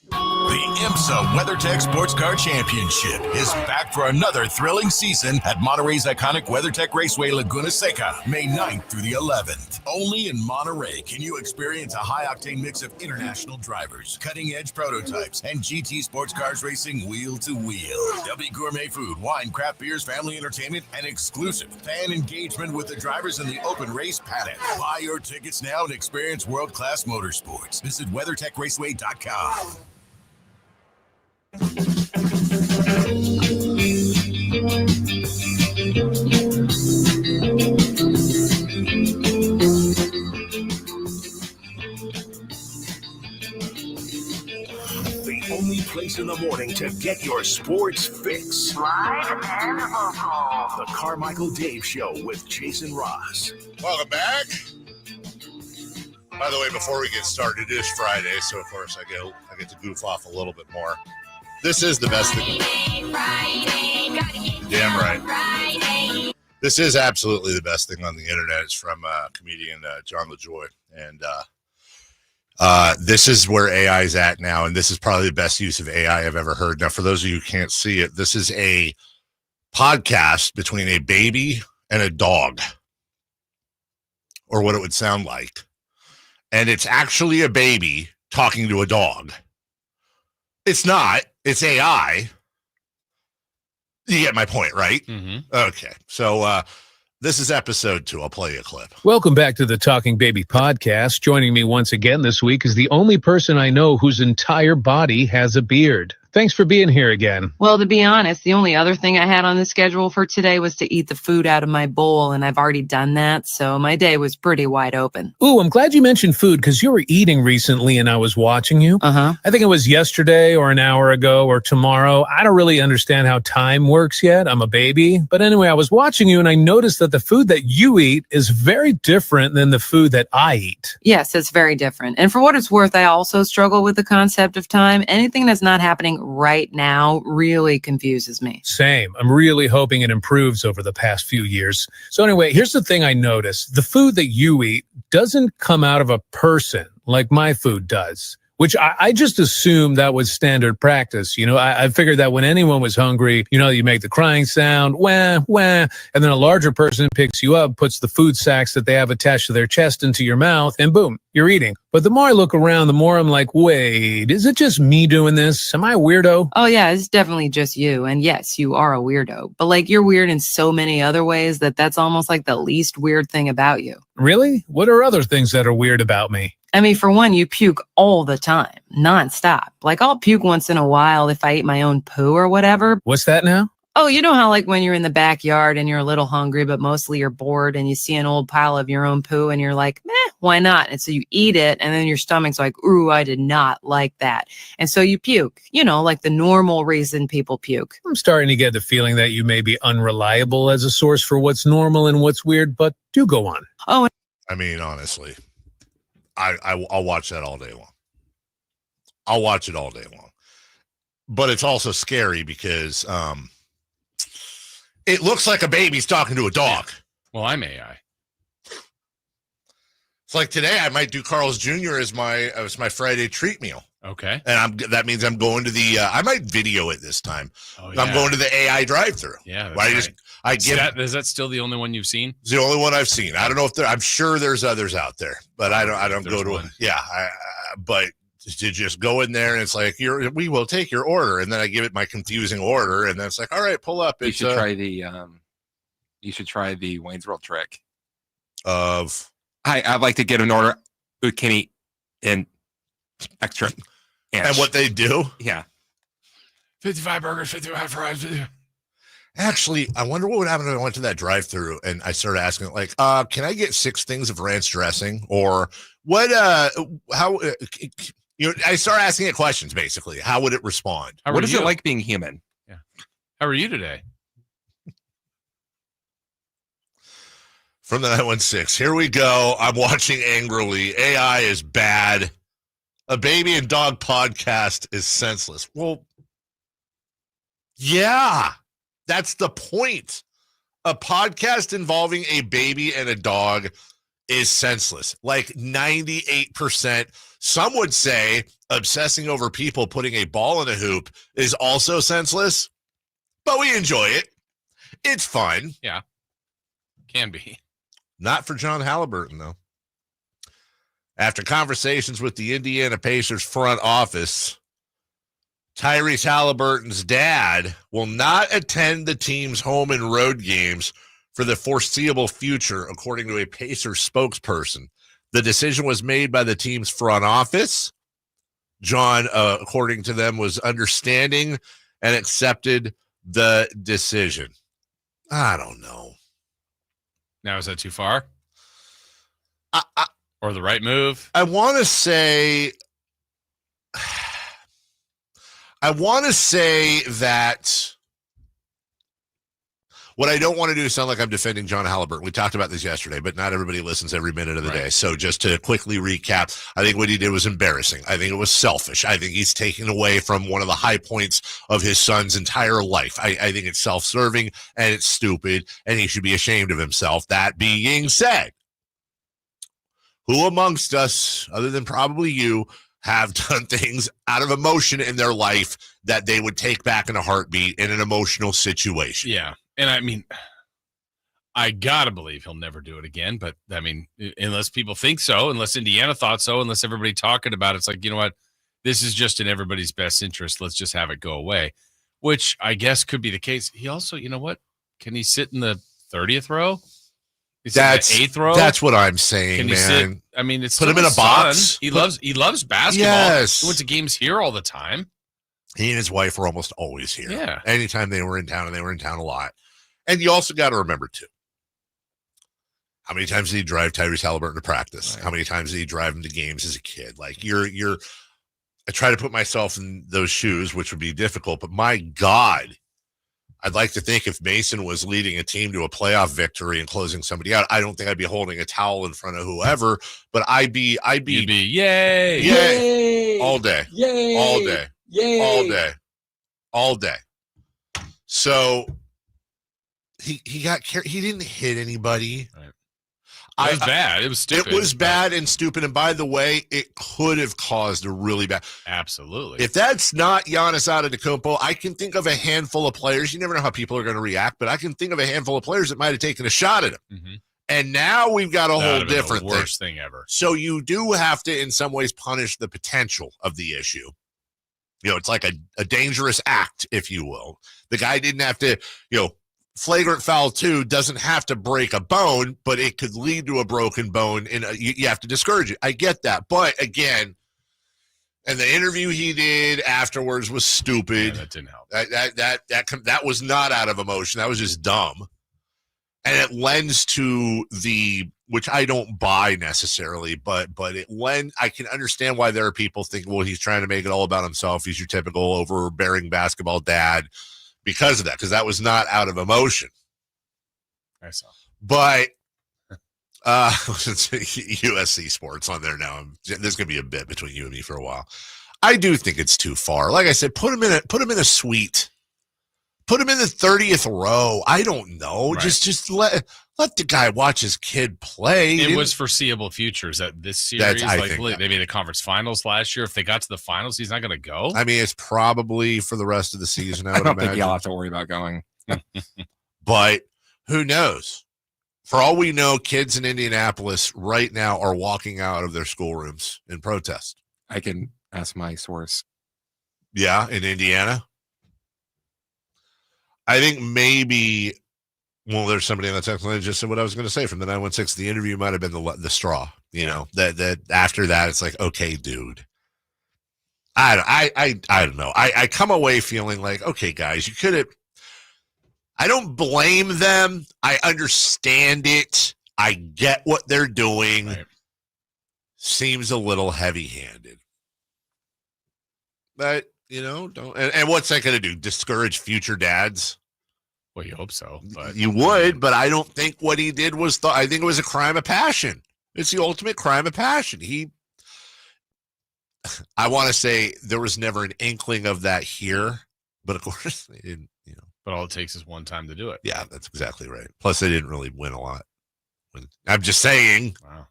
The IMSA WeatherTech Sports Car Championship is back for another thrilling season at Monterey's iconic WeatherTech Raceway, Laguna Seca, May 9th through the 11th. Only in Monterey can you experience a high-octane mix of international drivers, cutting-edge prototypes, and GT sports cars racing wheel to wheel. There'll be gourmet food, wine, craft beers, family entertainment, and exclusive fan engagement with the drivers in the open race paddock. Buy your tickets now and experience world-class motorsports. Visit WeatherTechRaceway.com. The only place in the morning to get your sports fix. Live and local. The Carmichael Dave Show with Jason Ross. Welcome back. By the way, before we get started, it is Friday, so of course I get to goof off a little bit more. This is the best thing. Damn right. This is absolutely the best thing on the internet. It's from comedian John LaJoy. And this is where AI is at now, and this is probably the best use of AI I've ever heard. Now, for those of you who can't see it, this is a podcast between a baby and a dog, or what it would sound like. And it's actually a baby talking to a dog. It's not. It's AI. You get my point, right? Mm-hmm. Okay. So this is episode 2. I'll play you a clip. Welcome back to the Talking Baby podcast. Joining me once again this week is the only person I know whose entire body has a beard. Thanks for being here again. Well, to be honest, the only other thing I had on the schedule for today was to eat the food out of my bowl, and I've already done that, so my day was pretty wide open. Ooh, I'm glad you mentioned food, because you were eating recently and I was watching you. Uh-huh. I think it was yesterday or an hour ago or tomorrow. I don't really understand how time works yet. I'm a baby. But anyway, I was watching you and I noticed that the food that you eat is very different than the food that I eat. Yes, it's very different. And for what it's worth, I also struggle with the concept of time. Anything that's not happening right now really confuses me. Same. I'm really hoping it improves over the past few years. So anyway, here's the thing I noticed. The food that you eat doesn't come out of a person like my food does. which I just assumed that was standard practice. You know, I figured that when anyone was hungry, you know, you make the crying sound, wah, wah, and then a larger person picks you up, puts the food sacks that they have attached to their chest into your mouth, and boom, you're eating. But the more I look around, the more I'm like, wait, is it just me doing this? Am I a weirdo? Oh, yeah, it's definitely just you. And yes, you are a weirdo. But like, you're weird in so many other ways that's almost like the least weird thing about you. Really? What are other things that are weird about me? I mean, for one, you puke all the time, nonstop. Like, I'll puke once in a while if I eat my own poo or whatever. What's that now? Oh, you know how like when you're in the backyard and you're a little hungry, but mostly you're bored and you see an old pile of your own poo and you're like, meh, why not? And so you eat it and then your stomach's like, ooh, I did not like that. And so you puke, you know, like the normal reason people puke. I'm starting to get the feeling that you may be unreliable as a source for what's normal and what's weird, but do go on. Oh, I mean, honestly, I'll watch that all day long. I'll watch it all day long. But it's also scary because it looks like a baby's talking to a dog. Well, I'm AI. It's like today I might do Carl's Jr. as my Friday treat meal. Okay. And that means I'm going to the I might video it this time. Oh, yeah. I'm going to the AI drive-through. Yeah. That's right. Is that still the only one you've seen? It's the only one I've seen. I don't know if I'm sure there's others out there, but I don't go to one. Yeah. But to just go in there and it's like, we will take your order. And then I give it my confusing order. And then it's like, all right, pull up. You should try the Wayne's World trick of, I'd like to get an order with Kenny and extra. And what they do? Yeah. 55 burgers, 55 fries. Actually, I wonder what would happen if I went to that drive-through and I started asking, like, can I get 6 things of ranch dressing? Or what, I start asking it questions, basically. How would it respond? What is it like being human? Yeah. How are you today? From the 916. Here we go. I'm watching angrily. AI is bad. A baby and dog podcast is senseless. Well, yeah, that's the point. A podcast involving a baby and a dog is senseless. Like 98%. Some would say obsessing over people putting a ball in a hoop is also senseless, but we enjoy it. It's fun. Yeah, can be. Not for John Halliburton, though. After conversations with the Indiana Pacers front office, Tyrese Halliburton's dad will not attend the team's home and road games for the foreseeable future, according to a Pacers spokesperson. The decision was made by the team's front office. John, according to them, was understanding and accepted the decision. I don't know. Now, is that too far? Or the right move? I want to say that what I don't want to do is sound like I'm defending John Halliburton. We talked about this yesterday, but not everybody listens every minute of the day. So just to quickly recap, I think what he did was embarrassing. I think it was selfish. I think he's taken away from one of the high points of his son's entire life. I think it's self-serving and it's stupid, and he should be ashamed of himself. That being said, who amongst us, other than probably you, have done things out of emotion in their life that they would take back in a heartbeat in an emotional situation? Yeah. And I mean, I got to believe he'll never do it again. But I mean, unless people think so, unless Indiana thought so, unless everybody talking about it, it's like, you know what? This is just in everybody's best interest. Let's just have it go away, which I guess could be the case. He also, you know what? Can he sit in the 30th row? That's the 8th row. That's what I'm saying, Can he man. sit? I mean, it's put him in a box. He loves basketball. Yes. He went to games here all the time. He and his wife were almost always here. Yeah. Anytime they were in town, and they were in town a lot. And you also got to remember too, how many times did he drive Tyrese Halliburton to practice? Right. How many times did he drive him to games as a kid? Like I try to put myself in those shoes, which would be difficult, but my God, I'd like to think if Mason was leading a team to a playoff victory and closing somebody out, I don't think I'd be holding a towel in front of whoever, but I'd be yay all day, yay all day, yay all day, all day. So he didn't hit anybody. Right. It was bad. It was stupid. It was bad and stupid. And by the way, it could have caused a really bad. Absolutely. If that's not Giannis Antetokounmpo, I can think of a handful of players. You never know how people are going to react, but I can think of a handful of players that might have taken a shot at him. Mm-hmm. And now we've got a whole different the worst thing ever. So you do have to, in some ways, punish the potential of the issue. You know, it's like a dangerous act, if you will. The guy didn't have to, flagrant foul 2 doesn't have to break a bone, but it could lead to a broken bone, and you have to discourage it. I get that. But again, and the interview he did afterwards was stupid. Yeah, that didn't help. That was not out of emotion. That was just dumb. And it lends to which I don't buy necessarily, but I can understand why there are people thinking, well, he's trying to make it all about himself. He's your typical overbearing basketball dad because of that, because that was not out of emotion. I saw. But USC Sports on there now. There's going to be a bit between you and me for a while. I do think it's too far. Like I said, put him in a suite. Put him in the 30th row. I don't know. Right. Just let the guy watch his kid play. It was foreseeable future. Is that this series? They made the conference finals last year. If they got to the finals, he's not going to go. I mean, it's probably for the rest of the season. I don't think y'all have to worry about going. But who knows? For all we know, kids in Indianapolis right now are walking out of their schoolrooms in protest. I can ask my source. Yeah, in Indiana. I think maybe, there's somebody on the text line that just said what I was going to say from the 916. The interview might have been the straw, that after that, it's like, okay, dude. I don't know. I come away feeling like, okay, guys, you could have, I don't blame them. I understand it. I get what they're doing. Right. Seems a little heavy-handed. But, don't. And what's that going to do? Discourage future dads? Well, you hope so. But you would, but I don't think what he did was, I think it was a crime of passion. It's the ultimate crime of passion. I want to say there was never an inkling of that here, but of course they didn't, But all it takes is one time to do it. Yeah, that's exactly right. Plus, they didn't really win a lot. I'm just saying. Wow.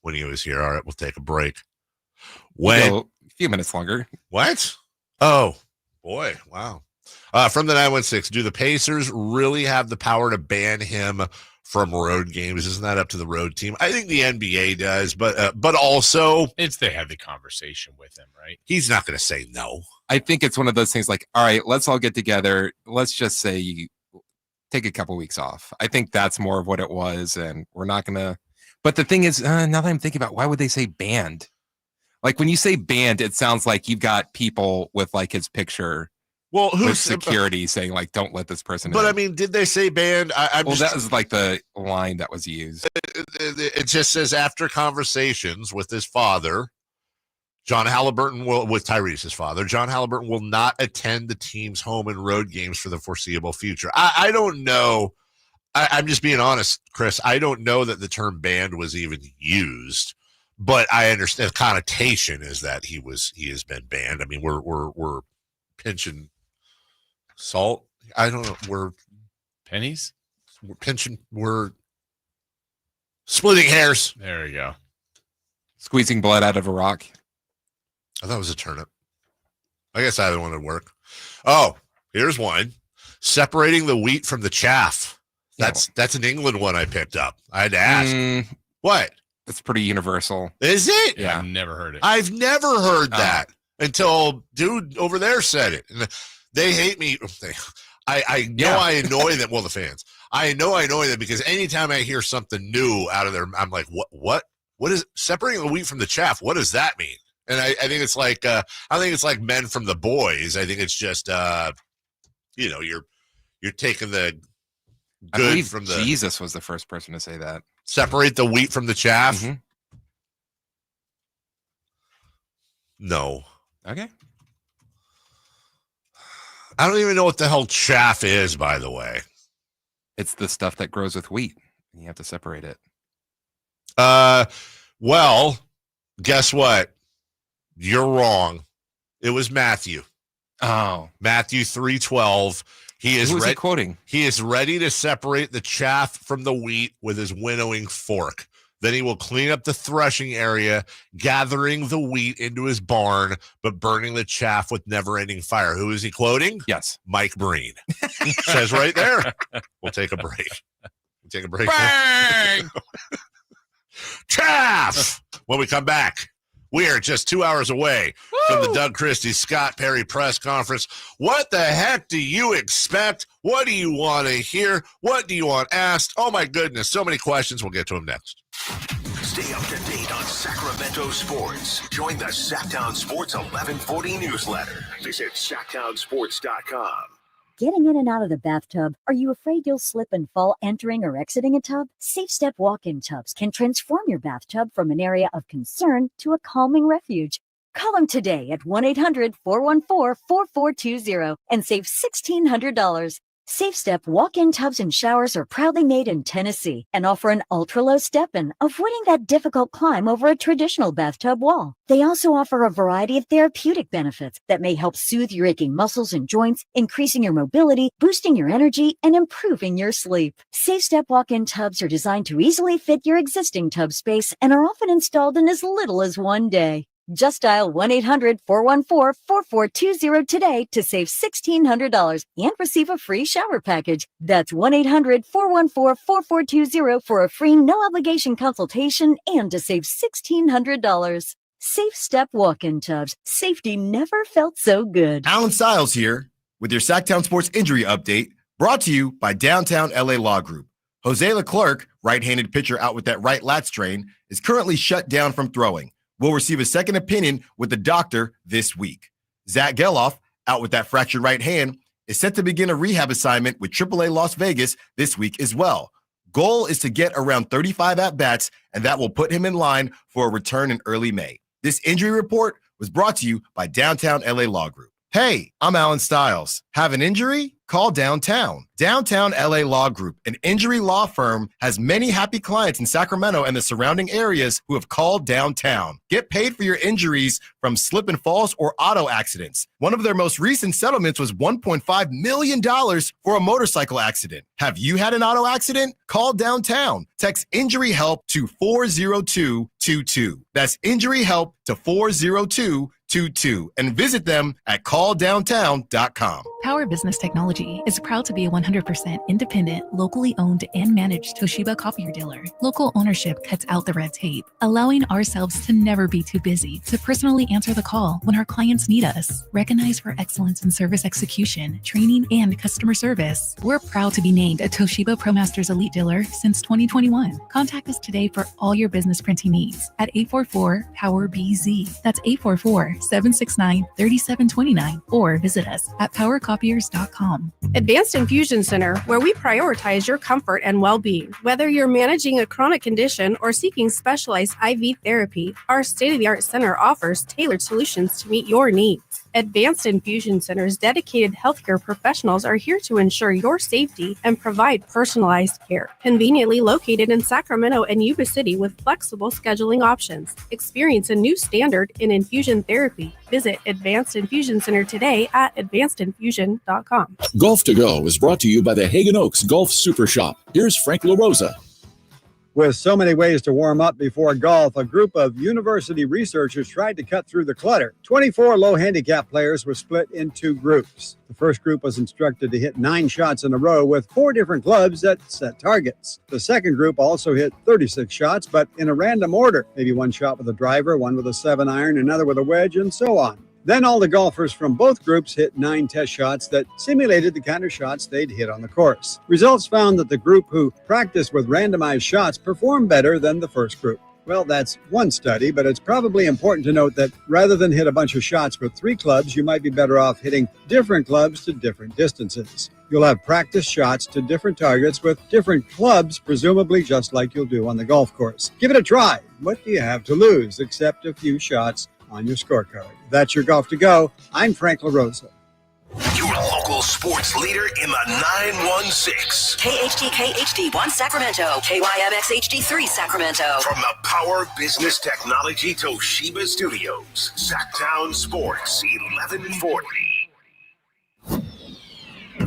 When he was here. All right, we'll take a break. A few minutes longer. What? Oh, boy. Wow. From the 916, do the Pacers really have the power to ban him from road games? Isn't that up to the road team? I think the NBA does, but also they had the conversation with him, right? He's not going to say no. I think it's one of those things like, all right, let's all get together. Let's just say you take a couple weeks off. I think that's more of what it was, and we're not going to. But the thing is, now that I'm thinking about, why would they say banned? Like when you say banned, it sounds like you've got people with like his picture. Well, who's security saying like, don't let this person But in. I mean, did they say banned? That was like the line that was used. It just says after conversations with his father, John Halliburton with Tyrese's father, John Halliburton will not attend the team's home and road games for the foreseeable future. I don't know. I'm just being honest, Chris. I don't know that the term banned was even used, but I understand the connotation is that he has been banned. I mean, we're pinching salt. I don't know. We're pennies. We're splitting hairs. There you go. Squeezing blood out of a rock. I thought it was a turnip. I guess either one would work. Oh, here's one. Separating the wheat from the chaff. That's an England one I picked up. I had to ask. What? It's pretty universal. Is it? Yeah, I've never heard it. I've never heard that until dude over there said it. And they hate me. I know I annoy them. Well, the fans. I know I annoy them because anytime I hear something new out of there, I'm like, what is separating the wheat from the chaff? What does that mean? And I think it's like I think it's like men from the boys. I think it's just you're taking the good from the. Jesus was the first person to say that. Separate the wheat from the chaff. Mm-hmm. No. Okay. I don't even know what the hell chaff is, by the way. It's the stuff that grows with wheat. You have to separate it. Well, guess what? You're wrong. It was Matthew. Oh. Matthew 3:12. He is Who is he quoting? He is ready to separate the chaff from the wheat with his winnowing fork. Then he will clean up the threshing area, gathering the wheat into his barn, but burning the chaff with never-ending fire. Who is he quoting? Yes. Mike Breen. Says right there. We'll take a break. Bang! Chaff! When we come back, we are just 2 hours away from the Doug Christie Scott Perry press conference. What the heck do you expect? What do you want to hear? What do you want asked? Oh, my goodness. So many questions. We'll get to them next. Stay up to date on Sacramento sports. Join the Sacktown Sports 1140 newsletter. Visit SacktownSports.com. Getting in and out of the bathtub? Are you afraid you'll slip and fall entering or exiting a tub? Safe Step walk-in tubs can transform your bathtub from an area of concern to a calming refuge. Call them today at 1-800-414-4420 and save $1,600. Safe Step walk-in tubs and showers are proudly made in Tennessee and offer an ultra-low step-in, avoiding that difficult climb over a traditional bathtub wall. They also offer a variety of therapeutic benefits that may help soothe your aching muscles and joints, increasing your mobility, boosting your energy, and improving your sleep. Safe Step walk-in tubs are designed to easily fit your existing tub space and are often installed in as little as 1 day. Just dial 1-800-414-4420 today to save $1,600 and receive a free shower package. That's 1-800-414-4420 for a free no-obligation consultation and to save $1,600. Safe Step walk-in tubs. Safety never felt so good. Alan Stiles here with your Sacktown Sports Injury Update, brought to you by Downtown LA Law Group. Jose Leclerc, right-handed pitcher out with that right lat strain, is currently shut down from throwing. Will receive a second opinion with the doctor this week. Zach Geloff, out with that fractured right hand, is set to begin a rehab assignment with AAA Las Vegas this week as well. Goal is to get around 35 at-bats, and that will put him in line for a return in early May. This injury report was brought to you by Downtown LA Law Group. Hey, I'm Alan Stiles. Have an injury? Call Downtown. Downtown LA Law Group, an injury law firm, has many happy clients in Sacramento and the surrounding areas who have called Downtown. Get paid for your injuries from slip and falls or auto accidents. One of their most recent settlements was $1.5 million for a motorcycle accident. Have you had an auto accident? Call Downtown. Text injury help to 40222. That's injury help to 40222 and visit them at calldowntown.com. Power Business Technology is proud to be a 100% independent, locally owned and managed Toshiba copier dealer. Local ownership cuts out the red tape, allowing ourselves to never be too busy to personally answer the call when our clients need us. Recognized for excellence in service execution, training, and customer service, we're proud to be named a Toshiba ProMasters Elite Dealer since 2021. Contact us today for all your business printing needs at 844-POWER-BZ. That's 844-769-3729, or visit us at powercopiers.com. Advanced Infusion Center, where we prioritize your comfort and well-being. Whether you're managing a chronic condition or seeking specialized IV therapy, our state-of-the-art center offers tailored solutions to meet your needs. Advanced Infusion Center's dedicated healthcare professionals are here to ensure your safety and provide personalized care. Conveniently located in Sacramento and Yuba City with flexible scheduling options. Experience a new standard in infusion therapy. Visit Advanced Infusion Center today at advancedinfusion.com. Golf to Go is brought to you by the Hagen Oaks Golf Super Shop. Here's Frank LaRosa. With so many ways to warm up before golf, a group of university researchers tried to cut through the clutter. 24 low handicap players were split into groups. The first group was instructed to hit 9 shots in a row with 4 different clubs at set targets. The second group also hit 36 shots, but in a random order. Maybe 1 shot with a driver, 1 with a 7-iron, another with a wedge, and so on. Then all the golfers from both groups hit 9 test shots that simulated the kind of shots they'd hit on the course. Results found that the group who practiced with randomized shots performed better than the first group. Well, that's one study, but it's probably important to note that rather than hit a bunch of shots with 3 clubs, you might be better off hitting different clubs to different distances. You'll have practice shots to different targets with different clubs, presumably just like you'll do on the golf course. Give it a try. What do you have to lose except a few shots on your scorecard? That's your Golf to Go. I'm Frank LaRosa. Your local sports leader in the 916. KHTK HD1 Sacramento. KYMX HD3 Sacramento. From the Power Business Technology Toshiba Studios. Sacktown Sports 1140.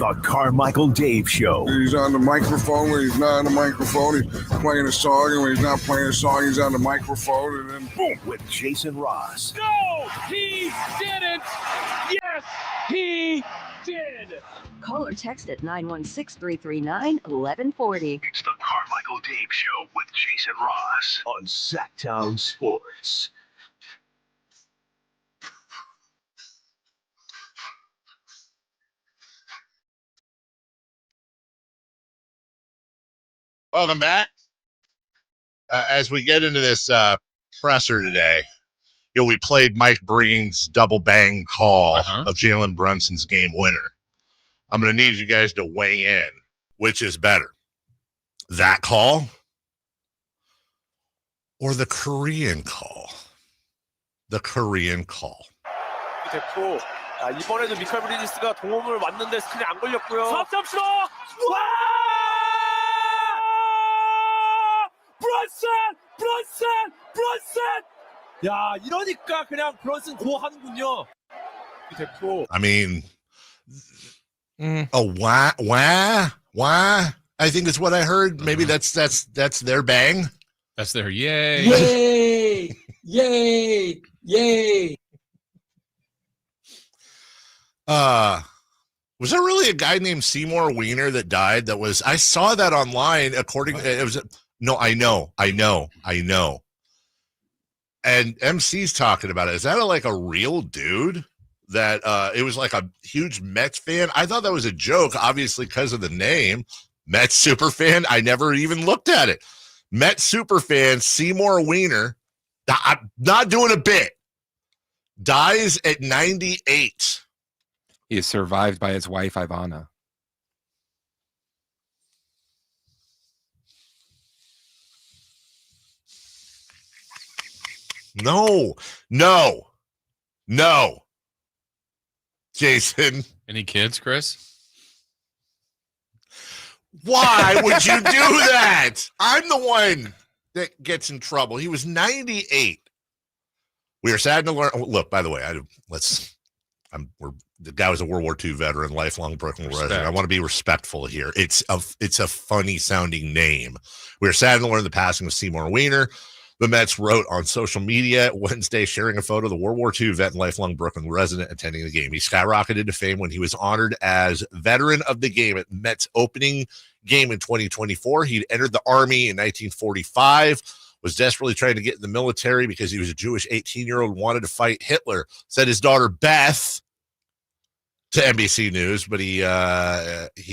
The Carmichael Dave Show. He's on the microphone when he's not on the microphone. He's playing a song, and when he's not playing a song, he's on the microphone, and then boom. With Jason Ross. No, he didn't. Yes, he did. Call or text at 916-339-1140. It's the Carmichael Dave Show with Jason Ross on Sacktown Sports. Welcome back. As we get into this presser today, we played Mike Breen's double bang call of Jalen Brunson's game winner. I'm going to need you guys to weigh in. Which is better, that call or the Korean call? The Korean call. 됐고, 이번에도 미칼 브리지스가 동홈을 맞는데 스크린 안 걸렸고요. 3점 슛! 와! 브런슨! 야, 이러니까 그냥 브런슨 고 하는군요. 됐고. I mean, why? I think it's what I heard. Maybe that's their bang. That's their yay. Yay! Yay! Yay! Was there really a guy named Seymour Wiener that died? I saw that online. I know. And MC's talking about it. Is that like a real dude? That it was like a huge Mets fan? I thought that was a joke, obviously, because of the name. Mets super fan. I never even looked at it. Mets super fan Seymour Wiener, I'm not doing a bit, dies at 98. He is survived by his wife, Ivana. No. Jason. Any kids, Chris? Why would you do that? I'm the one that gets in trouble. He was 98. We are sad to learn. Look, by the way, the guy was a World War II veteran, lifelong Brooklyn resident. I want to be respectful here. It's a funny sounding name. We are sad to learn the passing of Seymour Wiener. The Mets wrote on social media Wednesday, sharing a photo of the World War II vet and lifelong Brooklyn resident attending the game. He skyrocketed to fame when he was honored as veteran of the game at Mets opening game in 2024. He'd entered the Army in 1945, was desperately trying to get in the military because he was a Jewish 18-year-old, wanted to fight Hitler, said his daughter Beth to NBC News, but he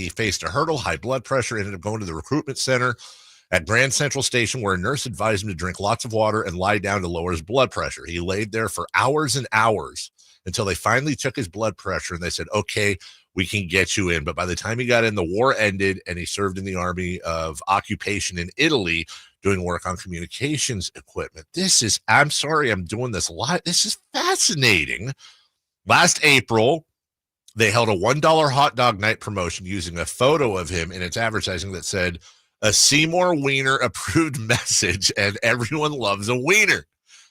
faced a hurdle, high blood pressure, ended up going to the recruitment center at Grand Central Station, where a nurse advised him to drink lots of water and lie down to lower his blood pressure. He laid there for hours and hours until they finally took his blood pressure and they said, okay, we can get you in. But by the time he got in, the war ended and he served in the Army of Occupation in Italy doing work on communications equipment. I'm sorry, I'm doing this a lot. This is fascinating. Last April, they held a $1 hot dog night promotion using a photo of him in its advertising that said, a Seymour Wiener approved message, and everyone loves a wiener.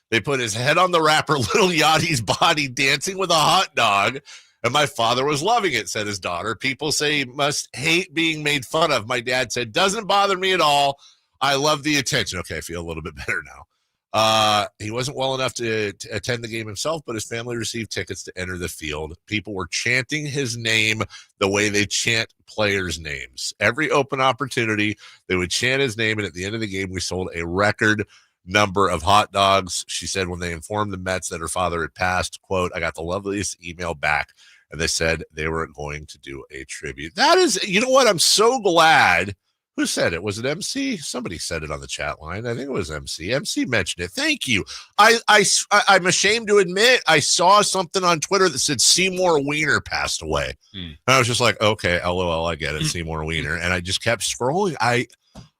They put his head on the wrapper, Little Yachty's body dancing with a hot dog, and my father was loving it, said his daughter. People say he must hate being made fun of. My dad said, doesn't bother me at all. I love the attention. Okay, I feel a little bit better now. He wasn't well enough to attend the game himself, but his family received tickets to enter the field. People were chanting his name the way they chant players' names. Every open opportunity, they would chant his name, and at the end of the game, we sold a record number of hot dogs. She said when they informed the Mets that her father had passed, quote, I got the loveliest email back, and they said they were going to do a tribute. That is, you know what? I'm so glad. Who said it? Was it MC? Somebody said it on the chat line. I think it was MC. MC mentioned it. Thank you. I'm ashamed to admit I saw something on Twitter that said Seymour Wiener passed away. And I was just like, okay, LOL, I get it, Seymour Wiener. And I just kept scrolling. I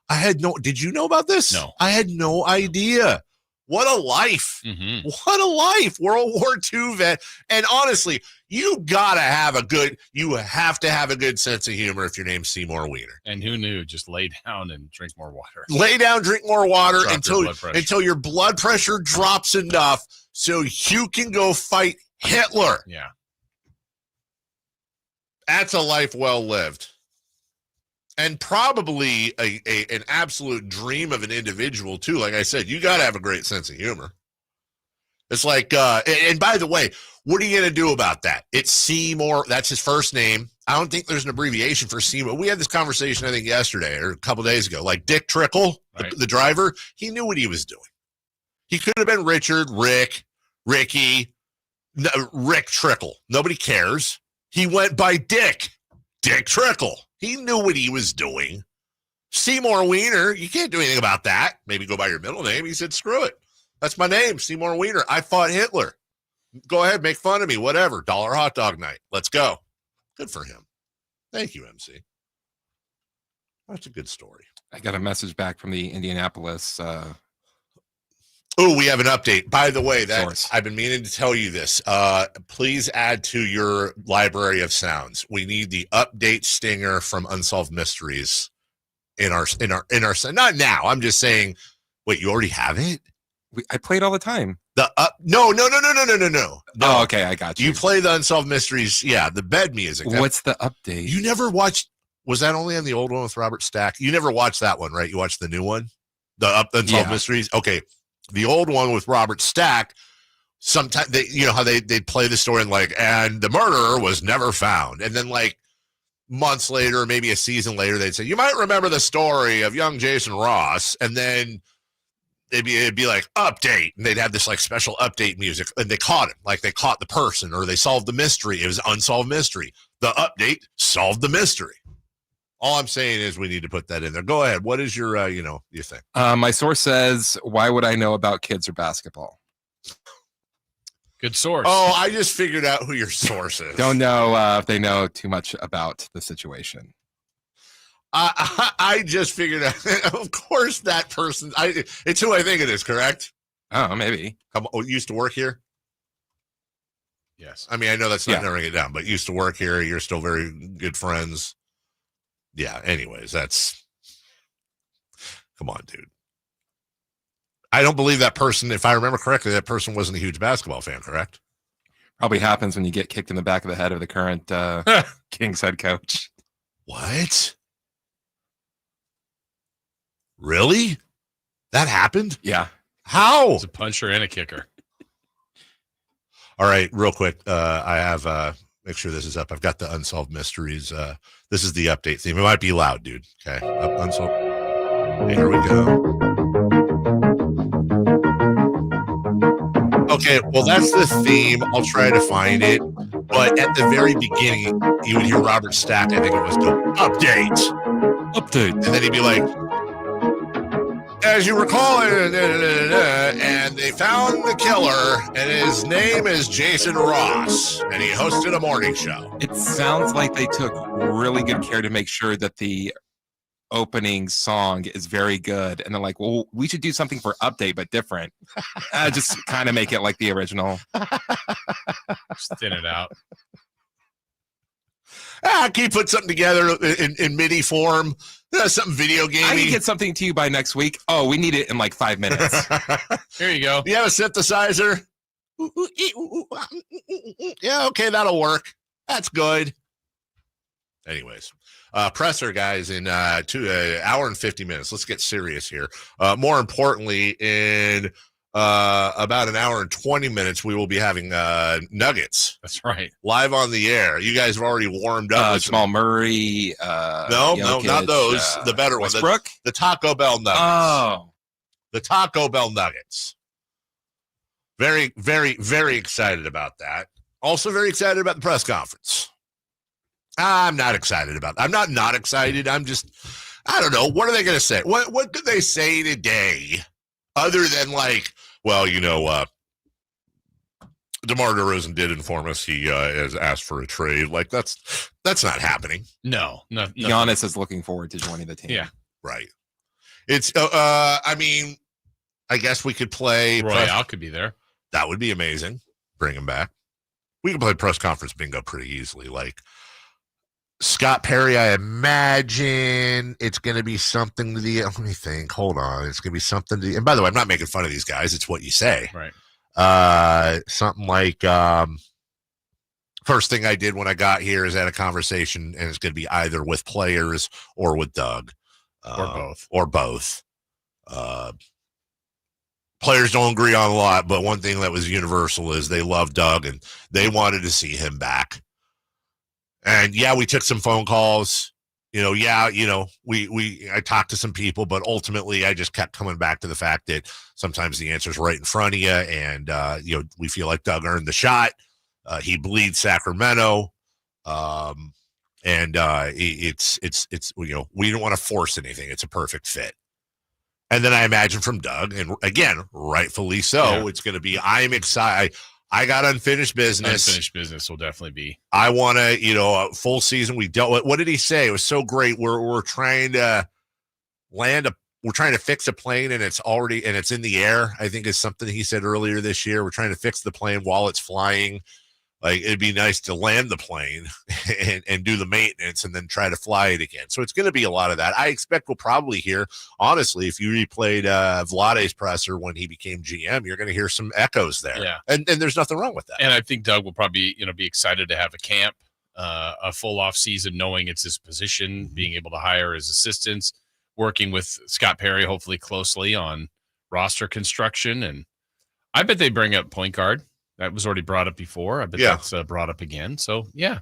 had did you know about this? No. I had no idea. What a life. Mm-hmm. What a life. World War II vet. And honestly, you have to have a good sense of humor if your name's Seymour Wiener. And who knew? Just lay down and drink more water. Lay down, drink more water Drop until your blood pressure drops enough so you can go fight Hitler. Yeah. That's a life well lived. And probably an absolute dream of an individual, too. Like I said, you got to have a great sense of humor. It's like, and by the way, what are you going to do about that? It's Seymour. That's his first name. I don't think there's an abbreviation for Seymour. We had this conversation, I think, yesterday or a couple days ago. Like Dick Trickle, right. the driver, he knew what he was doing. He could have been Richard, Rick, Ricky, Rick Trickle. Nobody cares. He went by Dick Trickle. He knew what he was doing. Seymour Wiener, you can't do anything about that. Maybe go by your middle name. He said, screw it. That's my name, Seymour Wiener. I fought Hitler. Go ahead, make fun of me, whatever. $1 hot dog night. Let's go. Good for him. Thank you, MC. That's a good story. I got a message back from the Indianapolis. We have an update. By the way, I've been meaning to tell you this. Please add to your library of sounds. We need the update stinger from Unsolved Mysteries in our not now. I'm just saying. Wait, you already have it? I play it all the time. No. Oh, okay, I got you. You play the Unsolved Mysteries. Yeah, the bed music. What's the update? You never watched? Was that only on the old one with Robert Stack? You never watched that one, right? You watched the new one, the Unsolved Mysteries. Okay. The old one with Robert Stack, sometimes they'd play the story and the murderer was never found. And then months later, maybe a season later, they'd say, you might remember the story of young Jason Ross. And then it'd be like update. And they'd have this special update music and they caught him. They caught the person or they solved the mystery. It was Unsolved Mystery. The update solved the mystery. All I'm saying is we need to put that in there. Go ahead. What is your, your thing? My source says, why would I know about kids or basketball? Good source. Oh, I just figured out who your source is. Don't know if they know too much about the situation. I just figured out, of course, that person, it's who I think it is, correct? Oh, maybe. Used to work here? Yes. I mean, I know that's not narrowing it down, but used to work here. You're still very good friends. Yeah, anyways, come on, dude. I don't believe that person, if I remember correctly, that person wasn't a huge basketball fan, correct? Probably happens when you get kicked in the back of the head of the current Kings head coach. What? Really? That happened? Yeah. How? It's a puncher and a kicker. All right, real quick. I have... make sure this is up. I've got the Unsolved Mysteries. This is the update theme. It might be loud, dude. Okay. Unsolved. Hey, here we go. Okay, well, that's the theme. I'll try to find it. But at the very beginning, you would hear Robert Stack, I think it was, go, update. And then he'd be like, as you recall, and they found the killer, and his name is Jason Ross, and he hosted a morning show. It sounds like they took really good care to make sure that the opening song is very good. And they're like, well, we should do something for update, but different. Just kind of make it like the original. Just thin it out. Can you put something together in MIDI form? Something video gaming. I can get something to you by next week. Oh, we need it in 5 minutes. Here you go. Do you have a synthesizer? Yeah, okay, that'll work. That's good. Anyways, presser, guys, in 2 hour and 50 minutes. Let's get serious here. More importantly, in about an hour and 20 minutes, we will be having Nuggets. That's right. Live on the air. You guys have already warmed up. With Jamal Murray. No, not those. The better ones. The Taco Bell Nuggets. Oh. The Taco Bell Nuggets. Very, very, very excited about that. Also very excited about the press conference. I'm not excited about that. I'm not excited. I'm just, I don't know. What are they going to say? What did they say today other than DeMar DeRozan did inform us he has asked for a trade. That's not happening. No. Giannis is looking forward to joining the team. Yeah. Right. It's, I guess we could play. Royale could be there. That would be amazing. Bring him back. We could play press conference bingo pretty easily. Scott Perry, I imagine it's going to be something to the, let me think, hold on. It's going to be something to the, and by the way, I'm not making fun of these guys. It's what you say. Right. Something like First thing I did when I got here is had a conversation, and it's going to be either with players or with Doug. Or both. Players don't agree on a lot, but one thing that was universal is they love Doug, and they wanted to see him back. And, yeah, we took some phone calls. I talked to some people, but ultimately I just kept coming back to the fact that sometimes the answer's right in front of you, and, we feel like Doug earned the shot. He bleeds Sacramento. It's we don't want to force anything. It's a perfect fit. And then I imagine from Doug, and again, rightfully so, It's going to be, I'm excited. I got unfinished business. Unfinished business will definitely be. I want to, a full season. We dealt with, what did he say? It was so great. We're trying to we're trying to fix a plane, and it's in the air, I think is something he said earlier this year. We're trying to fix the plane while it's flying. Like, it'd be nice to land the plane and do the maintenance and then try to fly it again. So it's going to be a lot of that. I expect we'll probably hear, honestly, if you replayed Vlade's presser when he became GM, you're going to hear some echoes there. Yeah. And there's nothing wrong with that. And I think Doug will probably, be excited to have a camp, a full off season, knowing it's his position, being able to hire his assistants, working with Scott Perry, hopefully closely on roster construction. And I bet they bring up point guard. That was already brought up before. I bet that's brought up again. So, yeah,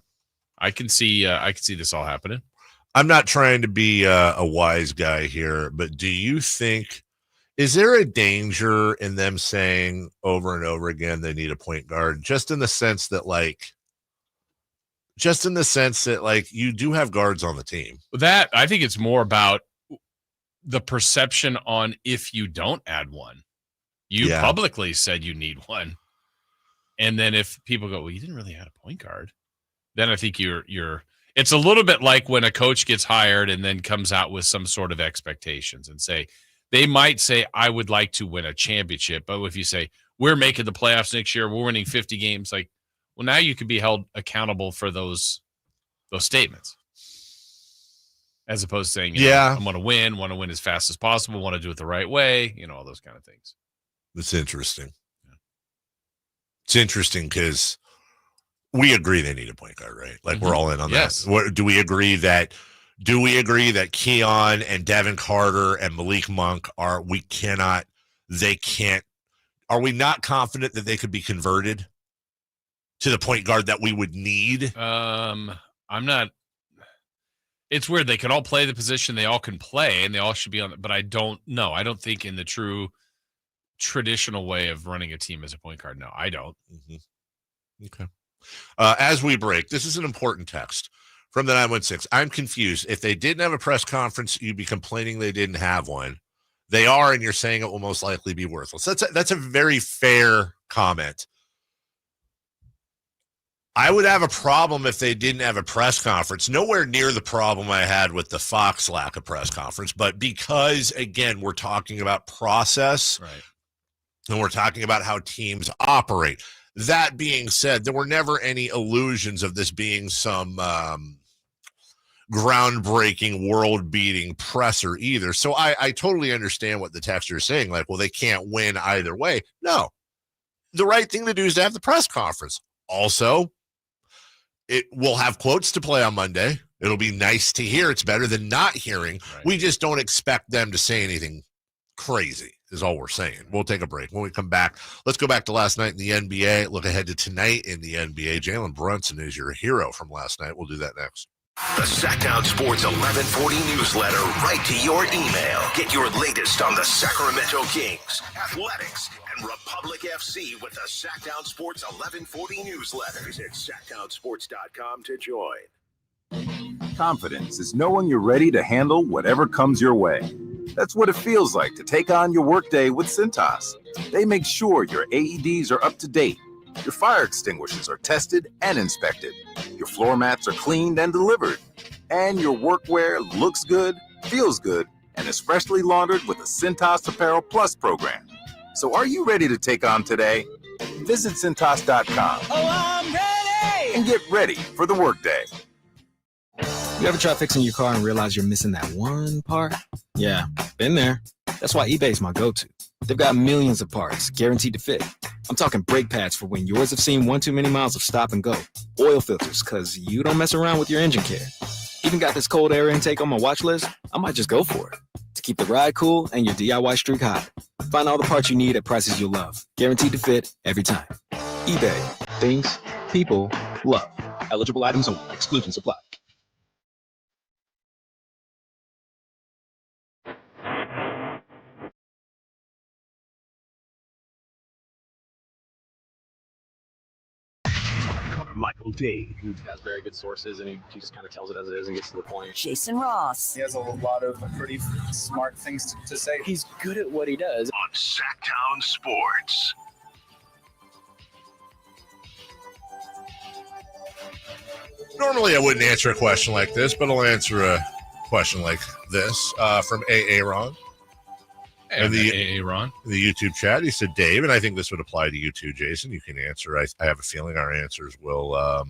I can see this all happening. I'm not trying to be a wise guy here, but do you think, is there a danger in them saying over and over again they need a point guard, just in the sense that you do have guards on the team? That, I think it's more about the perception on if you don't add one. You publicly said you need one. And then if people go, well, you didn't really add a point guard, then I think it's a little bit like when a coach gets hired and then comes out with some sort of expectations and they might say, I would like to win a championship. But if you say, we're making the playoffs next year, we're winning 50 games, like, well, now you could be held accountable for those statements. As opposed to saying, I want to win as fast as possible, want to do it the right way, all those kind of things. That's interesting. It's interesting because we agree they need a point guard, right? Like, we're all in on that. Do we agree that Keon and Devin Carter and Malik Monk are we not confident that they could be converted to the point guard that we would need? I'm not. It's weird. They could all play the position. They all can play, and they all should be on it. But I don't know. I don't think in the true traditional way of running a team as a point guard. No, I don't. Okay. As we break, this is an important text from the 916. I'm confused. If they didn't have a press conference, you'd be complaining they didn't have one. They are, and you're saying it will most likely be worthless. That's a very fair comment. I would have a problem if they didn't have a press conference. Nowhere near the problem I had with the Fox lack of press conference, but because, again, we're talking about process, right, and we're talking about how teams operate. That being said, there were never any illusions of this being some groundbreaking, world-beating presser either. So I totally understand what the texter is saying. Like, well, they can't win either way. No. The right thing to do is to have the press conference. Also, it will have quotes to play on Monday. It'll be nice to hear. It's better than not hearing. Right. We just don't expect them to say anything crazy is all we're saying. We'll take a break. When we come back, let's go back to last night in the NBA. Look ahead to tonight in the NBA. Jalen Brunson is your hero from last night. We'll do that next. The Sacktown Sports 1140 newsletter right to your email. Get your latest on the Sacramento Kings, athletics, and Republic FC with the Sacktown Sports 1140 newsletter. Visit sacktownsports.com to join. Confidence is knowing you're ready to handle whatever comes your way. That's what it feels like to take on your workday with Cintas. They make sure your AEDs are up to date, your fire extinguishers are tested and inspected, your floor mats are cleaned and delivered, and your workwear looks good, feels good, and is freshly laundered with the Cintas Apparel Plus program. So are you ready to take on today? Visit Cintas.com. Oh, I'm ready! And get ready for the workday. You ever try fixing your car and realize you're missing that one part? Yeah, been there. That's why eBay's my go-to. They've got millions of parts guaranteed to fit. I'm talking brake pads for when yours have seen one too many miles of stop and go. Oil filters, because you don't mess around with your engine care. Even got this cold air intake on my watch list. I might just go for it to keep the ride cool and your DIY streak hot. Find all the parts you need at prices you'll love. Guaranteed to fit every time. eBay. Things people love. Eligible items only. Exclusions apply. Carmichael Dave. He has very good sources, and he just kind of tells it as it is and gets to the point. Jason Ross. He has a lot of pretty smart things to say. He's good at what he does. On Sacktown Sports. Normally I wouldn't answer a question like this, but I'll answer a question like this from Aaron. And the Ron, the YouTube chat. He said, Dave, and I think this would apply to you too, Jason. You can answer. I have a feeling our answers will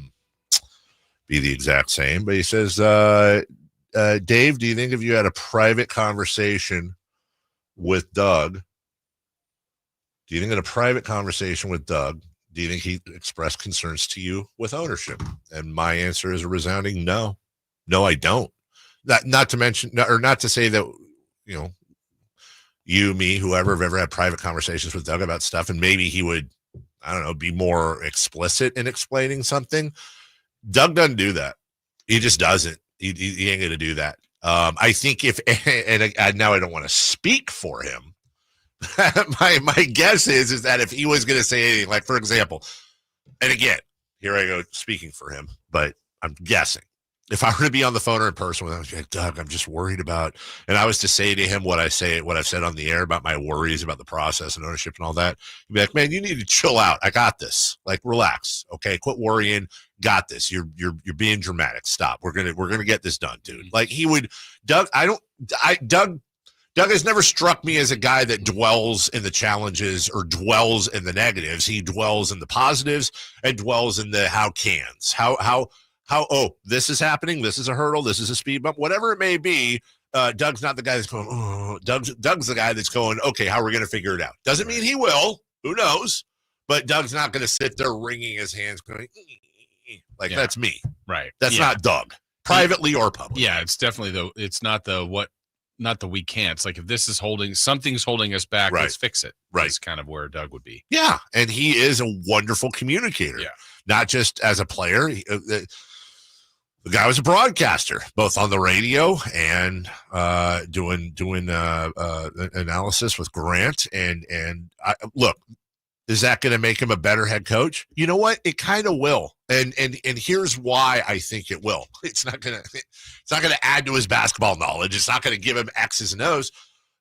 be the exact same. But he says, Dave, do you think if you had a private conversation with Doug, do you think he expressed concerns to you with ownership? And my answer is a resounding no. No, I don't. Not to mention, or not to say that, you know, you, me, whoever have ever had private conversations with Doug about stuff, and maybe he would, I don't know, be more explicit in explaining something. Doug doesn't do that. He just doesn't. He ain't going to do that. I think if, and now I don't want to speak for him. my guess is that if he was going to say anything, like for example, and again, here I go speaking for him, but I'm guessing. If I were to be on the phone or in person with him, like, Doug, I'm just worried about, and I was to say to him what I've said on the air about my worries about the process and ownership and all that, he'd be like, man, you need to chill out. I got this. Like, relax. Okay. Quit worrying. Got this. You're being dramatic. Stop. We're going to get this done, dude. Like he would, Doug has never struck me as a guy that dwells in the challenges or dwells in the negatives. He dwells in the positives and dwells in the how cans. Oh, this is happening. This is a hurdle. This is a speed bump. Whatever it may be, Doug's not the guy that's going, oh, Doug's the guy that's going, okay, how are we going to figure it out? Doesn't mean he will. Who knows? But Doug's not going to sit there wringing his hands going, like, yeah. That's me. Right. That's not Doug, privately or publicly. Yeah, it's definitely it's not the we can't. It's like if this is something's holding us back, let's fix it. Right. That's kind of where Doug would be. Yeah. And he is a wonderful communicator. Yeah. Not just as a player. The guy was a broadcaster, both on the radio and doing analysis with Grant. And look, is that going to make him a better head coach? You know what? It kind of will. And here's why I think it will. It's not going to add to his basketball knowledge. It's not going to give him X's and O's.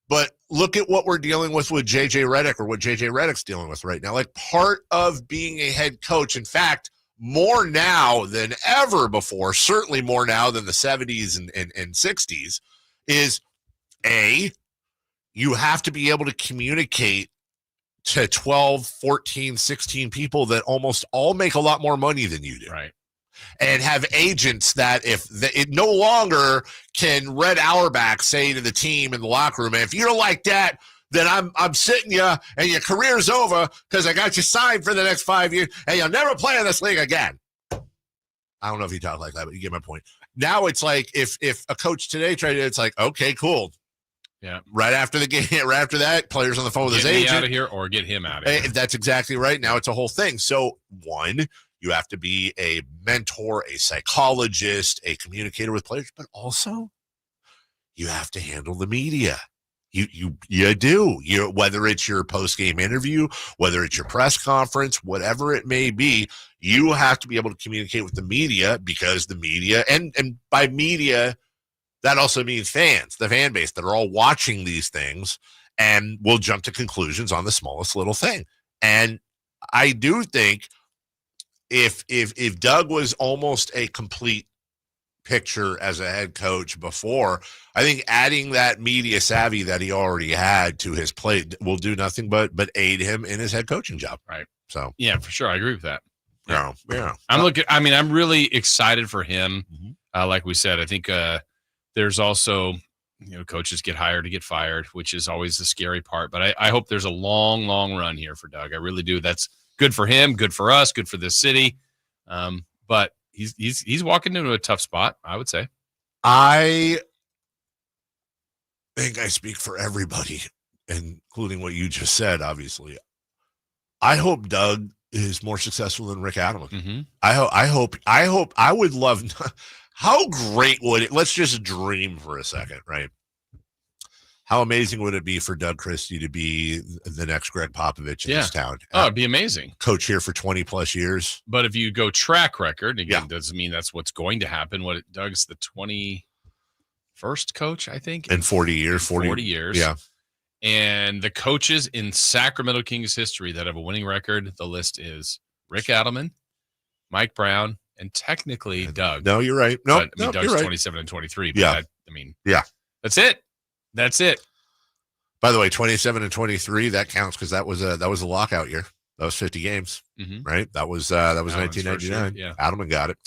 But look at what we're dealing with JJ Redick, or what JJ Redick's dealing with right now. Like, part of being a head coach, in fact, more now than ever before, certainly more now than the 70s and 60s, is you have to be able to communicate to 12, 14, 16 people that almost all make a lot more money than you do. Right. And have agents that it no longer can Red Auerbach say to the team in the locker room, if you don't like that, then I'm sitting you and your career's over because I got you signed for the next 5 years and you'll never play in this league again. I don't know if he talked like that, but you get my point. Now it's like if a coach today tried it, it's like, okay, cool. Yeah. Right after the game, right after that, player's on the phone with his agent. Get me out of here or get him out of here. That's exactly right. Now it's a whole thing. So one, you have to be a mentor, a psychologist, a communicator with players, but also you have to handle the media. You do. Whether it's your post-game interview, whether it's your press conference, whatever it may be, you have to be able to communicate with the media, because the media, and by media, that also means fans, the fan base that are all watching these things and will jump to conclusions on the smallest little thing. And I do think if Doug was almost a complete picture as a head coach before, I think adding that media savvy that he already had to his plate will do nothing but aid him in his head coaching job. Right. So yeah, for sure. I agree with that. Yeah. I'm really excited for him. Mm-hmm. Like we said, I think there's also coaches get hired to get fired, which is always the scary part. But I hope there's a long, long run here for Doug. I really do. That's good for him, good for us, good for this city. But he's walking into a tough spot, I would say. I think I speak for everybody, including what you just said, obviously. I hope Doug is more successful than Rick Adelman. Mm-hmm. I would love, how great would it, let's just dream for a second, right? How amazing would it be for Doug Christie to be the next Greg Popovich in this town? Oh, it'd be amazing. Coach here for 20 plus years. But if you go track record, again, doesn't mean that's what's going to happen. Doug's the 21st coach, I think. In 40 years. 40 years. Yeah. And the coaches in Sacramento Kings history that have a winning record, the list is Rick Adelman, Mike Brown, and technically Doug. No, you're right. No, Doug's you're right. 27 and 23. But yeah. That's it. That's it. By the way, 27 and 23, that counts because that was a lockout year. That was 50 games, right? That was 1999. Yeah. Adelman got it.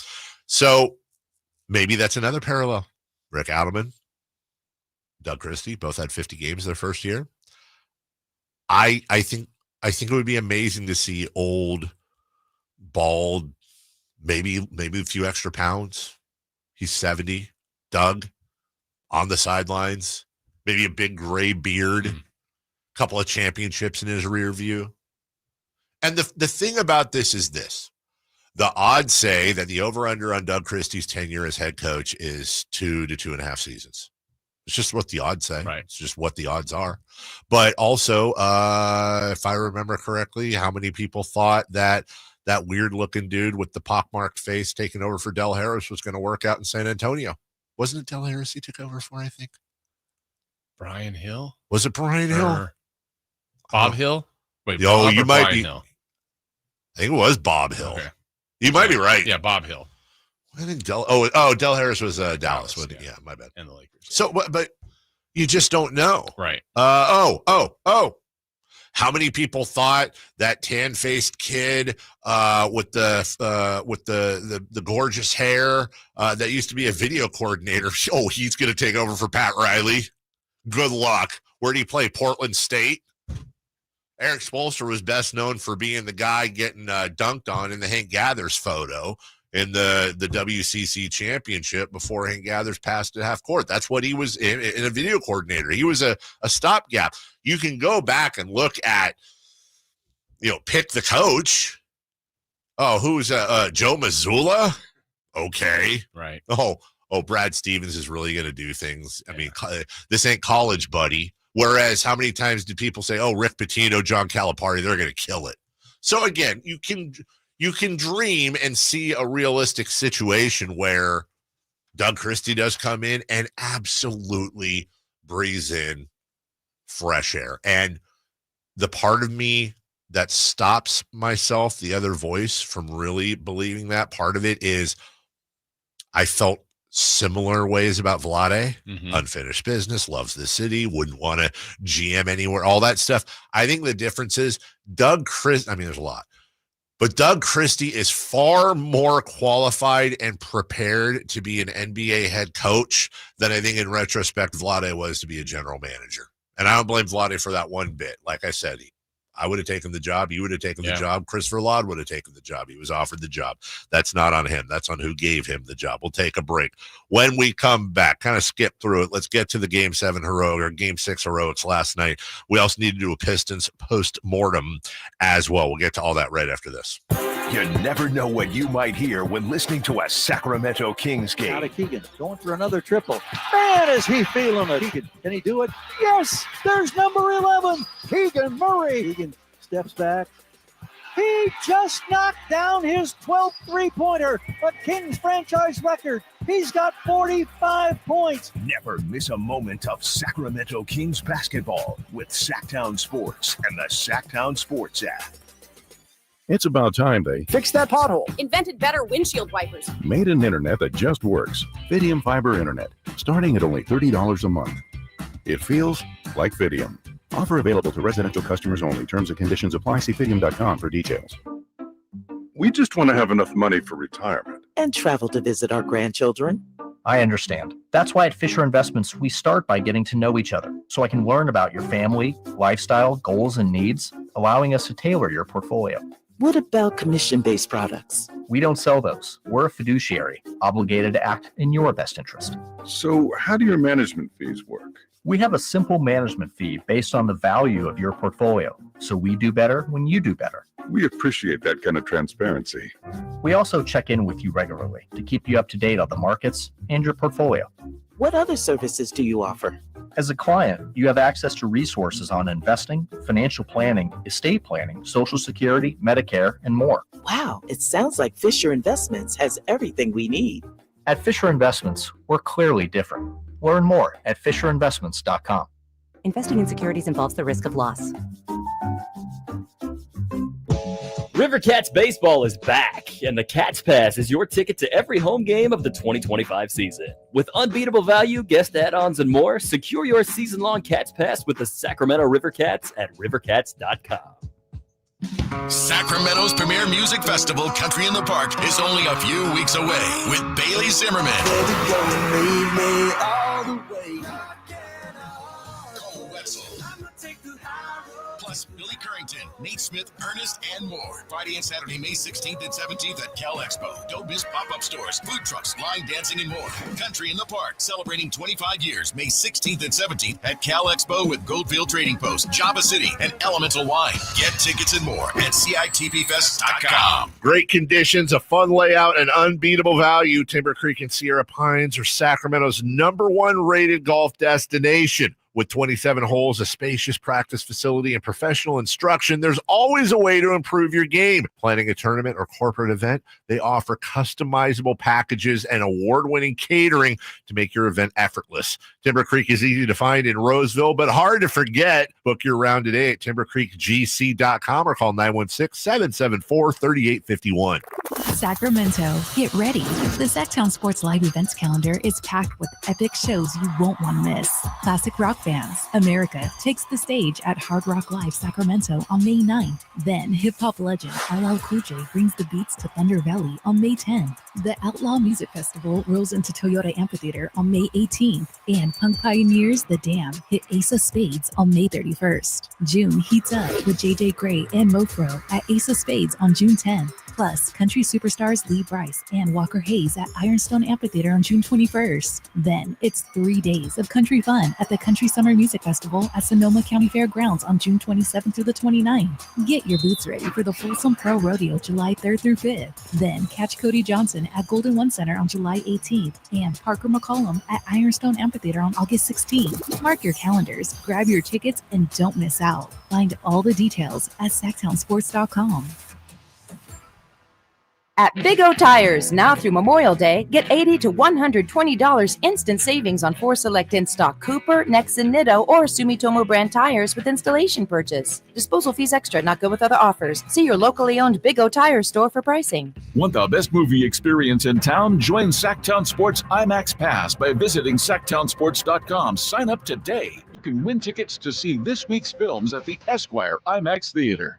So maybe that's another parallel. Rick Adelman, Doug Christie, both had 50 games their first year. I think it would be amazing to see old, bald, maybe a few extra pounds. He's 70. Doug on the sidelines. Maybe a big gray beard, couple of championships in his rear view. And the thing about this is this. The odds say that the over-under on Doug Christie's tenure as head coach is 2 to 2.5 seasons. It's just what the odds say. Right. It's just what the odds are. But also, if I remember correctly, how many people thought that weird-looking dude with the pockmarked face taking over for Del Harris was going to work out in San Antonio? Wasn't it Del Harris he took over for, I think? Brian Hill? Was it Brian Hill? Bob Hill? Wait, you might Brian be. Hill? I think it was Bob Hill. Okay. You might be right. Yeah, Bob Hill. I think Del Harris was Dallas. Yeah, my bad. And the Lakers. So, but you just don't know. Right. How many people thought that tan-faced kid with the gorgeous hair that used to be a video coordinator? Oh, he's going to take over for Pat Riley. Good luck. Where did he play? Portland State. Eric Spoelstra was best known for being the guy getting dunked on in the Hank Gathers photo in the WCC championship before Hank Gathers passed at half court. That's what he was in a video coordinator. He was a stopgap. You can go back and look at, pick the coach. Oh, who's Joe Mazzulla? Okay. Right. Oh, Brad Stevens is really going to do things. I mean, this ain't college, buddy. Whereas how many times did people say, oh, Rick Pitino, John Calipari, they're going to kill it. So again, you can dream and see a realistic situation where Doug Christie does come in and absolutely breathes in fresh air. And the part of me that stops myself, the other voice, from really believing that, part of it is I felt similar ways about Vlade. Unfinished business, loves the city, wouldn't want to GM anywhere, all that stuff. I think the difference is there's a lot, but Doug Christie is far more qualified and prepared to be an NBA head coach than I think in retrospect Vlade was to be a general manager. And I don't blame Vlade for that one bit. Like I said, I would have taken the job. You would have taken the job. Christopher Laud would have taken the job. He was offered the job. That's not on him. That's on who gave him the job. We'll take a break. When we come back, kind of skip through it. Let's get to the Game 7 heroic or Game 6 heroics last night. We also need to do a Pistons post-mortem as well. We'll get to all that right after this. You never know what you might hear when listening to a Sacramento Kings game. Out of Keegan, going for another triple. Man, is he feeling it. Keegan, can he do it? Yes, there's number 11, Keegan Murray. Keegan steps back. He just knocked down his 12th three-pointer, a Kings franchise record. He's got 45 points. Never miss a moment of Sacramento Kings basketball with Sacktown Sports and the Sacktown Sports app. It's about time they fixed that pothole. Invented better windshield wipers. Made an internet that just works. Fidium Fiber Internet, starting at only $30 a month. It feels like Fidium. Offer available to residential customers only. Terms and conditions apply. See Fidium.com for details. We just want to have enough money for retirement. And travel to visit our grandchildren. I understand. That's why at Fisher Investments, we start by getting to know each other so I can learn about your family, lifestyle, goals, and needs, allowing us to tailor your portfolio. What about commission-based products? We don't sell those. We're a fiduciary, obligated to act in your best interest. So how do your management fees work? We have a simple management fee based on the value of your portfolio, so we do better when you do better. We appreciate that kind of transparency. We also check in with you regularly to keep you up to date on the markets and your portfolio. What other services do you offer? As a client, you have access to resources on investing, financial planning, estate planning, Social Security, Medicare, and more. Wow, it sounds like Fisher Investments has everything we need. At Fisher Investments, we're clearly different. Learn more at FisherInvestments.com. Investing in securities involves the risk of loss. River Cats baseball is back, and the Cats Pass is your ticket to every home game of the 2025 season. With unbeatable value, guest add-ons, and more, secure your season-long Cats Pass with the Sacramento River Cats at rivercats.com. Sacramento's premier music festival, Country in the Park, is only a few weeks away with Bailey Zimmerman. Plus Billy Currington, Nate Smith, Ernest, and more. Friday and Saturday, May 16th and 17th at Cal Expo. Don't miss pop-up stores, food trucks, line dancing, and more. Country in the Park, celebrating 25 years, May 16th and 17th at Cal Expo with Goldfield Trading Post, Java City, and Elemental Wine. Get tickets and more at CITPFest.com. Great conditions, a fun layout, and unbeatable value. Timber Creek and Sierra Pines are Sacramento's #1 rated golf destination. With 27 holes, a spacious practice facility, and professional instruction, there's always a way to improve your game. Planning a tournament or corporate event, they offer customizable packages and award-winning catering to make your event effortless. Timber Creek is easy to find in Roseville, but hard to forget. Book your round today at timbercreekgc.com or call 916-774-3851. Sacramento, get ready. The Sacktown Sports Live events calendar is packed with epic shows you won't want to miss. Classic rock bands, America takes the stage at Hard Rock Live Sacramento on May 9th. Then hip-hop legend LL Cool J brings the beats to Thunder Valley on May 10th. The Outlaw Music Festival rolls into Toyota Amphitheater on May 18th. And punk pioneers The Dam hit Ace of Spades on May 31st. June heats up with JJ Gray and Mofro at Ace of Spades on June 10th. Plus, country superstars Lee Brice and Walker Hayes at Ironstone Amphitheater on June 21st. Then it's 3 days of country fun at the Country Summer Music Festival at Sonoma County Fairgrounds on June 27th through the 29th. Get your boots ready for the Folsom Pro Rodeo July 3rd through 5th. Then catch Cody Johnson at Golden One Center on July 18th and Parker McCollum at Ironstone Amphitheater on August 16th. Mark your calendars, grab your tickets, and don't miss out. Find all the details at sacktownsports.com. At Big O Tires, now through Memorial Day, get $80 to $120 instant savings on 4 select in-stock Cooper, Nexen, Nitto, or Sumitomo brand tires with installation purchase. Disposal fees extra, not good with other offers. See your locally owned Big O Tires store for pricing. Want the best movie experience in town? Join Sacktown Sports IMAX Pass by visiting sacktownsports.com. Sign up today. You can win tickets to see this week's films at the Esquire IMAX Theater.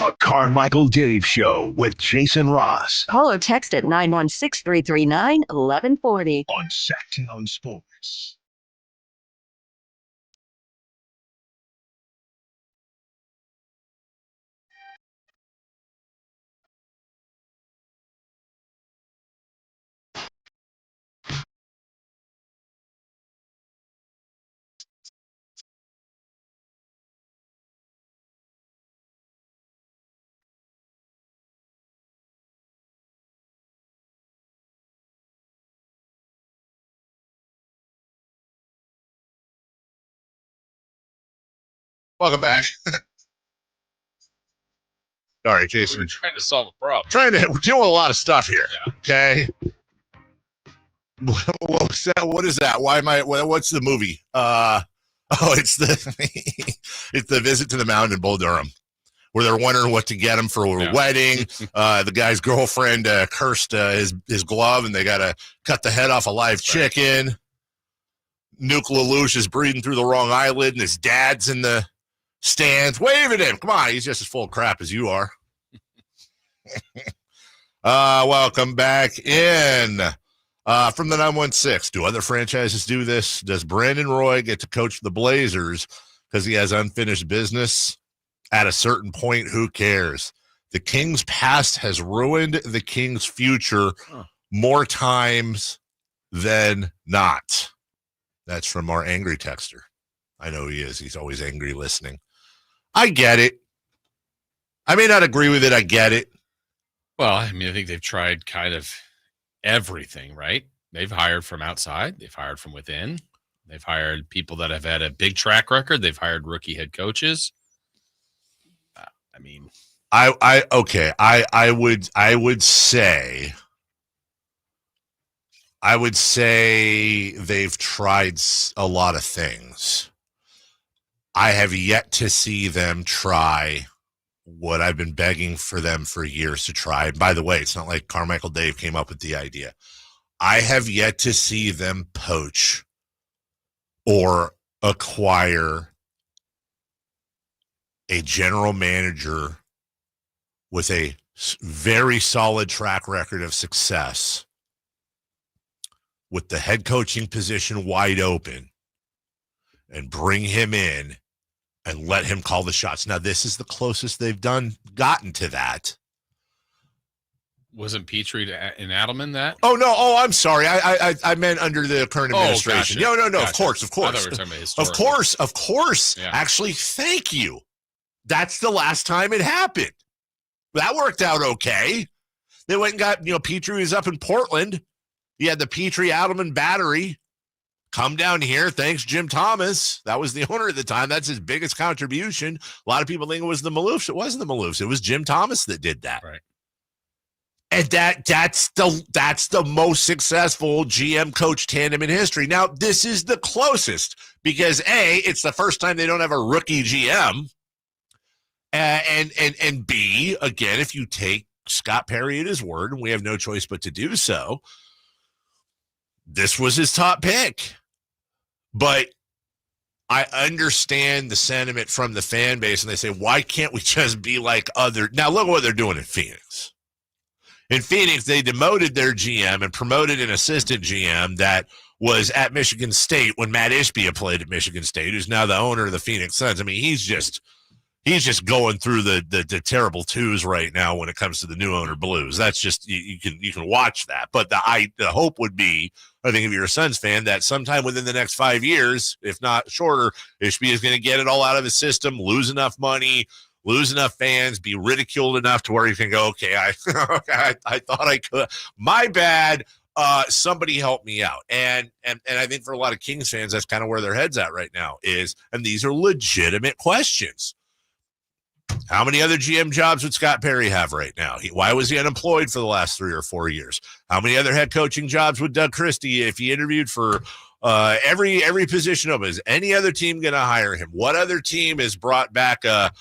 A Carmichael Dave Show with Jason Ross Call or text at 916-339-1140. on Sacktown Sports. Welcome back. Sorry, Jason. We're trying to solve a problem. We're dealing with a lot of stuff here. Yeah. Okay. What was that? What is that? Why am I? What's the movie? It's the Visit to the Mountain in Bull Durham, where they're wondering what to get him for a wedding. The guy's girlfriend cursed his glove, and they got to cut the head off a live chicken. Nuke LaLoosh is breathing through the wrong eyelid and his dad's in the stands waving at him. Come on, he's just as full of crap as you are. Welcome back in from the 916. Do other franchises do this? Does Brandon Roy get to coach the Blazers because he has unfinished business? At a certain point, who cares? The Kings' past has ruined the Kings' future more times than not. That's from our angry texter. I know he is. He's always angry listening. I get it. I may not agree with it. I get it. Well, I mean, I think they've tried kind of everything, right? They've hired from outside. They've hired from within. They've hired people that have had a big track record. They've hired rookie head coaches. I mean, I would say they've tried a lot of things. I have yet to see them try what I've been begging for them for years to try. And by the way, it's not like Carmichael Dave came up with the idea. I have yet to see them poach or acquire a general manager with a very solid track record of success, with the head coaching position wide open, and bring him in and let him call the shots. Now, this is the closest they've gotten to that. Wasn't Petrie and Adelman that? Oh, no. Oh, I'm sorry. I meant under the current administration. Gotcha. No. Gotcha. Of course. I thought we were talking about Of course. Yeah. Actually, thank you. That's the last time it happened. That worked out okay. They went and got, Petrie was up in Portland. He had the Petrie-Adelman battery. Come down here. Thanks, Jim Thomas. That was the owner at the time. That's his biggest contribution. A lot of people think it was the Maloofs. It wasn't the Maloofs. It was Jim Thomas that did that. Right. And that's the most successful GM coach tandem in history. Now, this is the closest because A, it's the first time they don't have a rookie GM. And B, again, if you take Scott Perry at his word, and we have no choice but to do so, this was his top pick. But I understand the sentiment from the fan base, and they say, why can't we just be like other? Now, look at what they're doing in Phoenix. In Phoenix, they demoted their GM and promoted an assistant GM that was at Michigan State when Matt Ishbia played at Michigan State, who's now the owner of the Phoenix Suns. I mean, he's just going through the terrible twos right now when it comes to the new owner Blues. That's just you can watch that. But the hope would be, I think, if you're a Suns fan, that sometime within the next 5 years, if not shorter, Ishbia is going to get it all out of his system, lose enough money, lose enough fans, be ridiculed enough to where you can go, okay, I thought I could. My bad. Somebody help me out. And I think for a lot of Kings fans, that's kind of where their head's at right now and these are legitimate questions. How many other GM jobs would Scott Perry have right now? Why was he unemployed for the last 3 or 4 years? How many other head coaching jobs would Doug Christie, if he interviewed for every position of his, any other team going to hire him? What other team has brought back a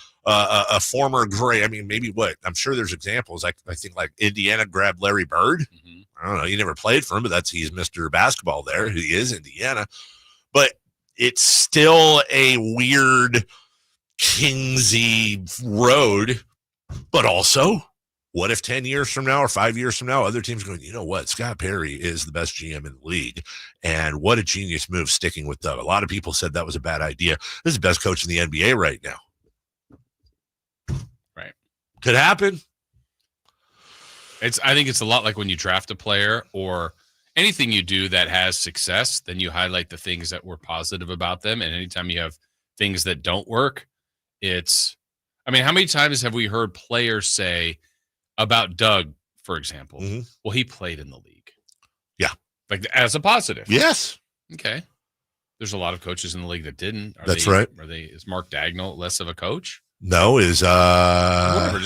former great? I mean, maybe what? I'm sure there's examples. I think like Indiana grabbed Larry Bird. Mm-hmm. I don't know. He never played for him, but he's Mr. Basketball there. He is Indiana. But it's still a weird Kingsy road, but also, what if 10 years from now or 5 years from now, other teams going, you know what, Scott Perry is the best GM in the league, and what a genius move sticking with Doug. A lot of people said that was a bad idea. This is the best coach in the NBA right now. Right. Could happen. I think it's a lot like when you draft a player or anything you do that has success, then you highlight the things that were positive about them, and anytime you have things that don't work, how many times have we heard players say about Doug, for example, well, he played in the league. Yeah. Like as a positive. Yes. Okay. There's a lot of coaches in the league that didn't. That's right. Is Mark Dagnall less of a coach? No, whatever.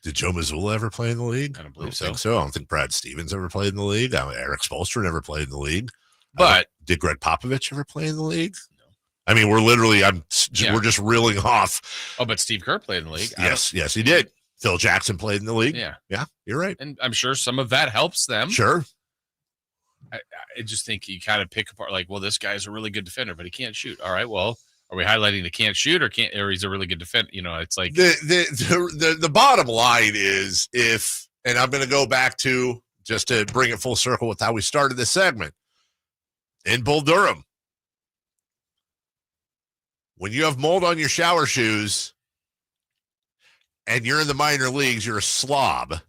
Did Joe Mazzulla ever play in the league? I don't believe think so. I don't think Brad Stevens ever played in the league. Eric Spoelstra never played in the league. But did Greg Popovich ever play in the league? I mean, we're literally, we're just reeling off. Oh, but Steve Kerr played in the league. Yes, he did. Phil Jackson played in the league. Yeah, you're right. And I'm sure some of that helps them. Sure. I just think you kind of pick apart like, well, this guy's a really good defender, but he can't shoot. All right, well, are we highlighting the can't shoot or he's a really good defender? It's like the bottom line is and I'm going to go back to just to bring it full circle with how we started this segment in Bull Durham. When you have mold on your shower shoes and you're in the minor leagues, you're a slob.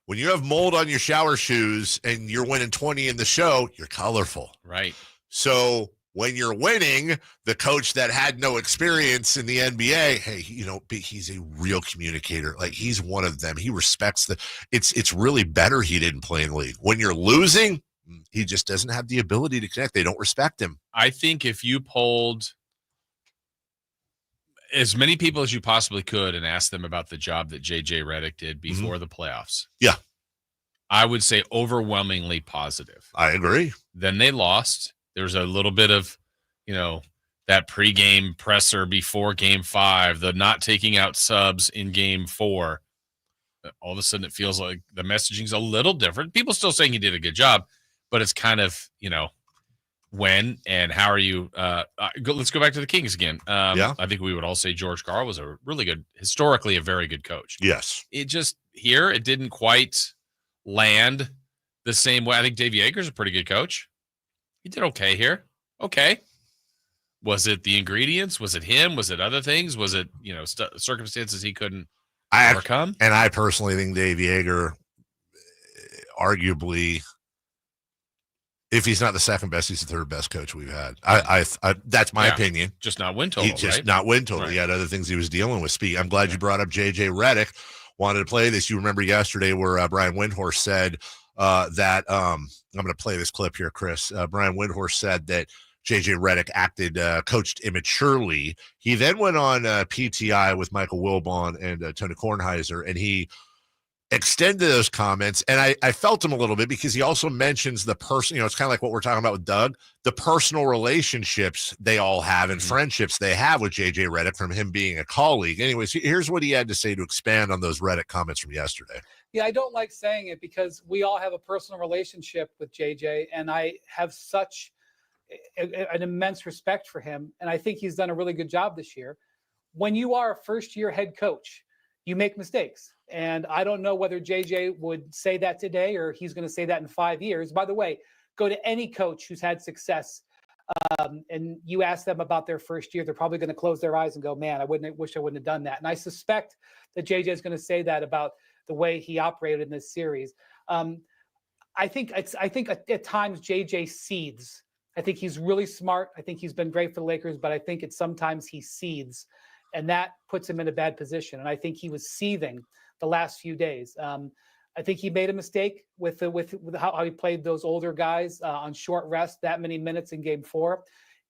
When you have mold on your shower shoes and you're winning 20 in the show, you're colorful. Right. So when you're winning, the coach that had no experience in the NBA, hey, he's a real communicator. Like, he's one of them. He respects it's really better he didn't play in the league. When you're losing, he just doesn't have the ability to connect. They don't respect him. I think if you polled as many people as you possibly could and asked them about the job that JJ Redick did before the playoffs. Yeah. I would say overwhelmingly positive. I agree. Then they lost. There's a little bit of, that pregame presser before game 5, the not taking out subs in game 4. All of a sudden it feels like the messaging's a little different. People still saying he did a good job, but it's kind of, when and how are you let's go back to the Kings again. I think we would all say George Karl was a really good, historically a very good coach. Yes. It just here it didn't quite land the same way. I think Dave Yeager's a pretty good coach. He did okay here. Okay. Was it the ingredients? Was it him? Was it other things? Was it, circumstances he couldn't overcome? And I personally think Dave Yeager arguably, if he's not the second best, he's the third best coach we've had. I that's my opinion. Just not win total. Not win total. Right. He had other things he was dealing with. I'm glad you brought up JJ Redick. Wanted to play this. You remember yesterday where Brian Windhorst said that I'm going to play this clip here, Chris. Brian Windhorst said that JJ Redick coached immaturely. He then went on PTI with Michael Wilbon and Tony Kornheiser, and he extended those comments, and I felt him a little bit because he also mentions the person, it's kind of like what we're talking about with Doug, the personal relationships they all have and friendships they have with JJ Redick from him being a colleague. Anyways, here's what he had to say to expand on those Redick comments from yesterday. Yeah, I don't like saying it because we all have a personal relationship with JJ, and I have such an immense respect for him, and I think he's done a really good job this year. When you are a first-year head coach, you make mistakes. And I don't know whether JJ would say that today or he's going to say that in 5 years. By the way, go to any coach who's had success and you ask them about their first year, they're probably going to close their eyes and go, man, I wish I wouldn't have done that. And I suspect that JJ is going to say that about the way he operated in this series. I think at times JJ seethes. I think he's really smart. I think he's been great for the Lakers, but I think sometimes he seethes. And that puts him in a bad position. And I think he was seething the last few days. I think he made a mistake with how he played those older guys on short rest that many minutes in game 4.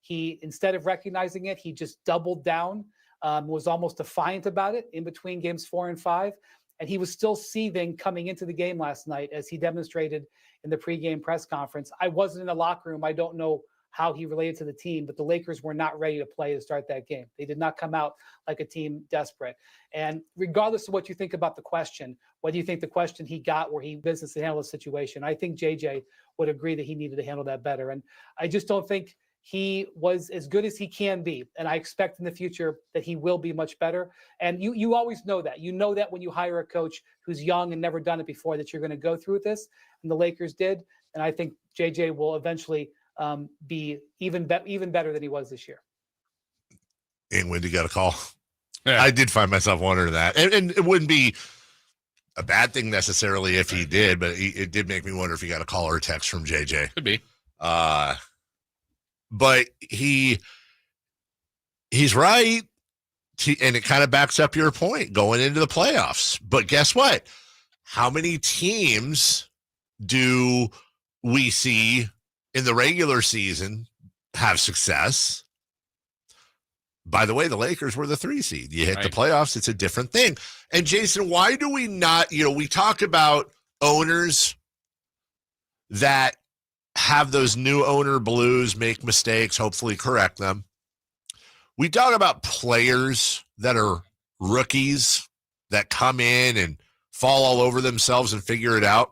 He, instead of recognizing it, he just doubled down, was almost defiant about it in between games 4 and 5. And he was still seething coming into the game last night, as he demonstrated in the pregame press conference. I wasn't in the locker room. I don't know how he related to the team, but the Lakers were not ready to play to start that game. They did not come out like a team desperate. And regardless of what you think about the question, whether you think the question he got where he business to handle the situation, I think JJ would agree that he needed to handle that better. And I just don't think he was as good as he can be. And I expect in the future that he will be much better. And you always know that. You know that when you hire a coach who's young and never done it before, that you're going to go through this. And the Lakers did. And I think JJ will eventually be even better than he was this year. And when you got a call, I did find myself wondering that, and it wouldn't be a bad thing necessarily if he did, but it did make me wonder if he got a call or a text from JJ. Could be, but he's right, and it kind of backs up your point going into the playoffs. But guess what? How many teams do we see in the regular season have success? By the way, the Lakers were the 3 seed. You hit the playoffs, it's a different thing. And Jason, why do we not, we talk about owners that have those new owner blues, make mistakes, hopefully correct them. We talk about players that are rookies that come in and fall all over themselves and figure it out.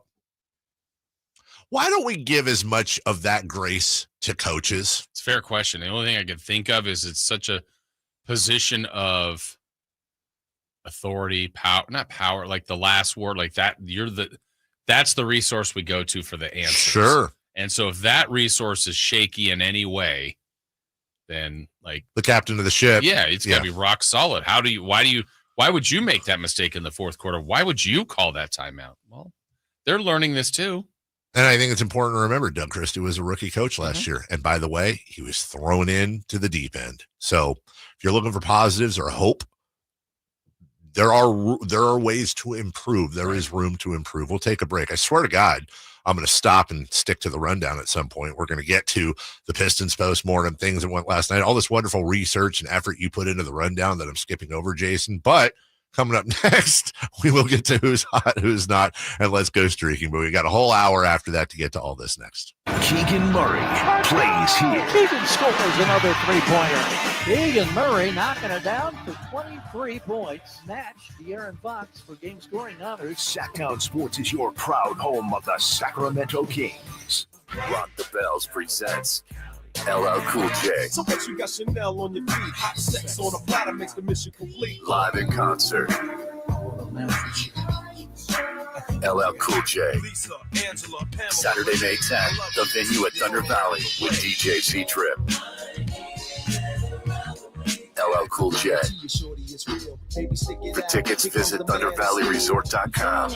Why don't we give as much of that grace to coaches? It's a fair question. The only thing I could think of is it's such a position of authority, power, not power, like the last word, like that. That's the resource we go to for the answers. Sure. And so if that resource is shaky in any way, then like the captain of the ship. Yeah, it's got to be rock solid. Why would you make that mistake in the fourth quarter? Why would you call that timeout? Well, they're learning this too. And I think it's important to remember Doug Christie was a rookie coach last year. And by the way, he was thrown in to the deep end. So if you're looking for positives or hope, there are ways to improve. There is room to improve. We'll take a break. I swear to God, I'm going to stop and stick to the rundown at some point. We're going to get to the Pistons postmortem, things that went last night, all this wonderful research and effort you put into the rundown that I'm skipping over, Jason. But coming up next, we will get to who's hot, who's not, and let's go streaking. But we got a whole hour after that to get to all this next. Keegan Murray plays here. Keegan scores another three-pointer. Keegan Murray knocking it down to 23 points. Snatch De'Aaron Fox for game scoring honors. Sacktown Sports is your proud home of the Sacramento Kings. Rock the Bells presents LL Cool J. So what you got Chanel on your feet? Hot sex on a platter makes the mission complete. Live in concert. LL Cool J. Saturday, May 10th, the venue at Thunder Valley with DJ C-Trip. LL Cool J. For tickets, visit ThunderValleyResort.com.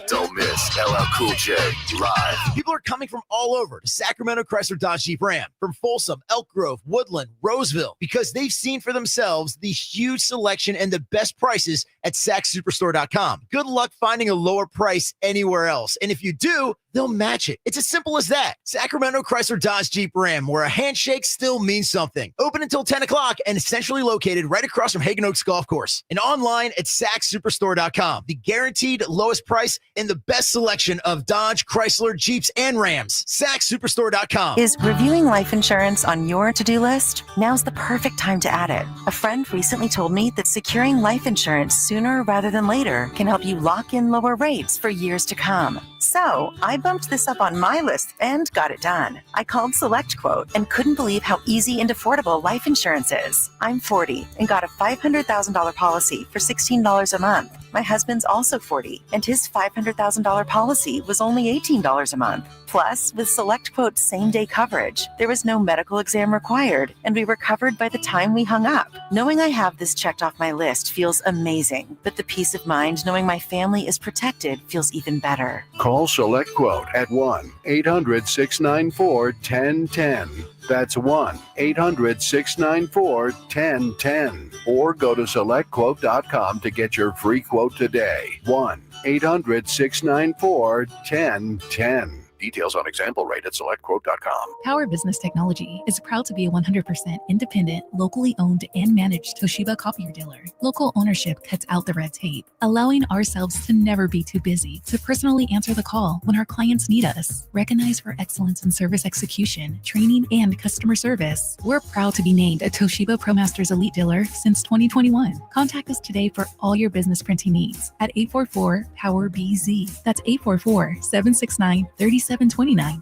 Don't miss LL Cool J live. People are coming from all over to Sacramento Chrysler Dodge Jeep Ram, from Folsom, Elk Grove, Woodland, Roseville, because they've seen for themselves the huge selection and the best prices at SacSuperstore.com. Good luck finding a lower price anywhere else. And if you do, they'll match it. It's as simple as that. Sacramento Chrysler Dodge Jeep Ram, where a handshake still means something. Open until 10 o'clock and centrally located right across from Hagen Oaks Golf Course. And online at SacSuperstore.com. The guaranteed lowest price and the best selection of Dodge, Chrysler, Jeeps, and Rams. SacSuperstore.com. Is reviewing life insurance on your to-do list? Now's the perfect time to add it. A friend recently told me that securing life insurance sooner rather than later can help you lock in lower rates for years to come. So I bumped this up on my list and got it done. I called SelectQuote and couldn't believe how easy and affordable life insurance is. I'm 40 and got a $500,000 policy for $16 a month. My husband's also 40, and his $500,000 policy was only $18 a month. Plus, with SelectQuote's same-day coverage, there was no medical exam required, and we were covered by the time we hung up. Knowing I have this checked off my list feels amazing, but the peace of mind knowing my family is protected feels even better. Call SelectQuote at 1-800-694-1010. That's 1-800-694-1010. Or go to SelectQuote.com to get your free quote today. 1-800-694-1010. Details on example rate at SelectQuote.com. Power Business Technology is proud to be a 100% independent, locally owned and managed Toshiba copier dealer. Local ownership cuts out the red tape, allowing ourselves to never be too busy to personally answer the call when our clients need us. Recognized for excellence in service execution, training, and customer service, we're proud to be named a Toshiba ProMasters Elite Dealer since 2021. Contact us today for all your business printing needs at 844-POWER-BZ. That's 844-769-3729,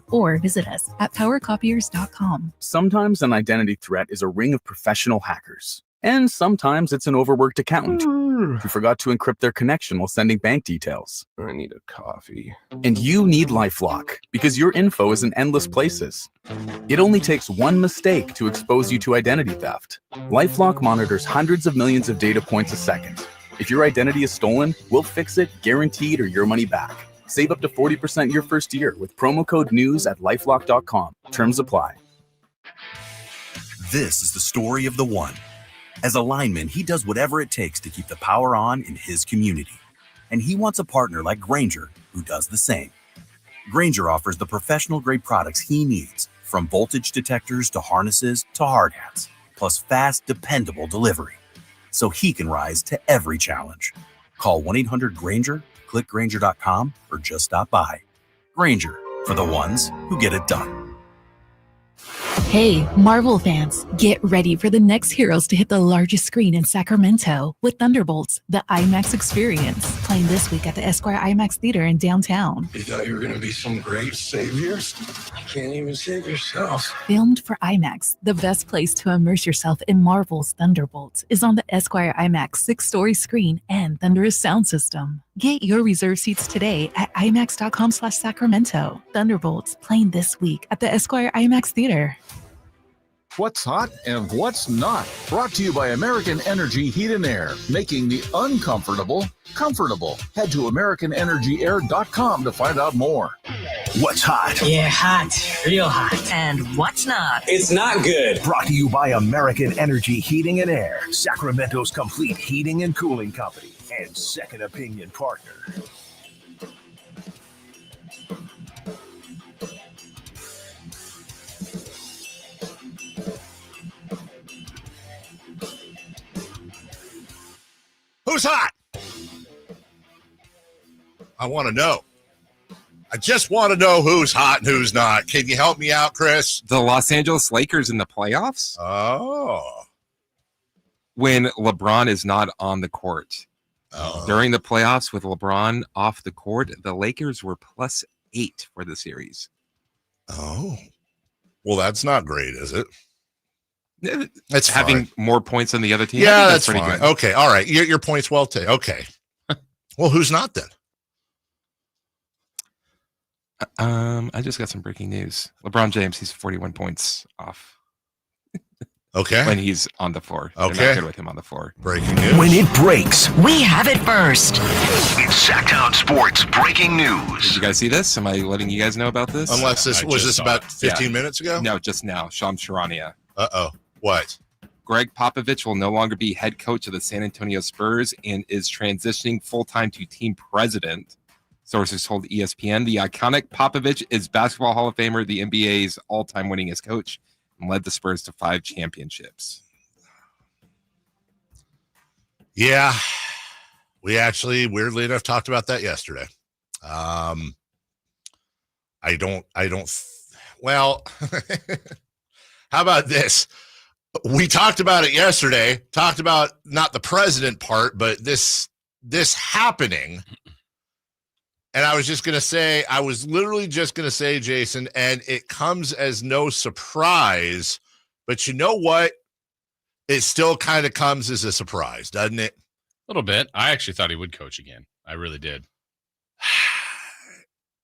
or visit us at powercopiers.com. Sometimes an identity threat is a ring of professional hackers. And sometimes it's an overworked accountant who forgot to encrypt their connection while sending bank details. I need a coffee. And you need LifeLock because your info is in endless places. It only takes one mistake to expose you to identity theft. LifeLock monitors hundreds of millions of data points a second. If your identity is stolen, we'll fix it, guaranteed, or your money back. Save up to 40% your first year with promo code NEWS at LifeLock.com. Terms apply. This is the story of the one. As a lineman, he does whatever it takes to keep the power on in his community. And he wants a partner like Grainger who does the same. Grainger offers the professional-grade products he needs, from voltage detectors to harnesses to hard hats, plus fast, dependable delivery, so he can rise to every challenge. Call 1-800-GRAINGER, click Grainger.com, or just stop by. Grainger, for the ones who get it done. Hey, Marvel fans, get ready for the next heroes to hit the largest screen in Sacramento with Thunderbolts, the IMAX experience. playing this week at the Esquire IMAX Theater in downtown. You thought you were going to be some great saviors? You can't even save yourself. Filmed for IMAX, the best place to immerse yourself in Marvel's Thunderbolts is on the Esquire IMAX 6-story screen and thunderous sound system. Get your reserved seats today at IMAX.com/Sacramento. Thunderbolts playing this week at the Esquire IMAX Theater. What's hot and what's not. Brought to you by American Energy Heat and Air, making the uncomfortable comfortable. Head to AmericanEnergyAir.com to find out more. What's hot? Yeah, hot. Real hot. And what's not? It's not good. Brought to you by American Energy Heating and Air, Sacramento's complete heating and cooling company, and second opinion partner. Who's hot? I want to know. I just want to know who's hot and who's not. Can you help me out, Chris? The Los Angeles Lakers in the playoffs? Oh. When LeBron is not on the court. Oh. During the playoffs with LeBron off the court, the Lakers were +8 for the series. Oh. Well, that's not great, is it? It's having more points than the other team. Yeah, that's pretty fine. good. Okay, all right. Your point's well taken. Okay. Well, who's not then? I just got some breaking news. LeBron James, he's 41 points off. Okay. When he's on the floor. Okay. They're not good with him on the floor. Breaking news. When it breaks, We have it first. it's Sacktown Sports breaking Did news. you guys see this? Am I letting you guys know about this? Unless this I was just this saw about it. 15 minutes ago? No, just now. Shams Charania. Uh-oh. What? Greg Popovich will no longer be head coach of the San Antonio Spurs and is transitioning full-time to team president. Sources told ESPN the iconic Popovich is Basketball Hall of Famer, the NBA's all-time winningest coach, and led the Spurs to 5 championships. Yeah. We actually, weirdly enough, talked about that yesterday. Well, how about this? We talked about it yesterday, talked about not the president part, but this happening. And I was literally just going to say, Jason, and it comes as no surprise, but you know what? It still kind of comes as a surprise, doesn't it? A little bit. I actually thought he would coach again. I really did.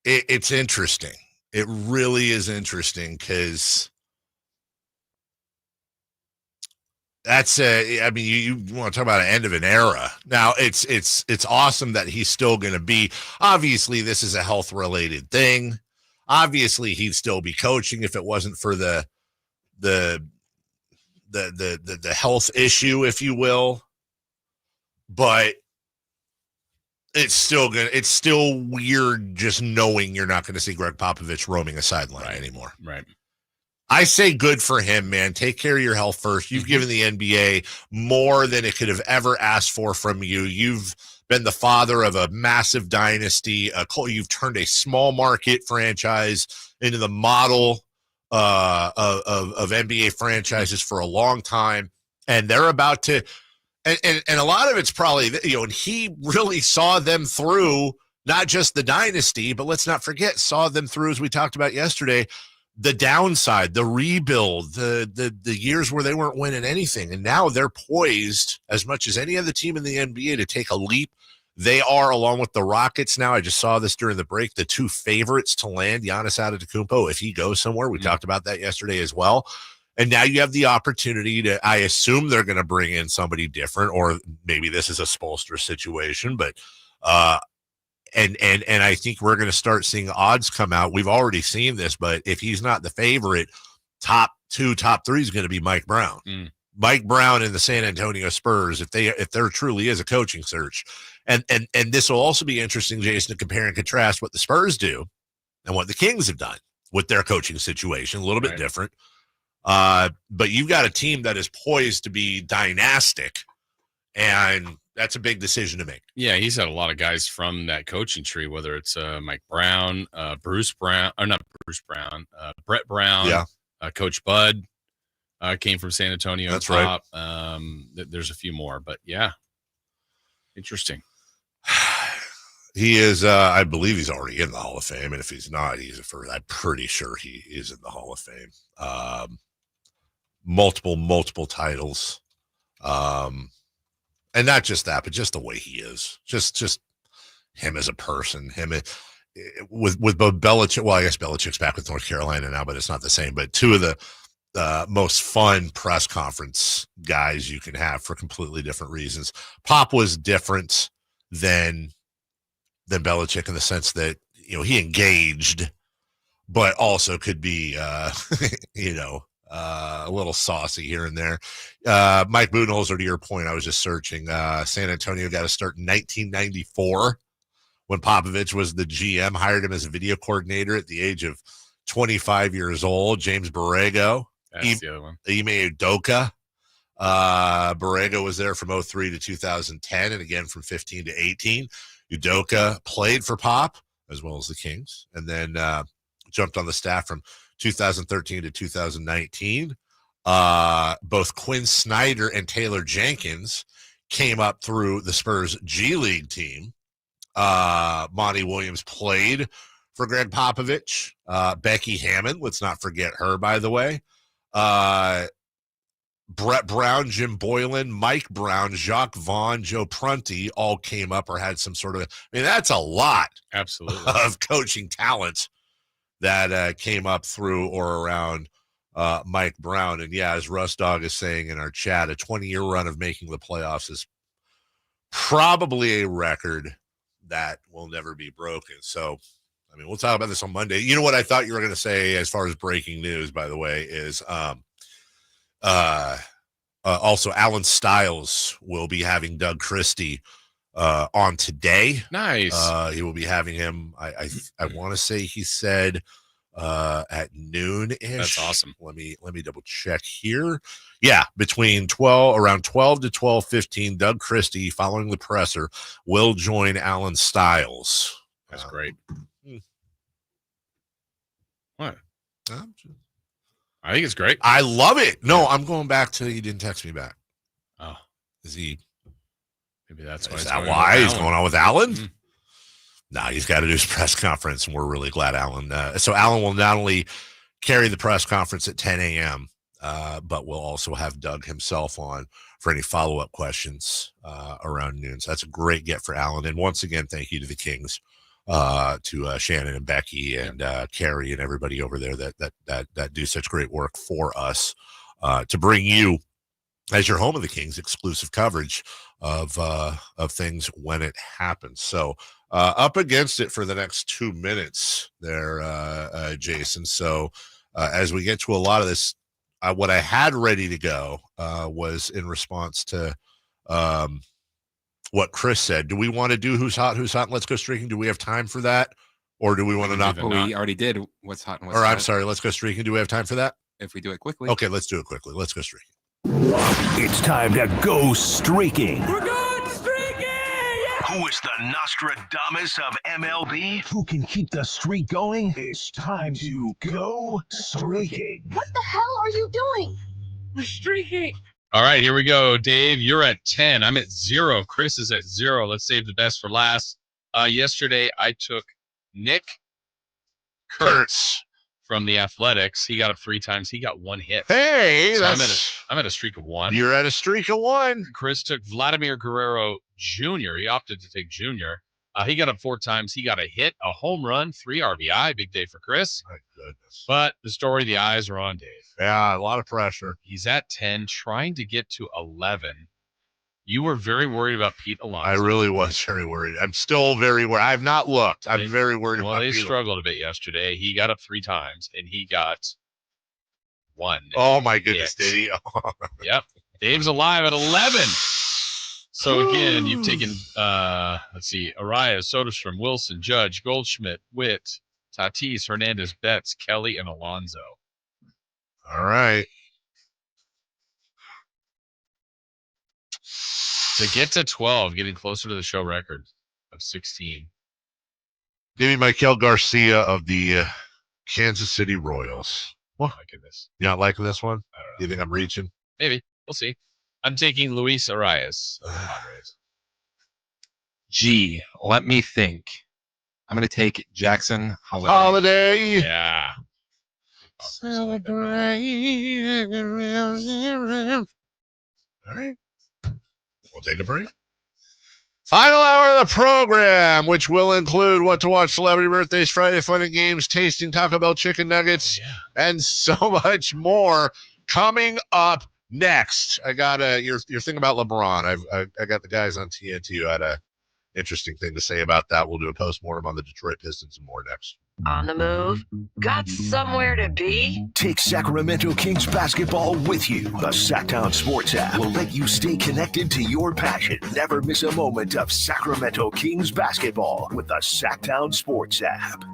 It's interesting. It really is interesting because that's you want to talk about an end of an era. Now it's awesome that he's still going to be. Obviously, this is a health related thing. Obviously, he'd still be coaching if it wasn't for the health issue, if you will. But it's still weird just knowing you're not going to see Greg Popovich roaming a sideline anymore. Right. I say good for him, man. Take care of your health first. You've given the NBA more than it could have ever asked for from you. You've been the father of a massive dynasty. You've turned a small market franchise into the model of NBA franchises for a long time. And they're about to and a lot of it's probably, and he really saw them through not just the dynasty, but let's not forget, saw them through, as we talked about yesterday, the downside, the rebuild, the years where they weren't winning anything. And now they're poised, as much as any other team in the NBA, to take a leap. They are, along with the Rockets now, I just saw this during the break, the 2 favorites to land Giannis Antetokounmpo if he goes somewhere. We talked about that yesterday as well. And now you have the opportunity to, I assume they're going to bring in somebody different, or maybe this is a Spoelstra situation, but and I think we're going to start seeing odds come out. We've already seen this, but if he's not the favorite, top 2, top 3 is going to be Mike Brown. Mike Brown and the San Antonio Spurs, if there truly is a coaching search. And this will also be interesting, Jason, to compare and contrast what the Spurs do and what the Kings have done with their coaching situation. A little bit different. But you've got a team that is poised to be dynastic, and that's a big decision to make. Yeah, he's had a lot of guys from that coaching tree, whether it's Mike Brown, Brett Brown, Coach Bud came from San Antonio. That's top. Right. There's a few more, but yeah, interesting. He is, I believe he's already in the Hall of Fame. And if he's not, I'm pretty sure he is in the Hall of Fame. Multiple titles. And not just that, but just the way he is. Just him as a person. With both Belichick. Well, I guess Belichick's back with North Carolina now, but it's not the same. But two of the most fun press conference guys you can have for completely different reasons. Pop was different than Belichick in the sense that, he engaged, but also could be, a little saucy here and there. Mike Budenholzer, to your point, I was just searching. San Antonio got to start in 1994 when Popovich was the GM, hired him as a video coordinator at the age of 25 years old. James Borrego. That's the other one. Ime Udoka. Borrego was there from 03 to 2010 and again from 15 to 18. Udoka played for Pop as well as the Kings, and then jumped on the staff from 2013 to 2019. Both Quinn Snyder and Taylor Jenkins came up through the Spurs G League team. Monty Williams played for Greg Popovich. Becky Hammond, let's not forget her, by the way. Brett Brown, Jim Boylan, Mike Brown, Jacques Vaughn, Joe Prunty all came up or had some sort of, that's a lot of coaching talents that came up through or around Mike Brown. And yeah, as Russ Dog is saying in our chat, a 20-year run of making the playoffs is probably a record that will never be broken. So, we'll talk about this on Monday. You know what I thought you were going to say as far as breaking news, by the way, is also Alan Stiles will be having Doug Christie on today. Nice. He will be having him. I want to say he said at noon-ish. That's awesome. Let me double check here. Yeah, between around 12 to 12:15, Doug Christie, following the presser, will join Alan Stiles. That's great. What? I think it's great. I love it. No, I'm going back to he didn't text me back. Oh, is he? Maybe that's why. Is that why he's going on with Alan? Mm-hmm. No, he's got to do his press conference, and we're really glad Alan. So Alan will not only carry the press conference at 10 a.m., but we'll also have Doug himself on for any follow-up questions around noon. So that's a great get for Alan. And once again, thank you to the Kings, to Shannon and Becky and Carrie and everybody over there that do such great work for us to bring you, as your home of the Kings, exclusive coverage of things when it happens. So up against it for the next 2 minutes there, Jason. So as we get to a lot of this, what I had ready to go was in response to what Chris said. Do we want to do who's hot, and let's go streaking? Do we have time for that? Or do we want to not? We already did what's hot and what's hot. I'm sorry, let's go streaking. Do we have time for that? If we do it quickly. Okay, let's do it quickly. Let's go streaking. It's time to go streaking. We're going streaking! Yeah! Who is the Nostradamus of MLB? Who can keep the streak going? It's time to go streaking. What the hell are you doing? We're streaking. All right, here we go. Dave, you're at 10. I'm at 0. Chris is at 0. Let's save the best for last. Yesterday, I took Nick Kurtz from the Athletics. He got up 3 times. He got 1 hit. Hey, so I'm at a streak of 1. You're at a streak of 1. Chris took Vladimir Guerrero Jr. He opted to take Jr. He got up 4 times. He got a hit, a home run, 3 RBI. Big day for Chris. My goodness. But the story, the eyes are on Dave. Yeah, a lot of pressure. He's at 10, trying to get to 11. You were very worried about Pete Alonso. I really was very worried. I'm still very worried. I've not looked. I'm very worried about Pete. Well, they struggled a bit yesterday. He got up 3 times, and he got 1. Oh, my goodness, did he? Yep. Dave's alive at 11. So, again, you've taken, let's see, Arias, Soderstrom, Wilson, Judge, Goldschmidt, Witt, Tatis, Hernandez, Betts, Kelly, and Alonso. All right. To get to 12, getting closer to the show record of 16. Give me Michael Garcia of the Kansas City Royals. Oh, my goodness. You not liking this one? I don't know. You think I'm reaching? Maybe. We'll see. I'm taking Luis Arias. Gee, let me think. I'm going to take Jackson Holiday. Yeah. Celebrate. All right. We'll take a break. Final hour of the program, which will include what to watch, celebrity birthdays, Friday fun and games, tasting Taco Bell chicken nuggets, and so much more coming up next. I got your thing about LeBron. I got the guys on TNT who had a interesting thing to say about that. We'll do a postmortem on the Detroit Pistons and more next. On the move? Got somewhere to be? Take Sacramento Kings basketball with you. The Sacktown Sports app will let you stay connected to your passion. Never miss a moment of Sacramento Kings basketball with the Sacktown Sports app.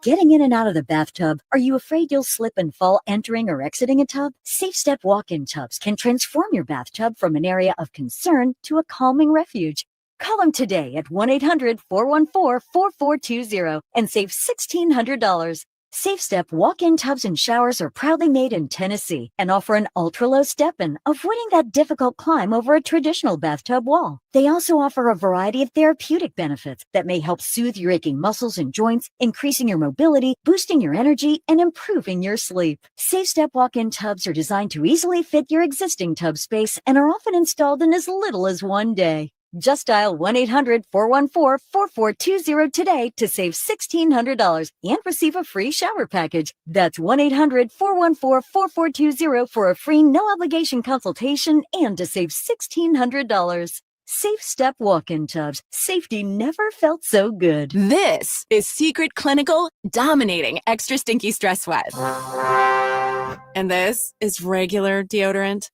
Getting in and out of the bathtub? Are you afraid you'll slip and fall entering or exiting a tub? Safe Step walk-in tubs can transform your bathtub from an area of concern to a calming refuge. Call them today at 1-800-414-4420 and save $1,600. Safe Step walk-in tubs and showers are proudly made in Tennessee and offer an ultra-low step-in, avoiding that difficult climb over a traditional bathtub wall. They also offer a variety of therapeutic benefits that may help soothe your aching muscles and joints, increasing your mobility, boosting your energy, and improving your sleep. Safe Step walk-in tubs are designed to easily fit your existing tub space and are often installed in as little as one day. Just dial 1-800-414-4420 today to save $1,600 and receive a free shower package. That's 1-800-414-4420 for a free no-obligation consultation and to save $1,600. Safe Step walk-in tubs. Safety never felt so good. This is Secret Clinical Dominating Extra Stinky Stress Sweat. And this is regular deodorant.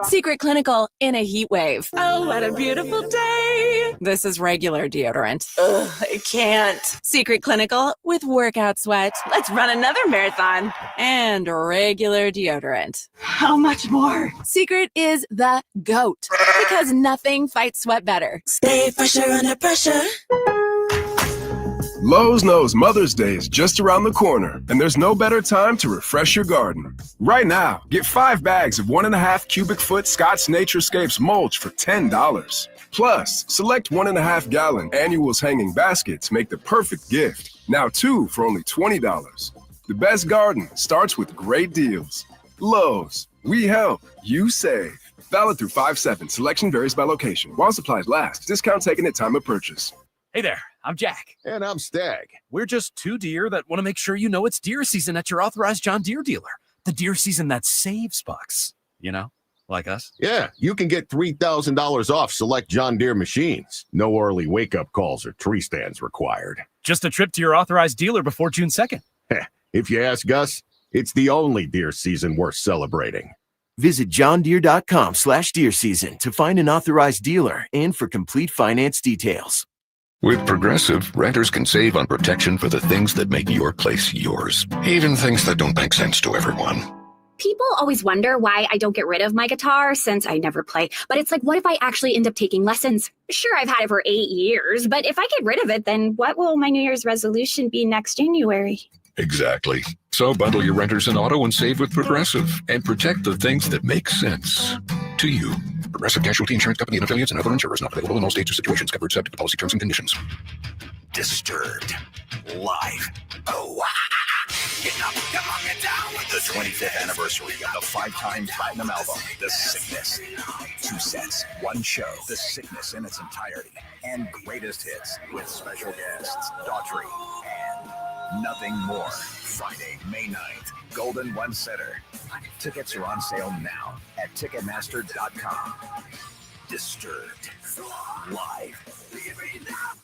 Secret Clinical in a heat wave. Oh, what a beautiful day. This is regular deodorant. Ugh, I can't. Secret Clinical with workout sweat. Let's run another marathon. And regular deodorant. How much more? Secret is the GOAT because nothing fights sweat better. Stay fresher under pressure. Lowe's knows Mother's Day is just around the corner, and there's no better time to refresh your garden. Right now, get 5 bags of 1.5 cubic foot Scott's Naturescapes mulch for $10. Plus, select 1.5 gallon annuals hanging baskets make the perfect gift. Now 2 for only $20. The best garden starts with great deals. Lowe's, we help, you save. Valid through 5/7. Selection varies by location. While supplies last, discount taken at time of purchase. Hey there, I'm Jack. And I'm Stag. We're just two deer that want to make sure you know it's deer season at your authorized John Deere dealer. The deer season that saves bucks. You know, like us. Yeah, you can get $3,000 off select John Deere machines. No early wake-up calls or tree stands required. Just a trip to your authorized dealer before June 2nd. If you ask us, it's the only deer season worth celebrating. Visit johndeere.com/deer season to find an authorized dealer and for complete finance details. With Progressive, renters can save on protection for the things that make your place yours, even things that don't make sense to everyone. People always wonder why I don't get rid of my guitar since I never play. But it's like, what if I actually end up taking lessons? Sure, I've had it for 8 years, but if I get rid of it, then what will my New Year's resolution be next January? Exactly. So bundle your renters and auto and save with Progressive and protect the things that make sense to you. Progressive Casualty Insurance Company and affiliates and other insurers not available in all states or situations. Covered subject to policy terms and conditions. Disturbed. Live. Oh, get up, come on, get down with the 25th anniversary of the 5-time platinum album, The Sickness. 2 sets, 1 show, The Sickness in its entirety, and greatest hits with special guests, Daughtry, and Nothing More. Friday, May 9th, Golden One Center. Tickets are on sale now at Ticketmaster.com. Disturbed. Live.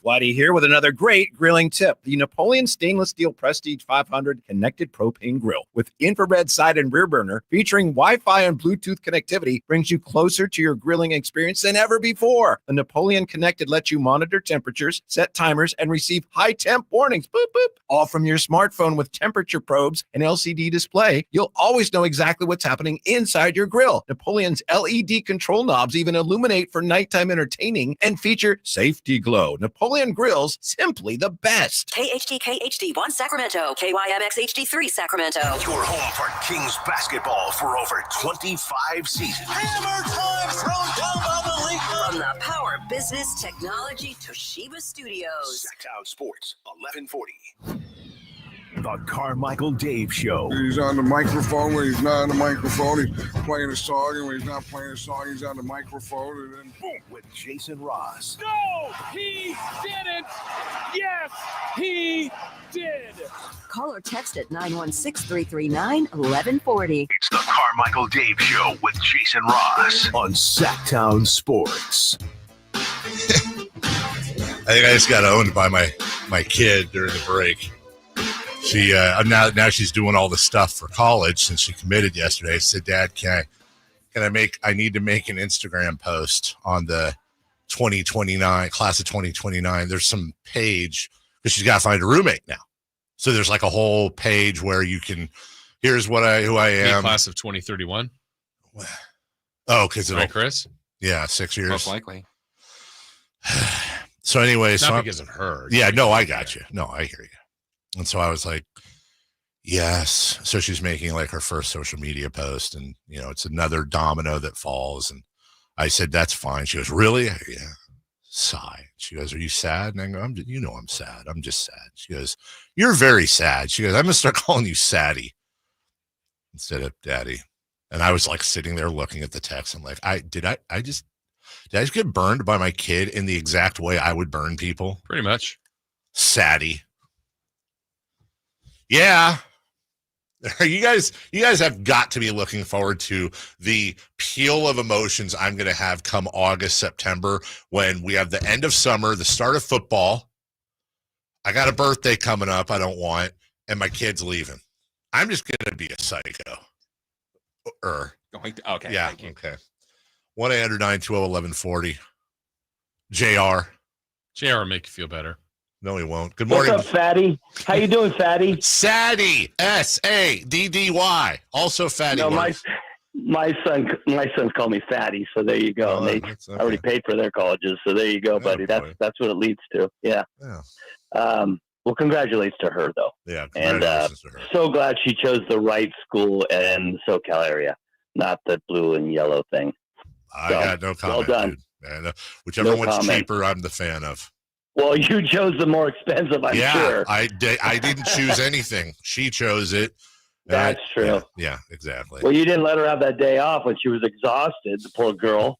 Whitey here with another great grilling tip. The Napoleon Stainless Steel Prestige 500 Connected Propane Grill with infrared side and rear burner featuring Wi-Fi and Bluetooth connectivity brings you closer to your grilling experience than ever before. The Napoleon Connected lets you monitor temperatures, set timers, and receive high temp warnings. Boop, boop. All from your smartphone with temperature probes and LCD display. You'll always know exactly what's happening inside your grill. Napoleon's LED control knobs even illuminate for nighttime entertaining and feature safety glow. Napoleon Grills, simply the best. KHD1 Sacramento, KYMX HD3 Sacramento. Your home for Kings basketball for over 25 seasons. Hammer time thrown down by the league. From the Power Business Business Technology Toshiba Studios. Sacktown Sports, 1140. The Carmichael Dave Show. He's on the microphone when he's not on the microphone. He's playing a song, and when he's not playing a song, he's on the microphone, and then boom. With Jason Ross. No, he didn't. Yes, he did. Call or text at 916-339-1140. It's the Carmichael Dave Show with Jason Ross on Sacktown Sports. I think I just got owned by my kid during the break. She now she's doing all the stuff for college since she committed yesterday. I said, Dad, I need to make an Instagram post on the 2029 class of 2029. There's some page because she's got to find a roommate now. So there's like a whole page where you can, here's who I am. Class of 2031. Oh, because right, Chris? Yeah, 6 years. Most likely. So anyway, not because of her. Yeah, no, I got you. No, I hear you. And so I was like, yes. So she's making like her first social media post, and it's another domino that falls. And I said, that's fine. She goes, really? Yeah. Sigh. She goes, are you sad? And I go, I'm sad. I'm just sad. She goes, you're very sad. She goes, I'm going to start calling you Saddy instead of Daddy. And I was like sitting there looking at the text. I'm like, did I just get burned by my kid in the exact way I would burn people? Pretty much. Saddy. Yeah. You guys have got to be looking forward to the peal of emotions I'm going to have come August, September, when we have the end of summer, the start of football. I got a birthday coming up I don't want, and my kid's leaving. I'm just going to be a psycho. Okay. Yeah. Okay. 1-800-920-1140. JR will make you feel better. No, he won't. Good morning. What's up, Fatty? How you doing, Fatty? Saddy. S-A-D-D-Y. Also Fatty. No, my sons call me Fatty, so there you go. They already paid for their colleges, so there you go, buddy. That's what it leads to. Yeah. Well, congratulations to her, though. Yeah, congratulations to her. So glad she chose the right school in the SoCal area, not the blue and yellow thing. I got no comment. Well done. Dude. Whichever one's cheaper, I'm the fan of. Well, you chose the more expensive, I'm sure. I didn't choose anything. She chose it. That's true. Yeah, exactly. Well, you didn't let her have that day off when she was exhausted, the poor girl.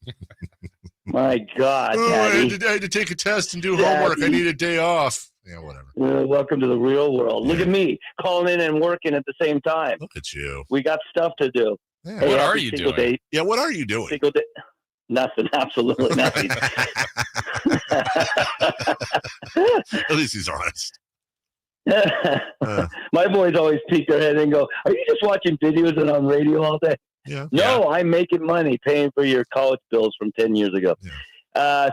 My God, I had to take a test and do homework. I need a day off. Yeah, whatever. Welcome to the real world. Look at me calling in and working at the same time. Look at you. We got stuff to do. Yeah. Hey, what are you doing? Yeah, what are you doing? Single day. Nothing. Absolutely nothing. At least he's honest. My boys always peek their head and go, are you just watching videos and on radio all day? Yeah. No, I'm making money paying for your college bills from 10 years ago. Yeah.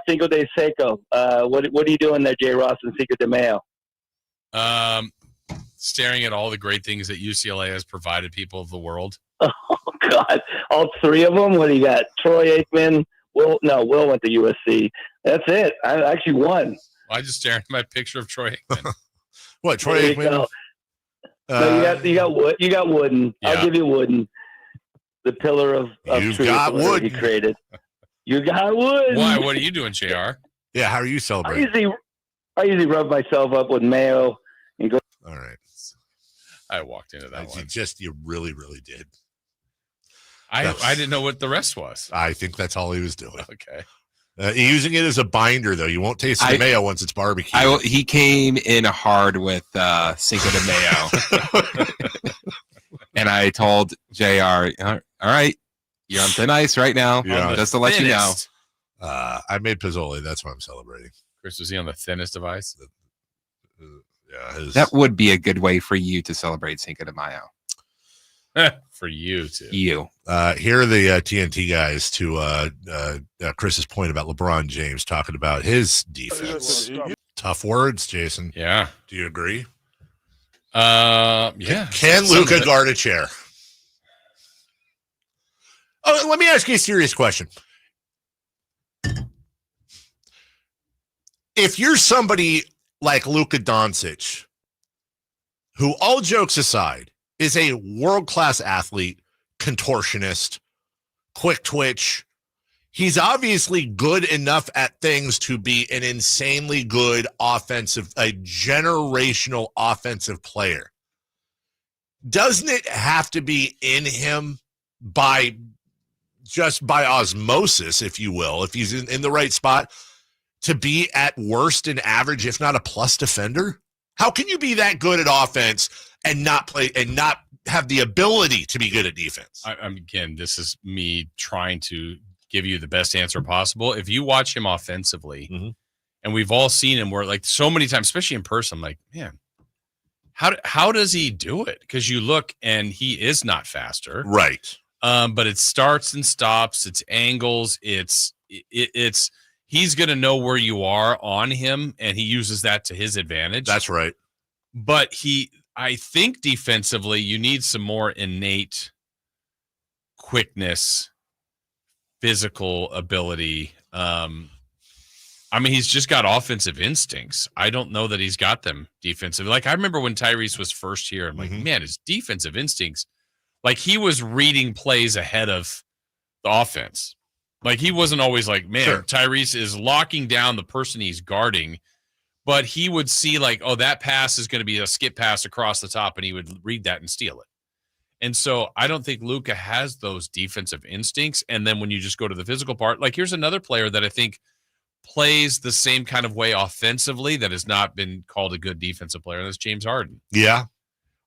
Cinco de Seco. What are you doing there, Jay Ross and Cinco de Mayo? Staring at all the great things that UCLA has provided people of the world. Oh, God. All three of them? What do you got? Troy Aikman? Will went to USC. That's it. I actually won. I just stared at my picture of Troy Aikman. What, Troy Aikman? No, you got Wood. You got Wooden. Yeah. I'll give you Wooden. The pillar of You've truth got Wood. He created. You got Wood. Why? What are you doing, JR? Yeah, how are you celebrating? I usually rub myself up with mayo and go. All right. I walked into that one. You really, really did. I didn't know what the rest was. I think that's all he was doing. Okay. Using it as a binder, though. You won't taste the mayo once it's barbecue. He came in hard with Cinco de Mayo. And I told JR, all right, you're on thin ice right now. Yeah. Just to let you know. I made Pizzoli. That's why I'm celebrating. Chris, was he on the thinnest of ice? Yeah. That would be a good way for you to celebrate Cinco de Mayo. For you, too. You. Here are the TNT guys to Chris's point about LeBron James talking about his defense. Tough words, Jason. Yeah. Do you agree? Yeah. Can Luka guard a chair? Oh, let me ask you a serious question. If you're somebody like Luka Doncic, who, all jokes aside, is a world-class athlete, contortionist, quick twitch, He's obviously good enough at things to be an insanely good a generational offensive player. Doesn't it have to be in him by osmosis, if you will, if he's in the right spot, to be at worst an average, if not a plus defender? How can you be that good at offense and not play and not have the ability to be good at defense? Again, this is me trying to give you the best answer possible. If you watch him offensively, and we've all seen him where like so many times, especially in person, I'm like, man, how does he do it? Because you look and he is not faster. Right. But it starts and stops, it's angles, it's he's going to know where you are on him, and he uses that to his advantage. That's right. But I think defensively, you need some more innate quickness, physical ability. He's just got offensive instincts. I don't know that he's got them defensively. Like, I remember when Tyrese was first here, I'm like, man, his defensive instincts, like he was reading plays ahead of the offense. Like he wasn't always like, man, Tyrese is locking down the person he's guarding, but he would see like, oh, that pass is going to be a skip pass across the top, and he would read that and steal it. And so I don't think Luka has those defensive instincts. And then when you just go to the physical part, like here's another player that I think plays the same kind of way offensively that has not been called a good defensive player, and that's James Harden. Yeah.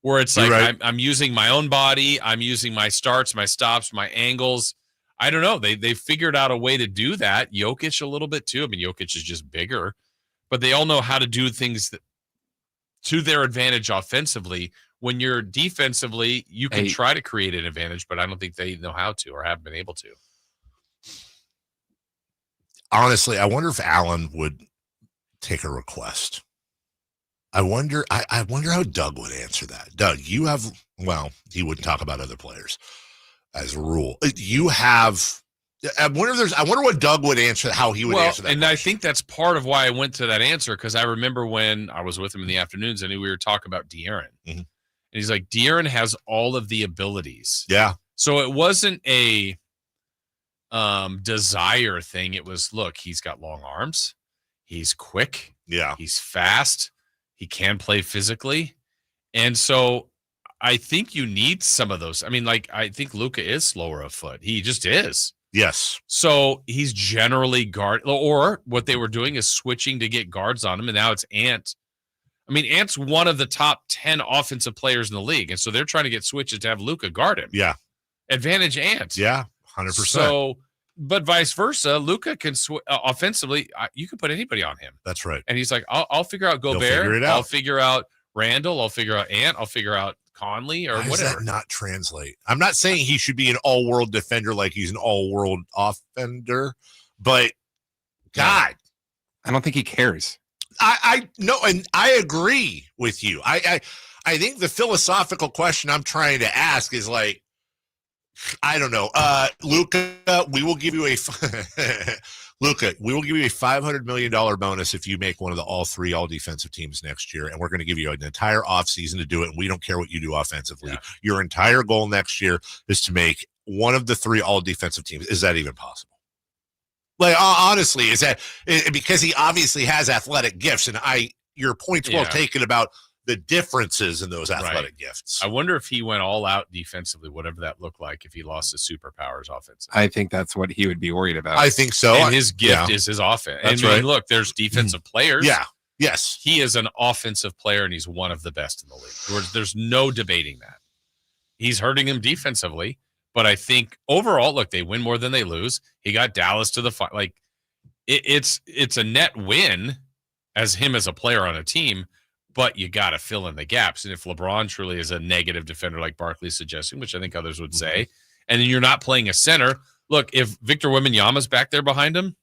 Where it's like, right. I'm using my own body, I'm using my starts, my stops, my angles. I don't know. They figured out a way to do that. Jokic a little bit too. I mean, Jokic is just bigger, but they all know how to do things to their advantage offensively. When you're defensively, you can try to create an advantage, but I don't think they know how to or have been able to. Honestly, I wonder if Allen would take a request. I wonder how Doug would answer that. Doug, he wouldn't talk about other players as a rule. I wonder what Doug would answer, how he would answer that. And question. I think that's part of why I went to that answer, because I remember when I was with him in the afternoons and we were talking about De'Aaron. And he's like, De'Aaron has all of the abilities. Yeah. So it wasn't a desire thing. It was, look, he's got long arms. He's quick. Yeah. He's fast. He can play physically. And so I think you need some of those. I mean, like, I think Luka is slower of foot. He just is. Yes. So he's generally or what they were doing is switching to get guards on him. And now it's Ant. I mean, Ant's one of the top 10 offensive players in the league. And so they're trying to get switches to have Luka guard him. Yeah. Advantage Ant. Yeah. 100%. So, but vice versa, Luka can offensively. You can put anybody on him. That's right. And he's like, I'll figure out Gobert. I'll figure out Randall. I'll figure out Ant. I'll figure out Conley or whatever. Whatever. Does that not translate? I'm not saying he should be an all-world defender like he's an all-world offender, but God, I don't think he cares. I no, and I agree with you. I think the philosophical question I'm trying to ask is like, I don't know, Luka, we will give you a $500 million bonus if you make one of the all defensive teams next year, and we're going to give you an entire offseason to do it, and we don't care what you do offensively. Yeah. Your entire goal next year is to make one of the 3 all defensive teams. Is that even possible? Like, honestly, is that because he obviously has athletic gifts, and your point's well taken about the differences in those athletic gifts. I wonder if he went all out defensively, whatever that looked like, if he lost his superpowers offensively. I think that's what he would be worried about. I think so. And his gift is his offense. That's right. Right. Look, there's defensive players. Yeah. Yes. He is an offensive player, and he's one of the best in the league. There's no debating that. He's hurting him defensively, but I think overall, look, they win more than they lose. He got Dallas to the final. Like, it's a net win as him as a player on a team, but you got to fill in the gaps. And if LeBron truly is a negative defender like Barkley's suggesting, which I think others would say, and then you're not playing a center, look, if Victor Wembanyama's back there behind him,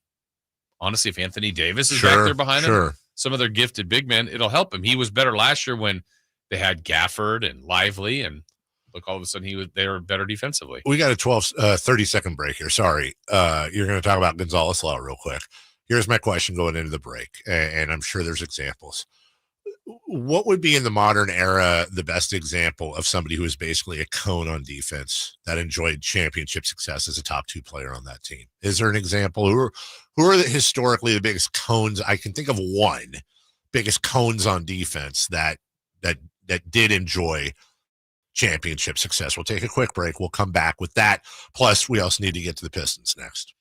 honestly, if Anthony Davis is back there behind him, some of their gifted big men, it'll help him. He was better last year when they had Gafford and Lively, and look, all of a sudden they were better defensively. We got a 30-second break here. Sorry. You're going to talk about Gonzalez Law real quick. Here's my question going into the break, and I'm sure there's examples. What would be in the modern era the best example of somebody who is basically a cone on defense that enjoyed championship success as a top 2 player on that team? Is there an example? Who are historically the biggest cones? I can think of one biggest cones on defense that did enjoy championship success. We'll take a quick break. We'll come back with that. Plus, we also need to get to the Pistons next.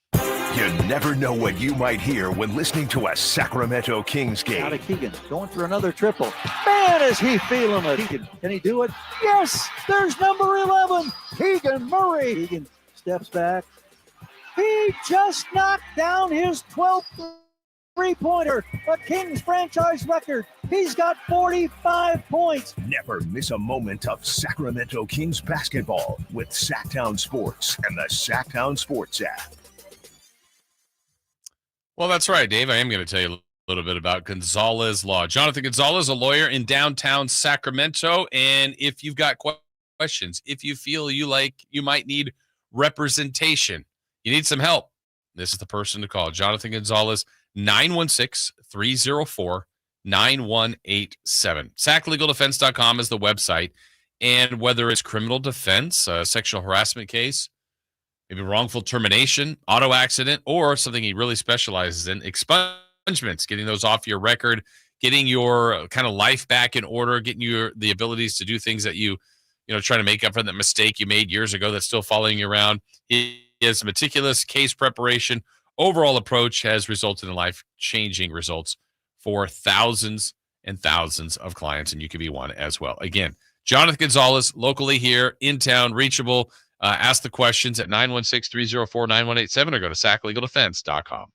You never know what you might hear when listening to a Sacramento Kings game. Out of Keegan, going for another triple. Man, is he feeling it. Keegan, can he do it? Yes, there's number 11, Keegan Murray. Keegan steps back. He just knocked down his 12th three-pointer, a Kings franchise record. He's got 45 points. Never miss a moment of Sacramento Kings basketball with Sacktown Sports and the Sacktown Sports app. Well, that's right, Dave. I am going to tell you a little bit about Gonzalez Law. Jonathan Gonzalez, a lawyer in downtown Sacramento. And if you've got questions, if you feel you might need representation, you need some help, this is the person to call. Jonathan Gonzalez, 916-304-9187. SacLegalDefense.com is the website. And whether it's criminal defense, a sexual harassment case, maybe wrongful termination, auto accident, or something he really specializes in, expungements, getting those off your record, getting your kind of life back in order, getting the abilities to do things that you trying to make up for that mistake you made years ago that's still following you around. His meticulous case preparation, overall approach has resulted in life-changing results for thousands and thousands of clients, and you can be one as well. Again, Jonathan Gonzalez, locally here in town, reachable. Ask the questions at 916-304-9187 or go to SacLegalDefense.com.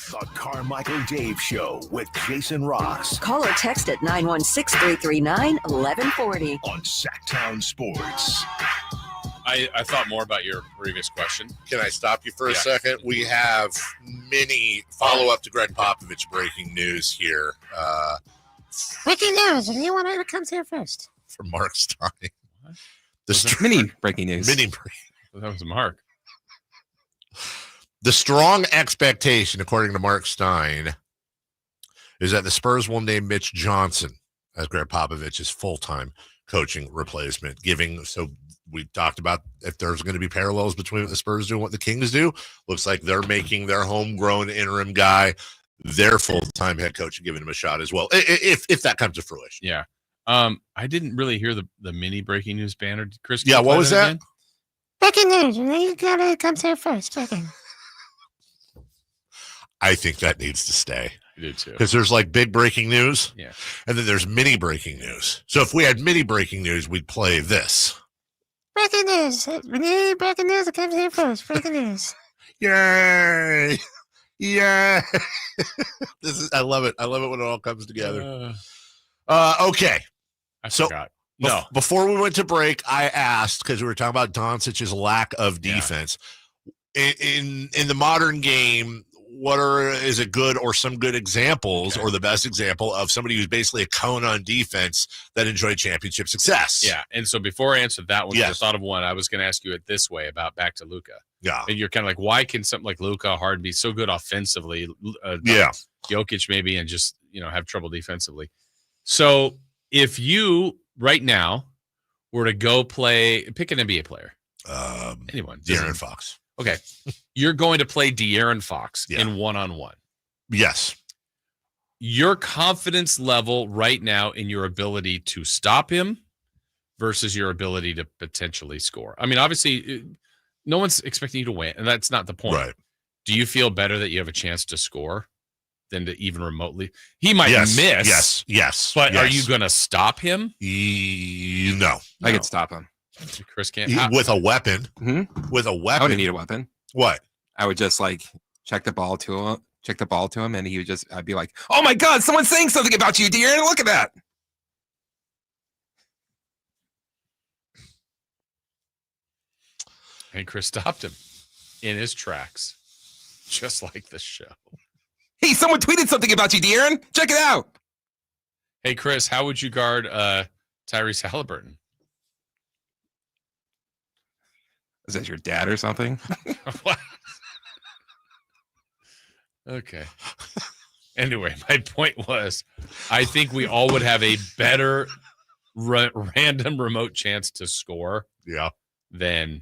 The Carmichael Dave Show with Jason Ross. Call or text at 916-339-1140. On Sacktown Sports. I thought more about your previous question. Can I stop you for a second? We have mini follow-up to Greg Popovich breaking news here. Breaking news, and you want to comes here first. From Mark Stein. Mini breaking news. Mini breaking. That was Mark. The strong expectation, according to Mark Stein, is that the Spurs will name Mitch Johnson as Greg Popovich's full-time coaching replacement. So we talked about if there's going to be parallels between what the Spurs do and what the Kings do. Looks like they're making their homegrown interim guy their full-time head coach and giving him a shot as well, if that comes to fruition. Yeah. I didn't really hear the mini breaking news banner. Chris, yeah, what was that? Again? Breaking news, and you gotta come here first. Breaking. I think that needs to stay. I do too. Because there's like big breaking news. Yeah. And then there's mini breaking news. So if we had mini breaking news, we'd play this. Breaking news. Breaking news, it comes here first. Breaking news. Yay. Yeah. I love it. I love it when it all comes together. Okay. I forgot. No. Before we went to break, I asked, because we were talking about Doncic's lack of defense. Yeah. In the modern game, is it good or some good examples or the best example of somebody who's basically a cone on defense that enjoyed championship success? Yeah. And so before I answered that one, I thought of one. I was going to ask you it this way about back to Luka. Yeah. And you're kind of like, why can something like Luka, Harden be so good offensively? Jokic maybe, and just, have trouble defensively. So if you right now were to go pick an NBA player, anyone, De'Aaron Fox. Okay. You're going to play De'Aaron Fox in one-on-one. Yes. Your confidence level right now in your ability to stop him versus your ability to potentially score. I mean, obviously, no one's expecting you to win, and that's not the point. Right. Do you feel better that you have a chance to score than to even remotely? He might miss. Yes. But are you going to stop him? No. I could stop him. Chris can't. With a weapon. Mm-hmm. With a weapon. I wouldn't need a weapon. What? I would just check the ball to him, and I'd be like, "Oh my God, someone's saying something about you, De'Aaron. Look at that." And Chris stopped him in his tracks, just like the show. Hey, someone tweeted something about you, De'Aaron. Check it out. Hey, Chris, how would you guard Tyrese Halliburton? Is that your dad or something? Okay. Anyway, my point was, I think we all would have a better random remote chance to score. Yeah. Than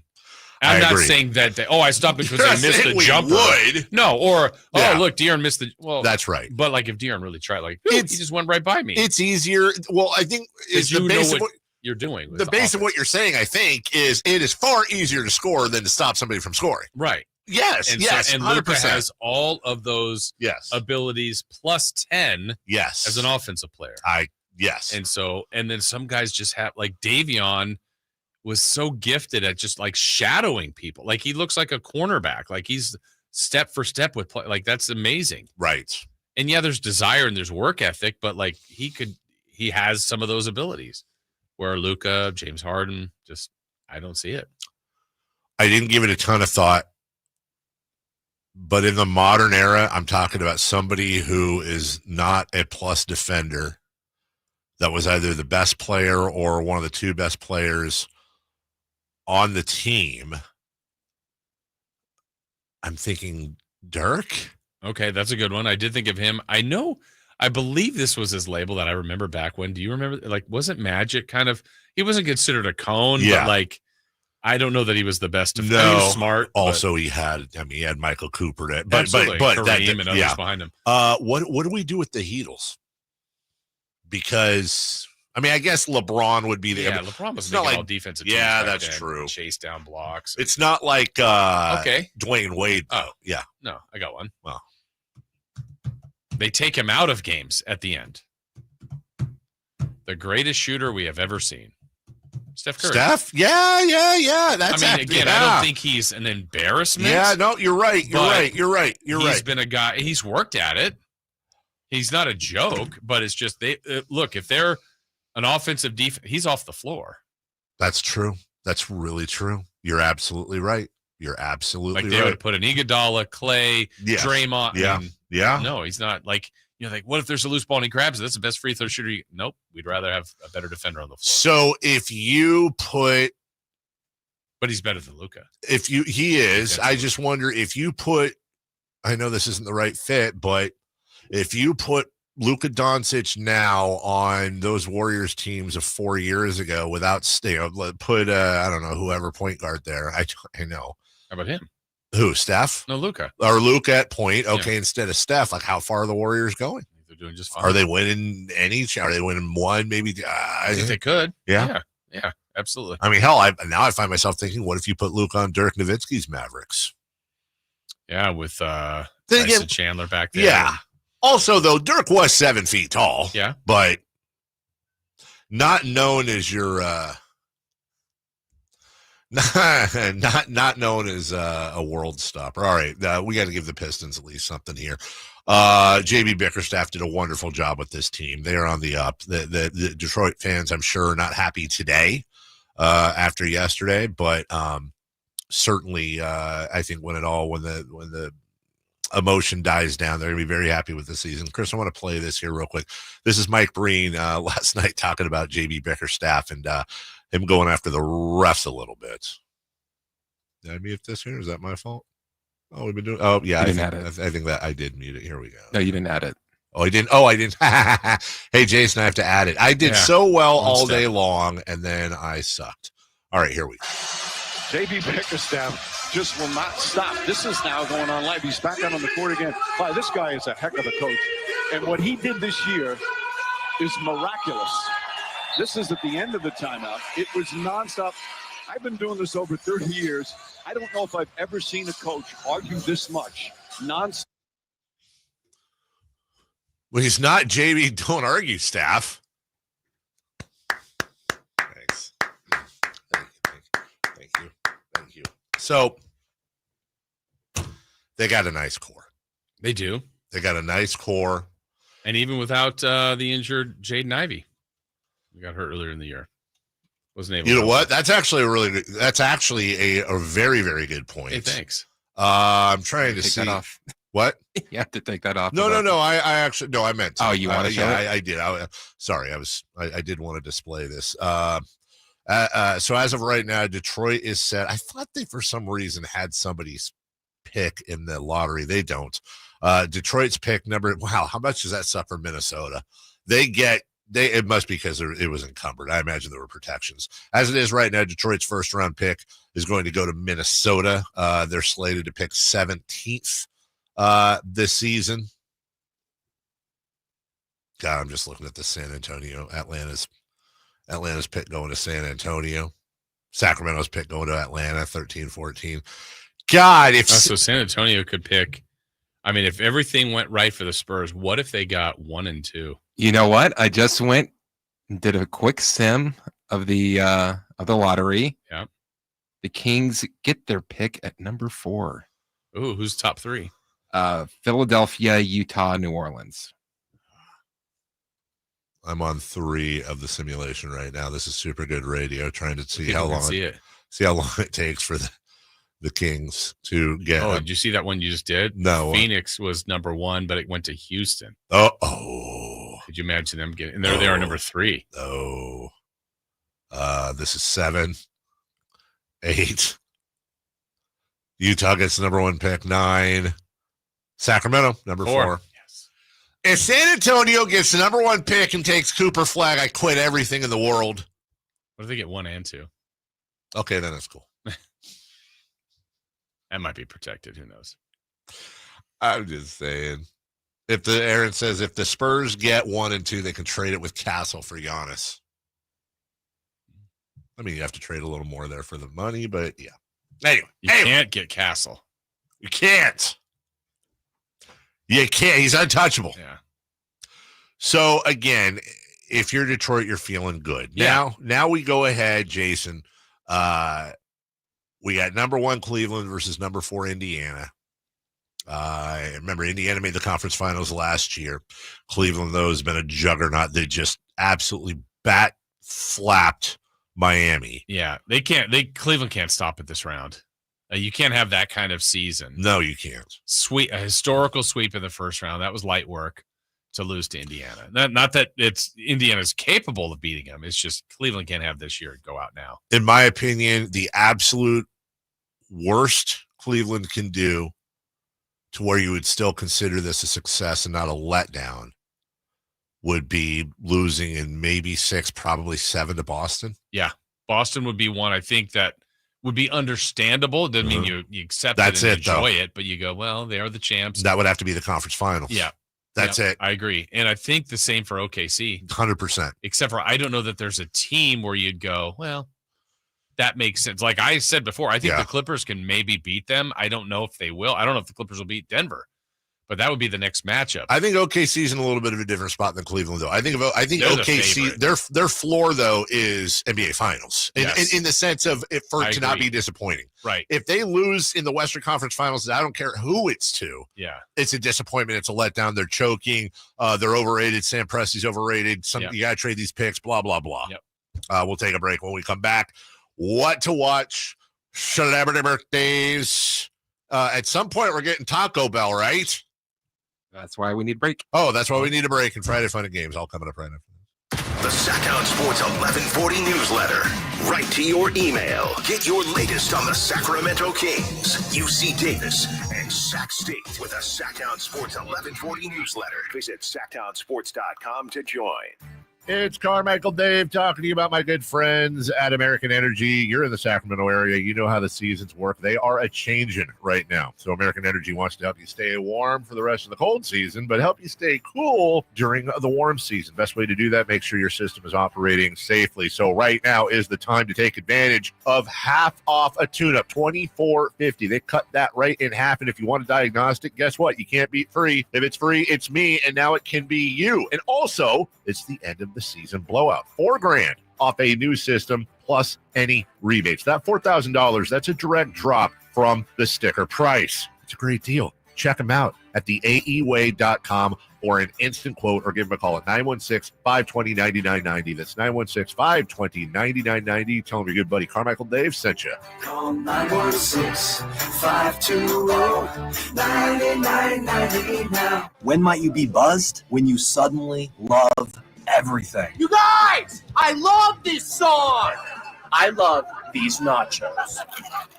I'm not saying that I stopped because they missed the jumper. Would. No, or look, De'Aaron missed the that's right. But like if De'Aaron really tried, like he just went right by me. It's easier. Well, I think is the base of what you're doing. The base of what you're saying, I think, is it is far easier to score than to stop somebody from scoring. Right. Yes. And yes. So, and 100%. Luka has all of those abilities plus 10 as an offensive player. Yes. And then some guys just have, like Davion was so gifted at just like shadowing people. Like he looks like a cornerback. Like he's step for step with play. Like that's amazing. Right. And yeah, there's desire and there's work ethic, but like he has some of those abilities where Luka, James Harden, just, I don't see it. I didn't give it a ton of thought. But in the modern era, I'm talking about somebody who is not a plus defender that was either the best player or one of the two best players on the team. I'm thinking Dirk. Okay, that's a good one. I did think of him. I believe this was his label that I remember back when. Do you remember? Like, wasn't Magic kind of, he wasn't considered a cone, but like, I don't know that he was the best. No, he was smart. Also, he had Michael Cooper, but Kareem and others behind him. What do we do with the Heatles? Because I guess LeBron would be the. Yeah, LeBron was making all defensive. Yeah, that's true. Chase down blocks. It's not like Dwayne Wade. Oh yeah, no, I got one. Well, they take him out of games at the end. The greatest shooter we have ever seen. Steph Curry. Yeah. That's I don't think he's an embarrassment. Yeah, no, you're right. You're right. He's been a guy. He's worked at it. He's not a joke, but it's just look. If they're an offensive defense, he's off the floor. That's true. That's really true. You're absolutely right. You're absolutely like they would put an Iguodala, Clay, Draymond. Yeah. No, he's not like. Like, what if there's a loose ball and he grabs it? That's the best free throw shooter. Nope. We'd rather have a better defender on the floor. So if you put. But he's better than Luka. He is. I just wonder if you put. I know this isn't the right fit, but if you put Luka Doncic now on those Warriors teams of 4 years ago without, put, I don't know, whoever point guard there. I know. How about him? Who, Steph? No, Luka. Or Luka at point. Okay, instead of Steph, like how far are the Warriors going? They're doing just fine. Are they winning any? Are they winning one? Maybe. I think they could. Yeah, absolutely. Hell, now I find myself thinking, what if you put Luka on Dirk Nowitzki's Mavericks? Yeah, with Tyson Chandler back there. Yeah. Also, though, Dirk was 7 feet tall. Yeah. But not known as your not known as a world stopper. All right, we got to give the Pistons at least something here. JB Bickerstaff did a wonderful job with this team. They are on the up. The Detroit fans, I'm sure, are not happy today after yesterday, but certainly I think when the emotion dies down, they're going to be very happy with the season. Chris, I want to play this here real quick. This is Mike Breen last night talking about JB Bickerstaff and him going after the refs a little bit. Did I mute this here? Is that my fault? Oh, we've been doing. Oh, yeah. I think that I did mute it. Here we go. No, you didn't add it. Oh, I didn't. Hey, Jason, I have to add it. I did so well all day long, and then I sucked. All right, here we go. JB Bickerstaff just will not stop. This is now going on live. He's back out on the court again. Wow, this guy is a heck of a coach. And what he did this year is miraculous. This is at the end of the timeout. It was nonstop. I've been doing this over 30 years. I don't know if I've ever seen a coach argue this much. Nonstop. Well, he's not JB. Don't argue, staff. Thanks. Thank you. So they got a nice core. They do. They got a nice core. And even without the injured Jaden Ivey. We got hurt earlier in the year. Wasn't able. You know what? That's actually a very, very good point. Hey, thanks. I'm trying to Take see that off. What? You have to take that off. No. I actually no. I meant. To. Oh, you want to show it? I did. Sorry. I did want to display this. So as of right now, Detroit is set. I thought they for some reason had somebody's pick in the lottery. They don't. Detroit's pick number. Wow, how much does that suffer Minnesota? It must be because it was encumbered. I imagine there were protections. As it is right now, Detroit's first round pick is going to go to Minnesota. They're slated to pick 17th this season. God, I'm just looking at the San Antonio, Atlanta's pick going to San Antonio. Sacramento's pick going to Atlanta, 13-14. God, so San Antonio could pick. I mean, if everything went right for the Spurs, what if they got 1 and 2? You know what? I just went and did a quick sim of the lottery. Yeah. The Kings get their pick at number 4. Ooh, who's top 3? Philadelphia, Utah, New Orleans. I'm on 3 of the simulation right now. This is super good radio, trying to see how long it takes for the Kings to get. Oh, did you see that one you just did? No. Phoenix was number 1, but it went to Houston. Oh. Could you imagine them getting? And they are number 3. Oh. This is 7, 8. Utah gets the number 1 pick. 9. Sacramento number 4. Yes. If San Antonio gets the number 1 pick and takes Cooper Flag, I quit everything in the world. What if they get 1 and 2? Okay, then that's cool. That might be protected. Who knows? I'm just saying. Aaron says if the Spurs get 1 and 2, they can trade it with Castle for Giannis. I mean, you have to trade a little more there for the money, but yeah. Anyway, you can't get Castle. You can't. You can't. He's untouchable. Yeah. So again, if you're Detroit, you're feeling good. Yeah. Now we go ahead, Jason. We got number 1 Cleveland versus number 4 Indiana. Remember, Indiana made the conference finals last year. Cleveland, though, has been a juggernaut. They just absolutely bat-flapped Miami. Yeah, Cleveland can't stop it this round. You can't have that kind of season. No, you can't. A historical sweep in the first round. That was light work to lose to Indiana. Not that Indiana's capable of beating them. It's just Cleveland can't have this year go out now. In my opinion, the absolute worst Cleveland can do to where you would still consider this a success and not a letdown would be losing in maybe 6, probably 7 to Boston. Yeah. Boston would be one I think that would be understandable. It doesn't mean you accept That's it and it, though. enjoy it, but you go, well, they are the champs. That would have to be the conference finals. Yeah. That's it. I agree. And I think the same for OKC. 100%. Except for I don't know that there's a team where you'd go, well, that makes sense. Like I said before, I think the Clippers can maybe beat them. I don't know if they will. I don't know if the Clippers will beat Denver, but that would be the next matchup. I think OKC's in a little bit of a different spot than Cleveland, though. I think They're OKC, their floor, though, is NBA Finals in the sense of to not be disappointing. Right. If they lose in the Western Conference Finals, I don't care who it's to. Yeah. It's a disappointment. It's a letdown. They're choking. They're overrated. Sam Presti's overrated. You got to trade these picks, blah, blah, blah. Yep. We'll take a break. When we come back, what to watch, celebrity birthdays. At some point, we're getting Taco Bell, right? That's why we need a break. Oh, that's why we need a break. And Friday Fun and Games all coming up right after. The Sacktown Sports 1140 newsletter. Right to your email. Get your latest on the Sacramento Kings, UC Davis, and Sac State with the Sacktown Sports 1140 newsletter. Visit sacktownsports.com to join. It's Carmichael Dave talking to you about my good friends at American Energy. You're in the Sacramento area. You know how the seasons work. They are a-changing right now. So American Energy wants to help you stay warm for the rest of the cold season, but help you stay cool during the warm season. Best way to do that, make sure your system is operating safely. So right now is the time to take advantage of half off a tune-up, $24.50. They cut that right in half. And if you want a diagnostic, guess what? You can't beat free. If it's free, it's me. And now it can be you. And also, it's the end of the season blowout. $4,000 off a new system plus any rebates. That $4,000, that's a direct drop from the sticker price. It's a great deal. Check them out at theaeway.com or an instant quote, or give them a call at 916-520-9990. That's 916-520-9990. Tell them your good buddy Carmichael Dave sent you. Call 916-520-9990 now. When might you be buzzed? When you suddenly love everything. You guys, I love this song. I love these nachos.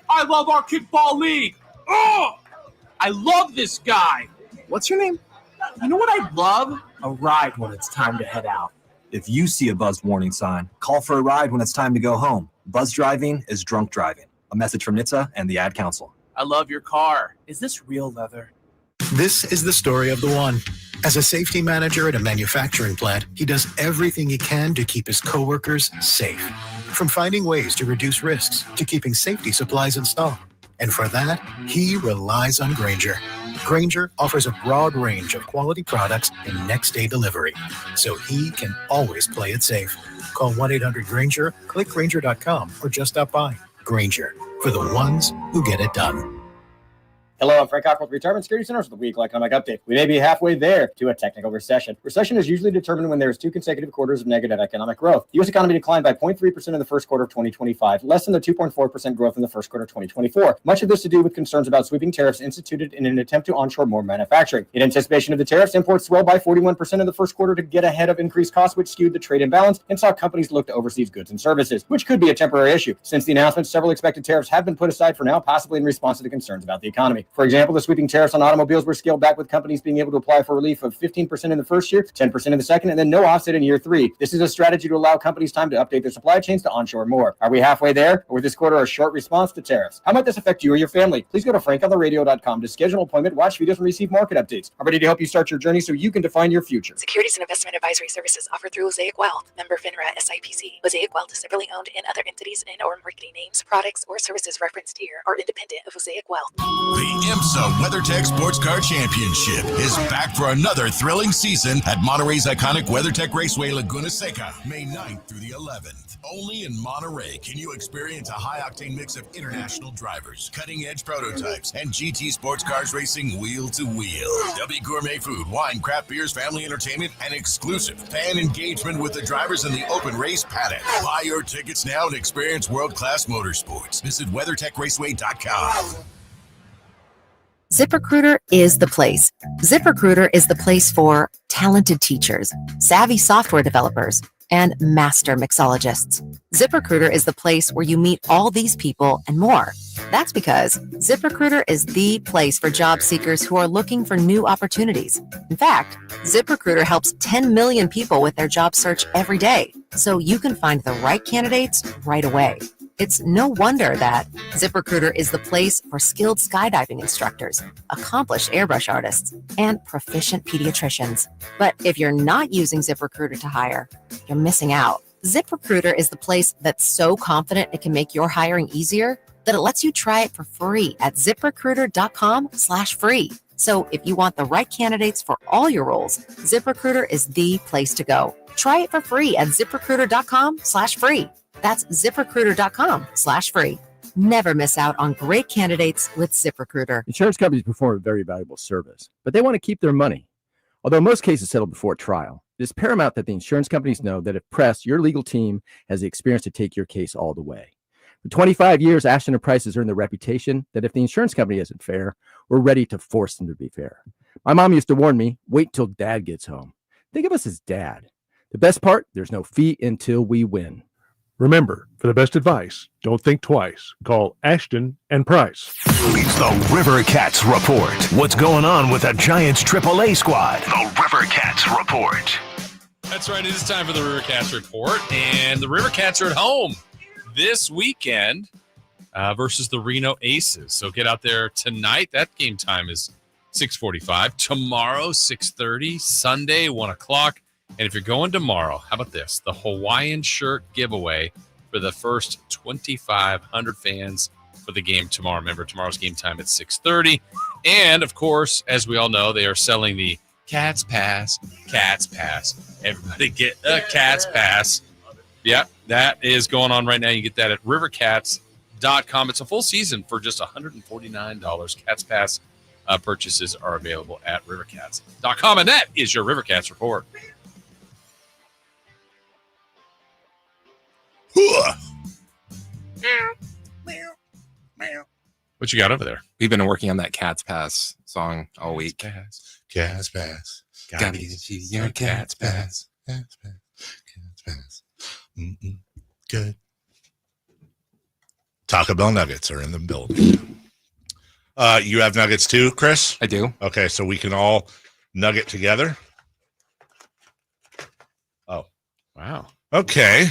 I love our kickball league. Oh, I love this guy. What's your name? You know what I love? A ride when it's time to head out. If you see a buzzed warning sign, call for a ride when it's time to go home. Buzz driving is drunk driving. A message from NHTSA and the Ad Council. I love your car. Is this real leather? This is the story of the one. As a safety manager at a manufacturing plant, he does everything he can to keep his coworkers safe. From finding ways to reduce risks to keeping safety supplies in stock. And for that, he relies on Grainger. Grainger offers a broad range of quality products and next-day delivery, so he can always play it safe. Call 1-800-GRAINGER, click Grainger.com, or just stop by. Grainger, for the ones who get it done. Hello, I'm Frank Cockle with Retirement Security Centers with the weekly economic update. We may be halfway there to a technical recession. Recession is usually determined when there is 2 consecutive quarters of negative economic growth. The U.S. economy declined by 0.3% in the first quarter of 2025, less than the 2.4% growth in the first quarter of 2024. Much of this to do with concerns about sweeping tariffs instituted in an attempt to onshore more manufacturing. In anticipation of the tariffs, imports swelled by 41% in the first quarter to get ahead of increased costs, which skewed the trade imbalance and saw companies look to overseas goods and services, which could be a temporary issue. Since the announcement, several expected tariffs have been put aside for now, possibly in response to the concerns about the economy. For example, the sweeping tariffs on automobiles were scaled back, with companies being able to apply for relief of 15% in the first year, 10% in the second, and then no offset in year 3. This is a strategy to allow companies time to update their supply chains to onshore more. Are we halfway there, or was this quarter a short response to tariffs? How might this affect you or your family? Please go to frankontheradio.com to schedule an appointment, watch videos, and receive market updates. I'm ready to help you start your journey so you can define your future. Securities and investment advisory services offered through Mosaic Wealth, member FINRA SIPC. Mosaic Wealth is separately owned, and other entities and or marketing names, products, or services referenced here are independent of Mosaic Wealth. The IMSA WeatherTech Sports Car Championship is back for another thrilling season at Monterey's iconic WeatherTech Raceway, Laguna Seca, May 9th through the 11th. Only in Monterey can you experience a high-octane mix of international drivers, cutting-edge prototypes, and GT sports cars racing wheel to wheel. There'll be gourmet food, wine, craft beers, family entertainment, and exclusive fan engagement with the drivers in the open race paddock. Buy your tickets now and experience world-class motorsports. Visit WeatherTechRaceway.com. ZipRecruiter is the place. ZipRecruiter is the place for talented teachers, savvy software developers, and master mixologists. ZipRecruiter is the place where you meet all these people and more. That's because ZipRecruiter is the place for job seekers who are looking for new opportunities. In fact, ZipRecruiter helps 10 million people with their job search every day, so you can find the right candidates right away. It's no wonder that ZipRecruiter is the place for skilled skydiving instructors, accomplished airbrush artists, and proficient pediatricians. But if you're not using ZipRecruiter to hire, you're missing out. ZipRecruiter is the place that's so confident it can make your hiring easier that it lets you try it for free at ZipRecruiter.com/free. So if you want the right candidates for all your roles, ZipRecruiter is the place to go. Try it for free at ZipRecruiter.com/free. That's ZipRecruiter.com/free. Never miss out on great candidates with ZipRecruiter. Insurance companies perform a very valuable service, but they want to keep their money. Although most cases settle before trial, it is paramount that the insurance companies know that if pressed, your legal team has the experience to take your case all the way. For 25 years, Ashton & Price has earned the reputation that if the insurance company isn't fair, we're ready to force them to be fair. My mom used to warn me, wait till dad gets home. Think of us as dad. The best part, there's no fee until we win. Remember, for the best advice, don't think twice. Call Ashton and Price. It's the River Cats Report. What's going on with the Giants AAA squad? The River Cats Report. That's right. It is time for the River Cats Report. And the River Cats are at home this weekend versus the Reno Aces. So get out there tonight. That game time is 6:45. Tomorrow, 6:30. Sunday, 1 o'clock. And if you're going tomorrow, how about this? The Hawaiian shirt giveaway for the first 2,500 fans for the game tomorrow. Remember, tomorrow's game time at 6:30. And, of course, as we all know, they are selling the Cats Pass. Cats Pass. Everybody get a Cats Pass. Yeah, that is going on right now. You get that at rivercats.com. It's a full season for just $149. Cats Pass purchases are available at rivercats.com. And that is your Rivercats report. What you got over there? We've been working on that Cats Pass song all week. Cats Pass. Gotta get you your Cats Pass. Cats Pass. Cats Pass. Good. Taco Bell nuggets are in the building. You have nuggets too, Chris? I do. Okay, so we can all nugget together. Oh, wow. Okay.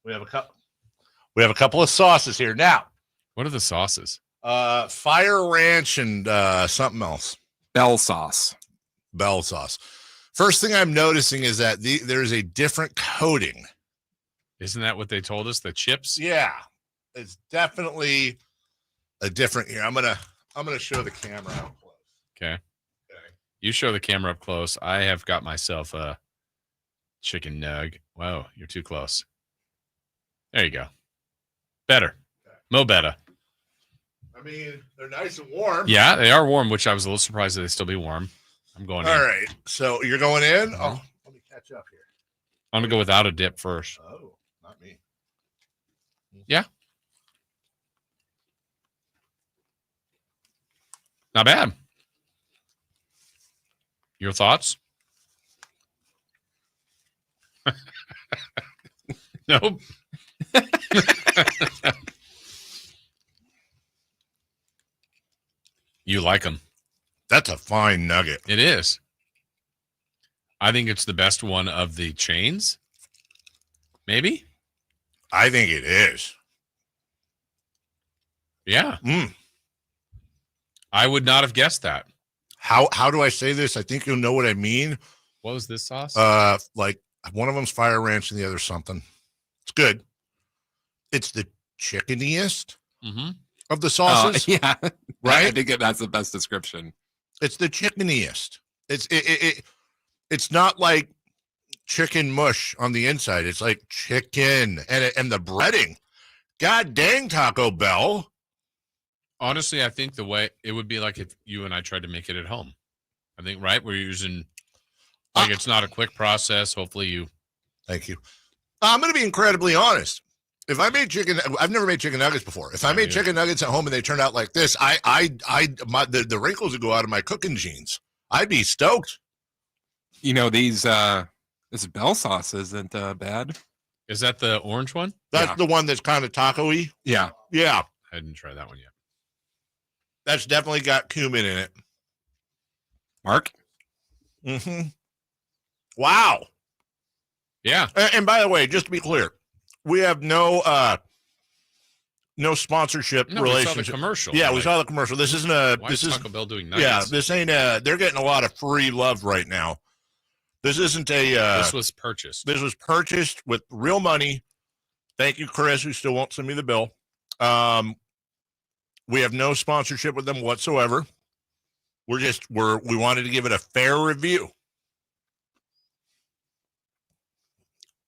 We have a couple of sauces here. Now, what are the sauces? Fire Ranch and something else. Bell sauce. Bell sauce. First thing I'm noticing is that there's a different coating. Isn't that what they told us? The chips? Yeah. It's definitely a different here. I'm gonna show the camera up close. Okay. You show the camera up close. I have got myself a chicken nug. Whoa, you're too close. There you go. Better. Mo better. I mean, they're nice and warm. Yeah, they are warm, which I was a little surprised that they still be warm. I'm going in. All right. So you're going in? Oh, let me catch up here. I'm going to go without a dip first. Oh, not me. Yeah. Not bad. Your thoughts? Nope. You like them. That's a fine nugget. It is. I think it's the best one of the chains. Maybe? I think it is. Yeah. I would not have guessed that. How do I say this? I think you'll know what I mean. What was this sauce? Like one of them's Fire Ranch and the other something. It's good. It's the chickeniest of the sauces. Yeah. Right? I think that's the best description. It's the chickeniest. It's not like chicken mush on the inside. It's like chicken and the breading. God dang, Taco Bell. Honestly, I think the way it would be like if you and I tried to make it at home. I think, right? We're using, like, it's not a quick process. Hopefully you. Thank you. I'm going to be incredibly honest. If I made chicken, I've never made chicken nuggets before. If I made chicken nuggets at home and they turned out like this, the wrinkles would go out of my cooking jeans. I'd be stoked. You know, this Bell sauce isn't bad. Is that the orange one? That's the one that's kind of taco-y. Yeah. Yeah. I didn't try that one yet. That's definitely got cumin in it. Mark? Wow. Yeah. And by the way, just to be clear, we have no sponsorship relationship. We saw the commercial. Yeah, we saw the commercial. This isn't a. Why this is is Taco Bell doing nuggets? Yeah, this ain't a. They're getting a lot of free love right now. This isn't a. This was purchased. This was purchased with real money. Thank you, Chris, who still won't send me the bill. We have no sponsorship with them whatsoever. We wanted to give it a fair review.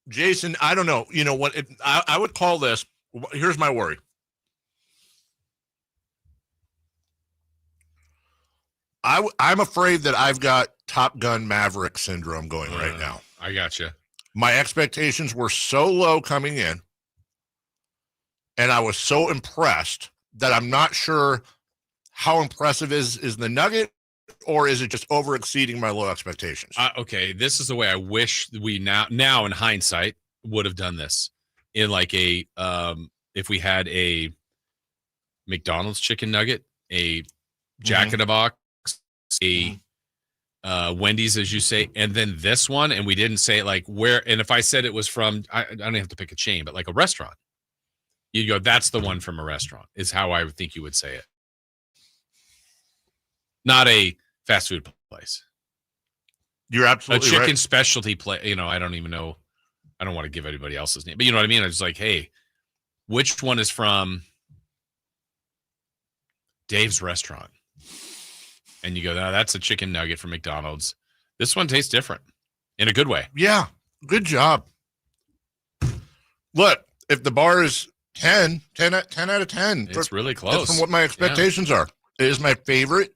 Jason, I don't know. You know what? I would call this. Here's my worry. I'm afraid that I've got Top Gun Maverick syndrome going right now. I got you. My expectations were so low coming in, and I was so impressed that I'm not sure how impressive is the nugget, or is it just over exceeding my low expectations? Okay, this is the way I wish we now in hindsight would have done this in like a if we had a McDonald's chicken nugget, a Jack in the Box, a Wendy's, as you say, and then this one, and we didn't say like where. And if I said it was from, I don't have to pick a chain, but like a restaurant, you go, that's the one from a restaurant, is how I would think you would say it. Not a fast food place. You're absolutely a chicken right. specialty place. You know, I don't even know. I don't want to give anybody else's name, but you know what I mean? I was like, hey, which one is from Dave's restaurant? And you go, no, that's a chicken nugget from McDonald's. This one tastes different in a good way. Yeah. Good job. Look, if the bar is 10 out of 10. It's really close. That's from what my expectations are. It is my favorite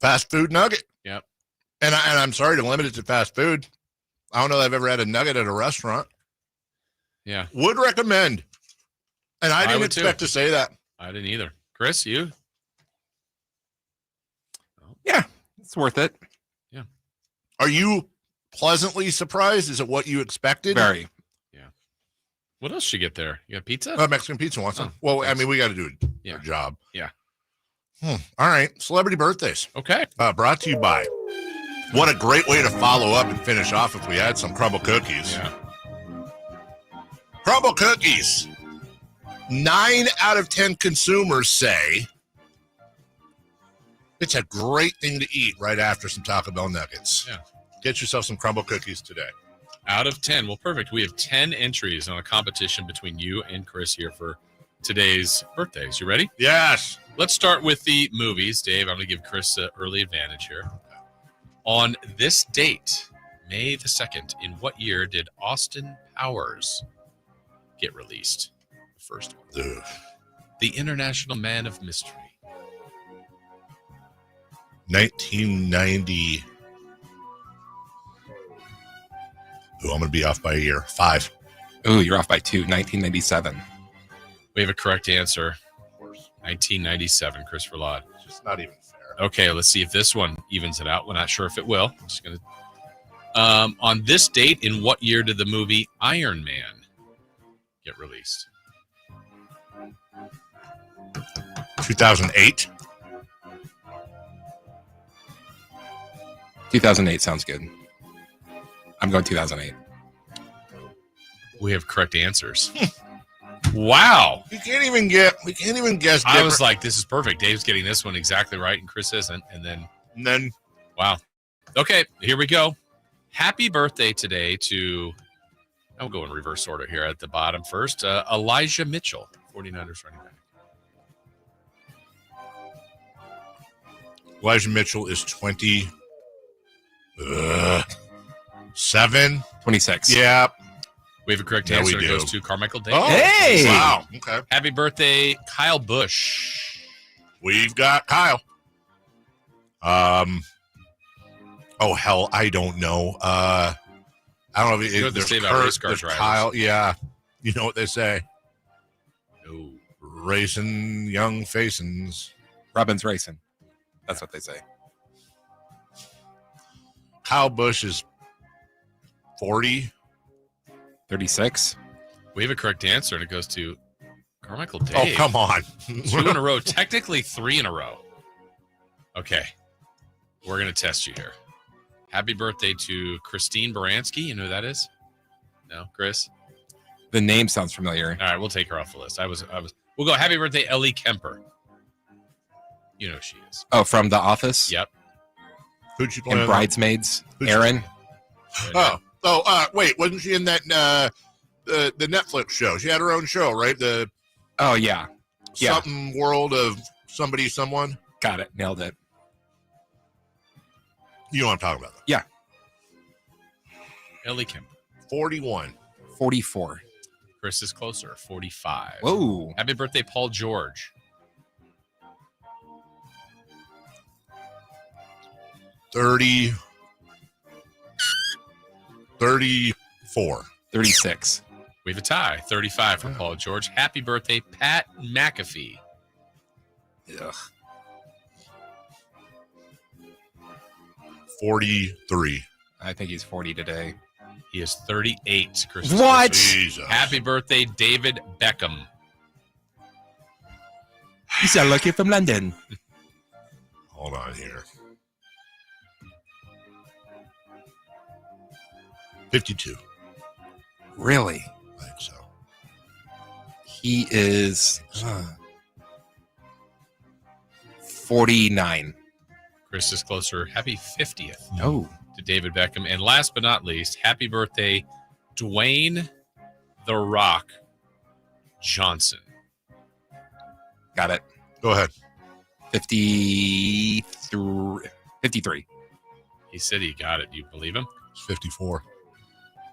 Fast food nugget. Yep. And I'm sorry to limit it to fast food. I don't know that I've ever had a nugget at a restaurant. Yeah. Would recommend. And I didn't expect to say that. I didn't either. Chris, you? Yeah, it's worth it. Yeah. Are you pleasantly surprised? Is it what you expected? Very. Yeah. What else should you get there? You got pizza? Mexican pizza wants some. Oh, well, thanks. I mean, we got to do a job. Yeah. All right. Celebrity birthdays. Okay. Brought to you by. What a great way to follow up and finish off if we had some crumble cookies. Yeah. Crumble cookies. 9 out of 10 consumers say it's a great thing to eat right after some Taco Bell nuggets. Yeah. Get yourself some crumble cookies today. Out of 10. Well, perfect. We have 10 entries on a competition between you and Chris here for today's birthdays. You ready? Yes. Let's start with the movies. Dave, I'm going to give Chris an early advantage here. On this date, May the 2nd, in what year did Austin Powers get released? The first one. Ugh. The International Man of Mystery. 1990. Ooh, I'm going to be off by a year. 5. Ooh, you're off by 2. 1997. We have a correct answer. 1997, Christopher Laud. It's just not even fair. Okay, let's see if this one evens it out. We're not sure if it will. I'm just going to. On this date, in what year did the movie Iron Man get released? 2008. 2008 sounds good. I'm going 2008. We have correct answers. Wow. We can't even guess. I was like, this is perfect. Dave's getting this one exactly right, and Chris isn't. And then, wow. Okay, here we go. Happy birthday today to, I'll go in reverse order here at the bottom first. Elijah Mitchell, 49ers running back. Elijah Mitchell is 27. 26. Yeah. We have a correct Yeah, answer. we It do. goes to Carmichael Dave. Oh, Hey! Wow. Okay. Happy birthday, Kyle Busch. We've got Kyle. Oh hell, I don't know. I don't know You know if what they there's say about Kurt, race car there's drivers. Kyle. Yeah, you know what they say. No. Racing young facins. Robin's racing. That's what they say. Kyle Busch is 40. 36. We have a correct answer, and it goes to Carmichael Dave. Oh, come on. 2 in a row. Technically 3 in a row. Okay. We're going to test you here. Happy birthday to Christine Baranski. You know who that is? No, Chris? The name sounds familiar. All right, we'll take her off the list. We'll go happy birthday, Ellie Kemper. You know who she is. Oh, from The Office? Yep. Who'd you play? And Bridesmaids? Aaron? Wait, wasn't she in that the Netflix show? She had her own show, right? Oh, yeah. Something World of Somebody Someone. Got it. Nailed it. You know what I'm talking about. Yeah. Ellie Kemper. 41. 44. Chris is closer. 45. Whoa. Happy birthday, Paul George. 30. 34. 36. We have a tie. 35 for Paul George. Happy birthday, Pat McAfee. Ugh. 43. I think he's 40 today. He is 38. Chris. What? Jesus. Happy birthday, David Beckham. You sound like you're from London. Hold on here. 52. Really? I think so. He is 49. Chris is closer. Happy 50th Oh. to David Beckham. And last but not least, happy birthday, Dwayne The Rock Johnson. Got it. Go ahead. 53. He said he got it. Do you believe him? It's 54.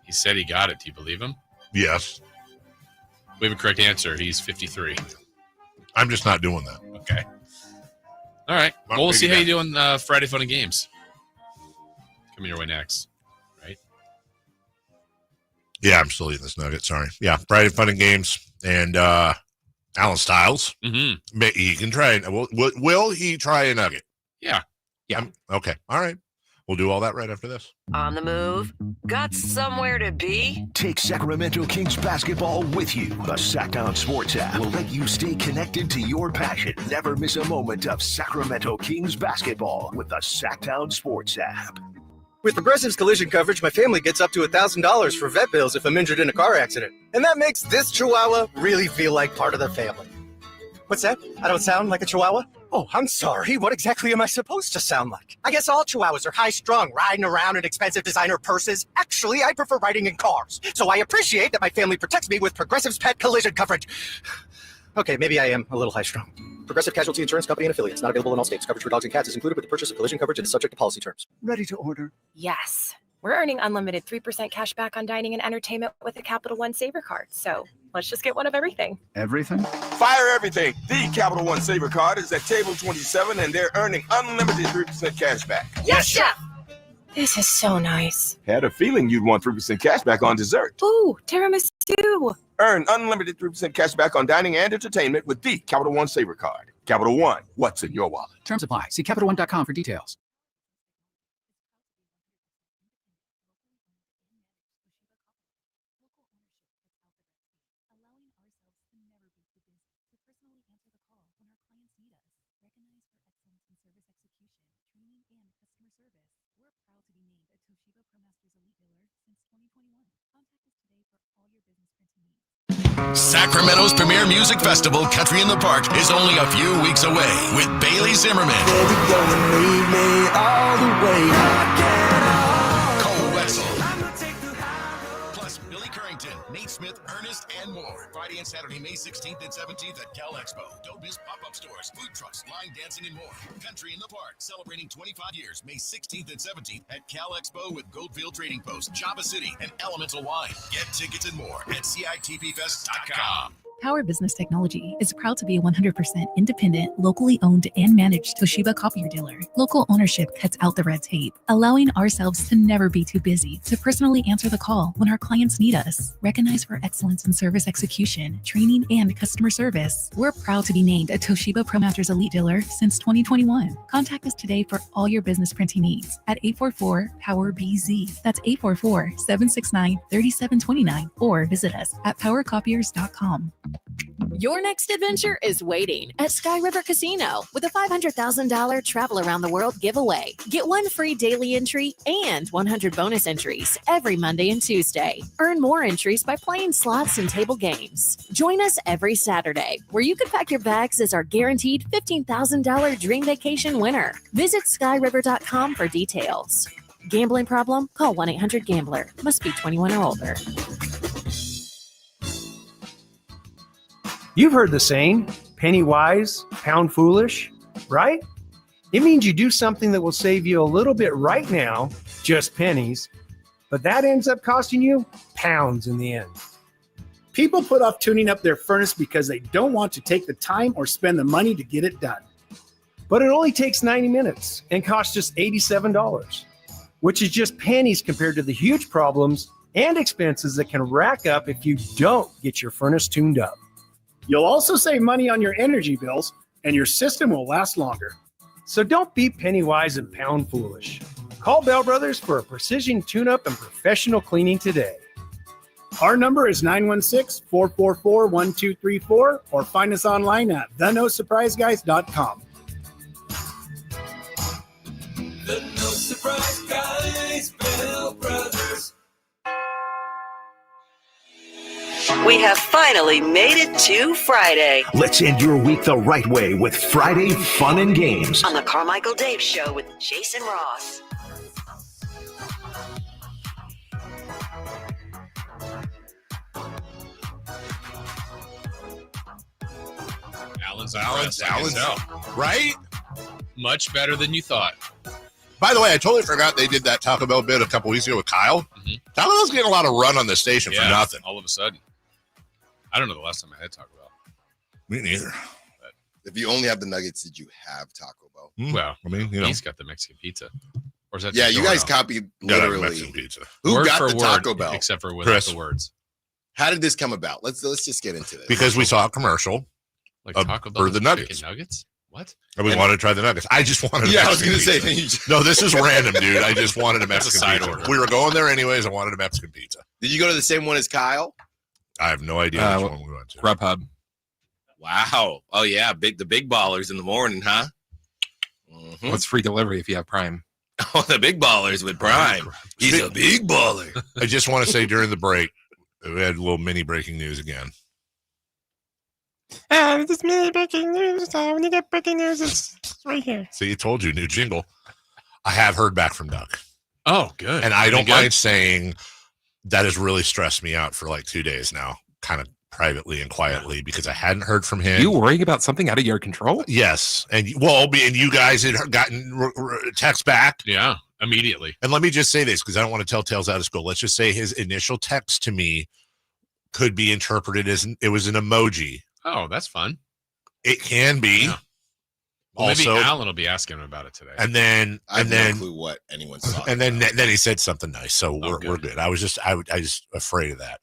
He said he got it. Do you believe him? Yes. We have a correct answer. He's 53. I'm just not doing that. Okay. All right. Well, we'll see how you do on Friday Fun and Games. Coming your way next, right? Yeah, I'm still eating this nugget. Sorry. Yeah, Friday Fun and Games and Alan Stiles. Mm-hmm. He can try. Will he try a nugget? Yeah. Okay. All right. We'll do all that right after this. On the move? Got somewhere to be? Take Sacramento Kings basketball with you. The Sacktown Sports app will let you stay connected to your passion. Never miss a moment of Sacramento Kings basketball with the Sacktown Sports app. With Progressive's collision coverage, my family gets up to $1,000 for vet bills if I'm injured in a car accident. And that makes this Chihuahua really feel like part of the family. What's that? I don't sound like a Chihuahua? Oh, I'm sorry. What exactly am I supposed to sound like? I guess all Chihuahuas are high-strung, riding around in expensive designer purses. Actually, I prefer riding in cars. So I appreciate that my family protects me with Progressive's pet collision coverage. Okay, maybe I am a little high-strung. Progressive Casualty Insurance Company and Affiliates. Not available in all states. Coverage for dogs and cats is included with the purchase of collision coverage and is subject to policy terms. Ready to order? Yes. We're earning unlimited 3% cash back on dining and entertainment with a Capital One Saver card. So let's just get one of everything. Everything? Fire everything. The Capital One Saver card is at table 27 and they're earning unlimited 3% cash back. Yes, Chef! This is so nice. Had a feeling you'd want 3% cash back on dessert. Ooh, tiramisu. Earn unlimited 3% cash back on dining and entertainment with the Capital One Saver card. Capital One, what's in your wallet? Terms apply. See CapitalOne.com for details. Sacramento's premier music festival, Country in the Park, is only a few weeks away with Bailey Zimmerman, Cole Wetzel, plus Billy Currington, Nate Smith, Ernest, and more. Friday and Saturday, May 16th and 17th at Cal Expo. Don't miss pop-up stores, food trucks, line dancing, and more. Country in the Park, celebrating 25 years, May 16th and 17th at Cal Expo with Goldfield Trading Post, Java City, and Elemental Wine. Get tickets and more at CITPFest.com. Power Business Technology is proud to be a 100% independent, locally owned and managed Toshiba copier dealer. Local ownership cuts out the red tape, allowing ourselves to never be too busy to personally answer the call when our clients need us. Recognized for excellence in service execution, training, and customer service, we're proud to be named a Toshiba ProMasters Elite Dealer since 2021. Contact us today for all your business printing needs at 844-POWER-BZ. That's 844-769-3729, or visit us at powercopiers.com. Your next adventure is waiting at Sky River Casino with a $500,000 travel around the world giveaway. Get one free daily entry and 100 bonus entries every Monday and Tuesday. Earn more entries by playing slots and table games. Join us every Saturday, where you can pack your bags as our guaranteed $15,000 dream vacation winner. Visit skyriver.com for details. Gambling problem? Call 1-800-GAMBLER. Must be 21 or older. You've heard the saying, penny wise, pound foolish, right? It means you do something that will save you a little bit right now, just pennies, but that ends up costing you pounds in the end. People put off tuning up their furnace because they don't want to take the time or spend the money to get it done. But it only takes 90 minutes and costs just $87, which is just pennies compared to the huge problems and expenses that can rack up if you don't get your furnace tuned up. You'll also save money on your energy bills, and your system will last longer. So don't be penny wise and pound foolish. Call Bell Brothers for a precision tune-up and professional cleaning today. Our number is 916-444-1234, or find us online at thenosurpriseguys.com. The No Surprise Guys, Bell Brothers. We have finally made it to Friday. Let's end your week the right way with Friday Fun and Games On the Carmichael Dave Show with Jason Ross. Alan's out. Right? Much better than you thought. By the way, I totally forgot they did that Taco Bell bit a couple weeks ago with Kyle. Mm-hmm. Taco Bell's getting a lot of run on this station for nothing. All of a sudden. I don't know the last time I had Taco Bell. Me neither. If you only have the nuggets, did you have Taco Bell? Well, I mean, he's got the Mexican pizza. Or is that Yeah, just you guys DiGiorno? copied Yeah, literally. Mexican pizza. Who Word got for the word, Taco Bell? except for without Chris. the words. How did this come about? Let's just get into this. Because we saw a commercial Like Taco Bell for the with nuggets. chicken nuggets? What? And we wanted to try the nuggets. I just wanted. Yeah, I was going to say. No, this is random, dude. I just wanted a That's a Mexican side pizza. order. We were going there anyways. I wanted a Mexican pizza. Did you go to the same one as Kyle? I have no idea which one we went to. Grubhub. Wow. Oh yeah, the big ballers in the morning, huh? Mm-hmm. What's free delivery if you have Prime? Oh, the big ballers with Prime. He's a big baller. I just want to say during the break, we had a little mini breaking news again. This mini breaking news. When you get breaking news, it's right here. See, told you, new jingle. I have heard back from Doug. Oh, good. And I don't Good? mind saying that has really stressed me out for like 2 days now, kind of privately and quietly, because I hadn't heard from him. You worrying about something out of your control? Yes. And you guys had gotten text back. Yeah, immediately. And let me just say this, because I don't want to tell tales out of school. Let's just say his initial text to me could be interpreted as it was an emoji. Oh, that's fun. It can be. Yeah. Well, Also, maybe Alan will be asking him about it today. and then I have no clue what anyone's talking and then he said something nice, so we're good. I was just afraid of that.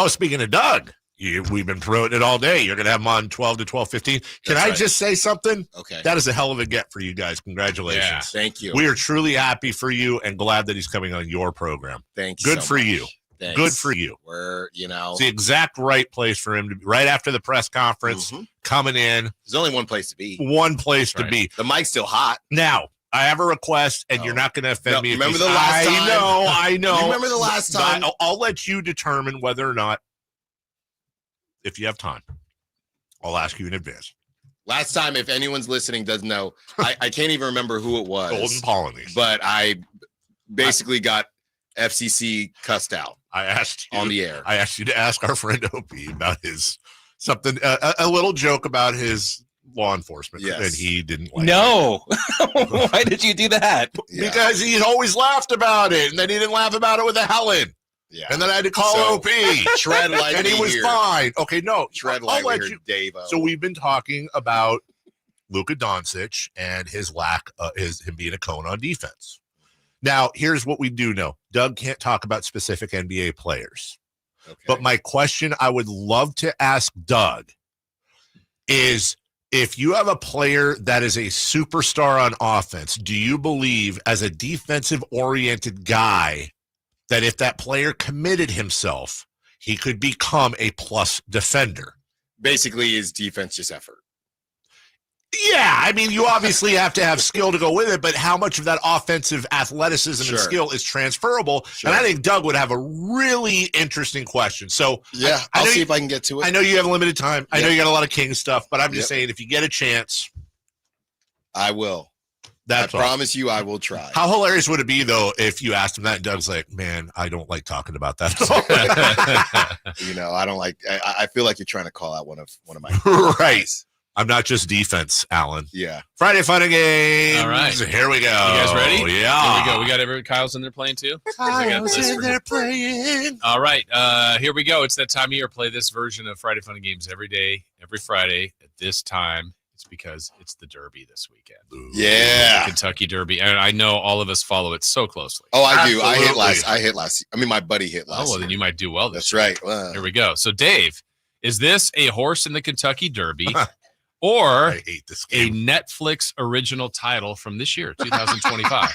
Speaking of Doug, we've been promoting it all day. You're gonna have him on 12 to 12:15. Can I just say something? Okay, that is a hell of a get for you guys. Congratulations. Yeah, thank you. We are truly happy for you and glad that he's coming on your program. Thank you. Good so for much. you. Thanks. Good for you. We're, It's the exact right place for him to be. Right after the press conference, coming in. There's only one place to be. One place to be. The mic's still hot. Now, I have a request, and you're not going to offend me. Remember the last time? I know. You remember the last time? I'll let you determine whether or not, if you have time, I'll ask you in advance. Last time, if anyone's listening doesn't know, I can't even remember who it was. Golden Polonies. But I basically got FCC cussed out. I asked you on the air. I asked you to ask our friend Opie about his something, a little joke about his law enforcement, Yes. and he didn't like No. Why did you do that? because he always laughed about it, and then he didn't laugh about it with a Helen. Yeah. And then I had to call So, OP. tread lightly and he was here. fine. Okay, no. Tread I'll lightly let here, you. Dave-o. So we've been talking about Luka Doncic and his lack of him being a cone on defense. Now, here's what we do know. Doug can't talk about specific NBA players. Okay. But my question I would love to ask Doug is, if you have a player that is a superstar on offense, do you believe as a defensive-oriented guy that if that player committed himself, he could become a plus defender? Basically, is defense just effort? Yeah, I mean, you obviously have to have skill to go with it, but how much of that offensive athleticism Sure. and skill is transferable? Sure. And I think Doug would have a really interesting question. So Yeah, I I'll know see you- if I can get to it. I know you have limited time. I know Yep. you got a lot of King stuff, but I'm just Yep. saying, if you get a chance, I will. that's I all. promise you I will try. How hilarious would it be, though, if you asked him that and Doug's like, man, I don't like talking about that. You know, I don't like. I feel like you're trying to call out one of my Right. I'm not just defense, Alan. Yeah. Friday Fun and Games. All right. Here we go. You guys ready? Yeah. Here we go. We got Kyle's in there playing too. Kyle's in there playing. All right. Here we go. It's that time of year. Play this version of Friday Fun and Games every day, every Friday at this time. It's because it's the Derby this weekend. Yeah. The Kentucky Derby. And I know all of us follow it so closely. Oh, I do. Absolutely. I hit last. I mean, my buddy hit last. Oh, well, then you might do well this That's year. right. Here we go. So, Dave, is this a horse in the Kentucky Derby or I hate this a game. Netflix original title from this year, 2025?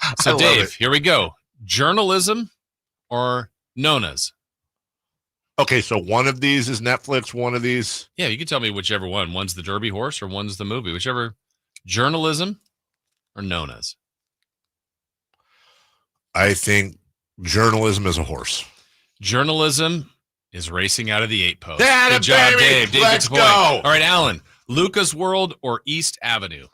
I So, love Dave, it. here we go. Journalism or Nonas? Okay, so one of these is Netflix, one of these. Yeah, you can tell me whichever one. One's the Derby horse or one's the movie. Whichever. Journalism or Nonas? I think journalism is a horse. Journalism is racing out of the 8 post. Yeah, Good job, baby. Dave. Dave Let's gets a point. go. All right, Alan. Lucas World or East Avenue?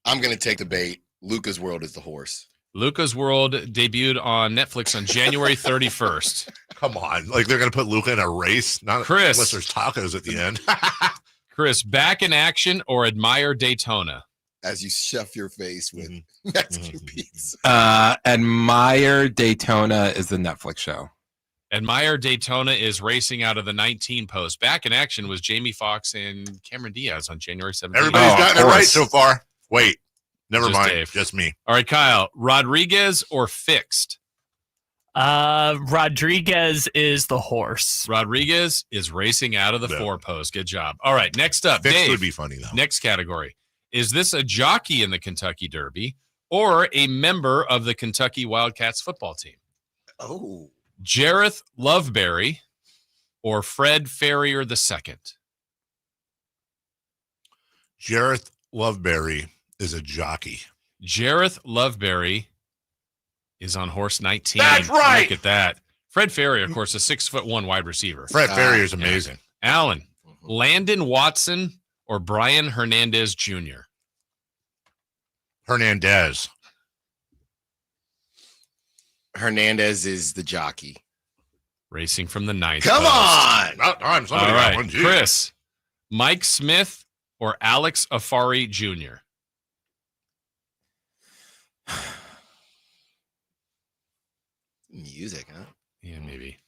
I'm gonna take the bait. Luca's World is the horse. Luca's World debuted on Netflix on January 31st. Come on. Like they're going to put Luca in a race? Not Chris. unless there's tacos at the end. Chris, back in action or admire Daytona? As you stuff your face with Mm-hmm. Mexican pizza. Admire Daytona is the Netflix show. And Meyer Daytona is racing out of the 19 post. Back in action was Jamie Foxx and Cameron Diaz on January 17th. Everybody's gotten it right so far. Wait, never Just mind. Dave. Just me. All right, Kyle. Rodriguez or Fixed? Rodriguez is the horse. Rodriguez is racing out of the 4 post. Good job. All right, next up, Fixed Dave. would be funny, though. Next category. Is this a jockey in the Kentucky Derby or a member of the Kentucky Wildcats football team? Oh. Jareth Loveberry or Fred Ferrier II? Jareth Loveberry is a jockey. Jareth Loveberry is on horse 19. That's right. Look at that. Fred Ferrier, of course, a 6'1" wide receiver. Fred Ferrier is amazing. Alan, Landon Watson or Brian Hernandez Jr.? Hernandez. Hernandez is the jockey. Racing from the 9th. Come on! About time somebody All got right, one. Geez. Chris, Mike Smith or Alex Afari Jr.? Music, huh? Yeah, maybe.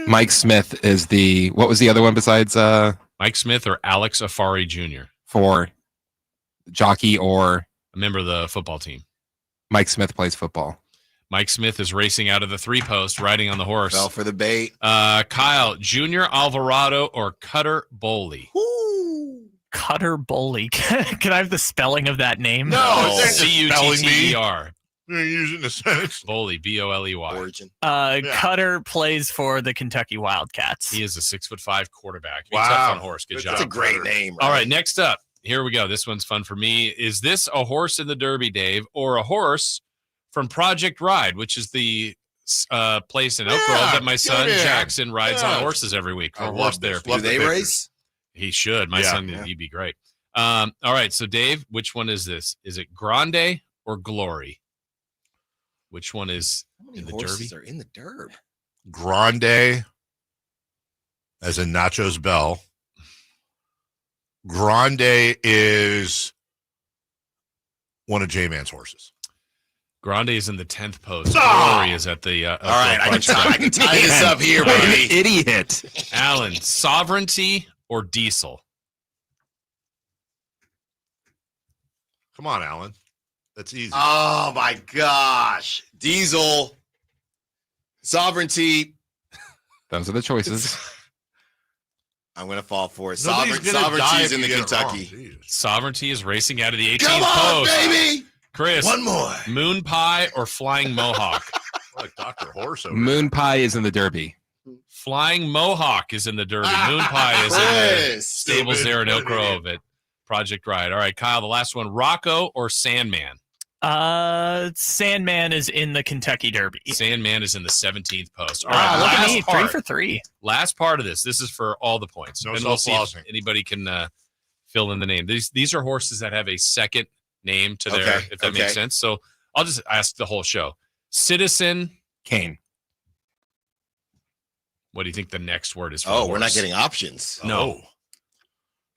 Mike Smith is the, what was the other one besides Mike Smith or Alex Afari Jr.? for jockey or A member of the football team. Mike Smith plays football? Mike Smith is racing out of the 3 post, riding on the horse. Fell for the bait. Kyle, Junior Alvarado or Cutter Boley? Cutter Boley. Can I have the spelling of that name? No, it's C-U-T-T-E-R. You're using the sentence. Boley, B-O-L-E-Y. Origin. Cutter plays for the Kentucky Wildcats. He is a 6'5" quarterback. Be Wow. tough on horse. Good job. That's a great name. All right, next up. Here we go. This one's fun for me. Is this a horse in the Derby, Dave, or a horse from Project Ride, which is the place in Oak Grove that my son Jackson rides on horses every week for horse therapy? Do they race? He should. My son, he'd be great. All right, so Dave, which one is this? Is it Grande or Glory? Which one is in the Derby? Are in the Derby. Grande, as in Nacho's Bell. Grande is one of J-Man's horses. Grande is in the 10th post. Ah! Glory is at the. All right, I can tie this up here, What an baby. idiot. Alan, Sovereignty or Diesel? Come on, Alan. That's easy. Oh my gosh. Diesel. Sovereignty. Those are the choices. I'm going to fall for it. Nobody's gonna die Sovereignty's if in the you get it wrong. Kentucky. Jesus. Sovereignty is racing out of the 18th Come on, post. baby. Chris, One more. Moon Pie or Flying Mohawk? Like Dr. Horse over Moon Pie is in the Derby. Flying Mohawk is in the Derby. Moon Pie is in the Chris. stables there in Oak Grove at Project Ride. All right, Kyle, the last one. Rocco or Sandman? Sandman is in the Kentucky Derby. Sandman is in the 17th post. All Wow, right, look at last me, part. 3 for 3. Last part of this. This is for all the points. No and we'll see if self-flossing. anybody can fill in the name. These are horses that have a second name to their, Okay, if that okay. makes sense. So I'll just ask the whole show. Citizen Kane. What do you think the next word is for Oh, the we're not horse? getting options. No.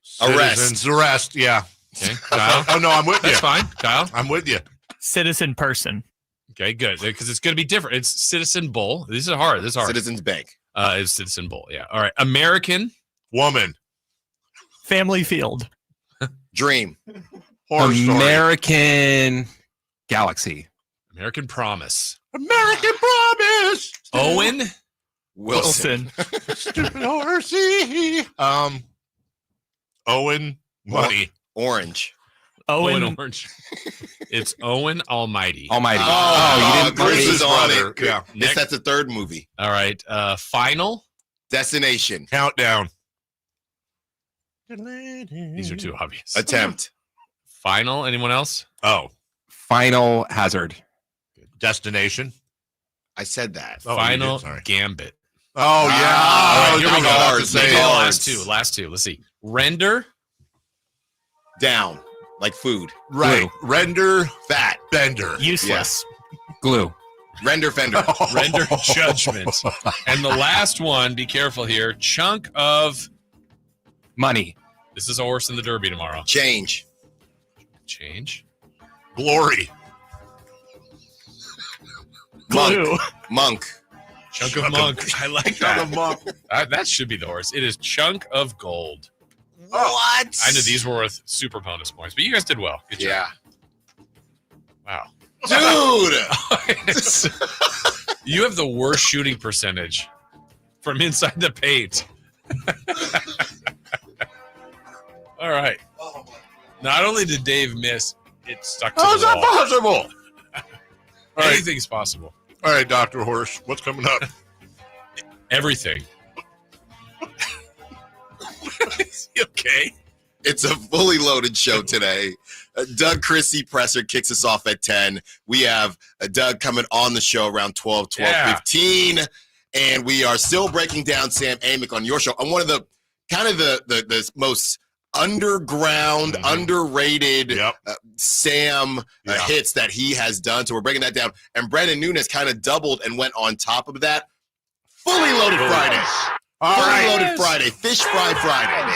Citizens arrest, yeah. Okay, Kyle. Oh, no, I'm with you. That's fine, Kyle. I'm with you. Citizen person. Okay, good. Because it's going to be different. It's Citizen Bull. This is hard. This is hard. Citizens Bank. It's Citizen Bull. Yeah. All right. American. Woman. Family Field. Dream. Horror story. American Galaxy. American Promise. American Promise. Owen. Wilson. Stupid horsey. Owen Money. Orange. Owen Orange. It's Owen Almighty. Almighty. Oh, you didn't Chris is on brother. it. Yeah. Yes, that's the third movie. All right. Final. Destination. Countdown. These are too obvious. Attempt. Final. Anyone else? Oh. Final Hazard. Destination. I said that. Oh, Final you did, sorry. Gambit. Oh, yeah. All right, here we go. Cards, Maybe the cards. last two. Let's see. Render. Down. Like food. Right. Render. Fat. Bender. Useless. Glue. Render fender. Render judgment. And the last one, be careful here. Chunk of Money. This is a horse in the Derby tomorrow. Change. Change. Glory. Glue. Monk. Chunk of Monk. I like that. Chunk of Monk. That should be the horse. It is Chunk of Gold. What? I knew these were worth super bonus points, but you guys did well. Good job. Yeah. Wow. Dude. You have the worst shooting percentage from inside the paint. All right. Not only did Dave miss, it stuck to How's the that wall. possible? All right. Anything's possible. All right, Dr. Horse, what's coming up? Everything. Okay. It's a fully loaded show today. Doug Christie presser kicks us off at 10. We have Doug coming on the show around 12:15. And we are still breaking down Sam Amick on your show. I'm one of the kind of the most underground, underrated Sam hits that he has done. So we're breaking that down. And Brandon Nunes kind of doubled and went on top of that. Fully loaded Friday. Fully loaded Friday. Fish Fry Friday.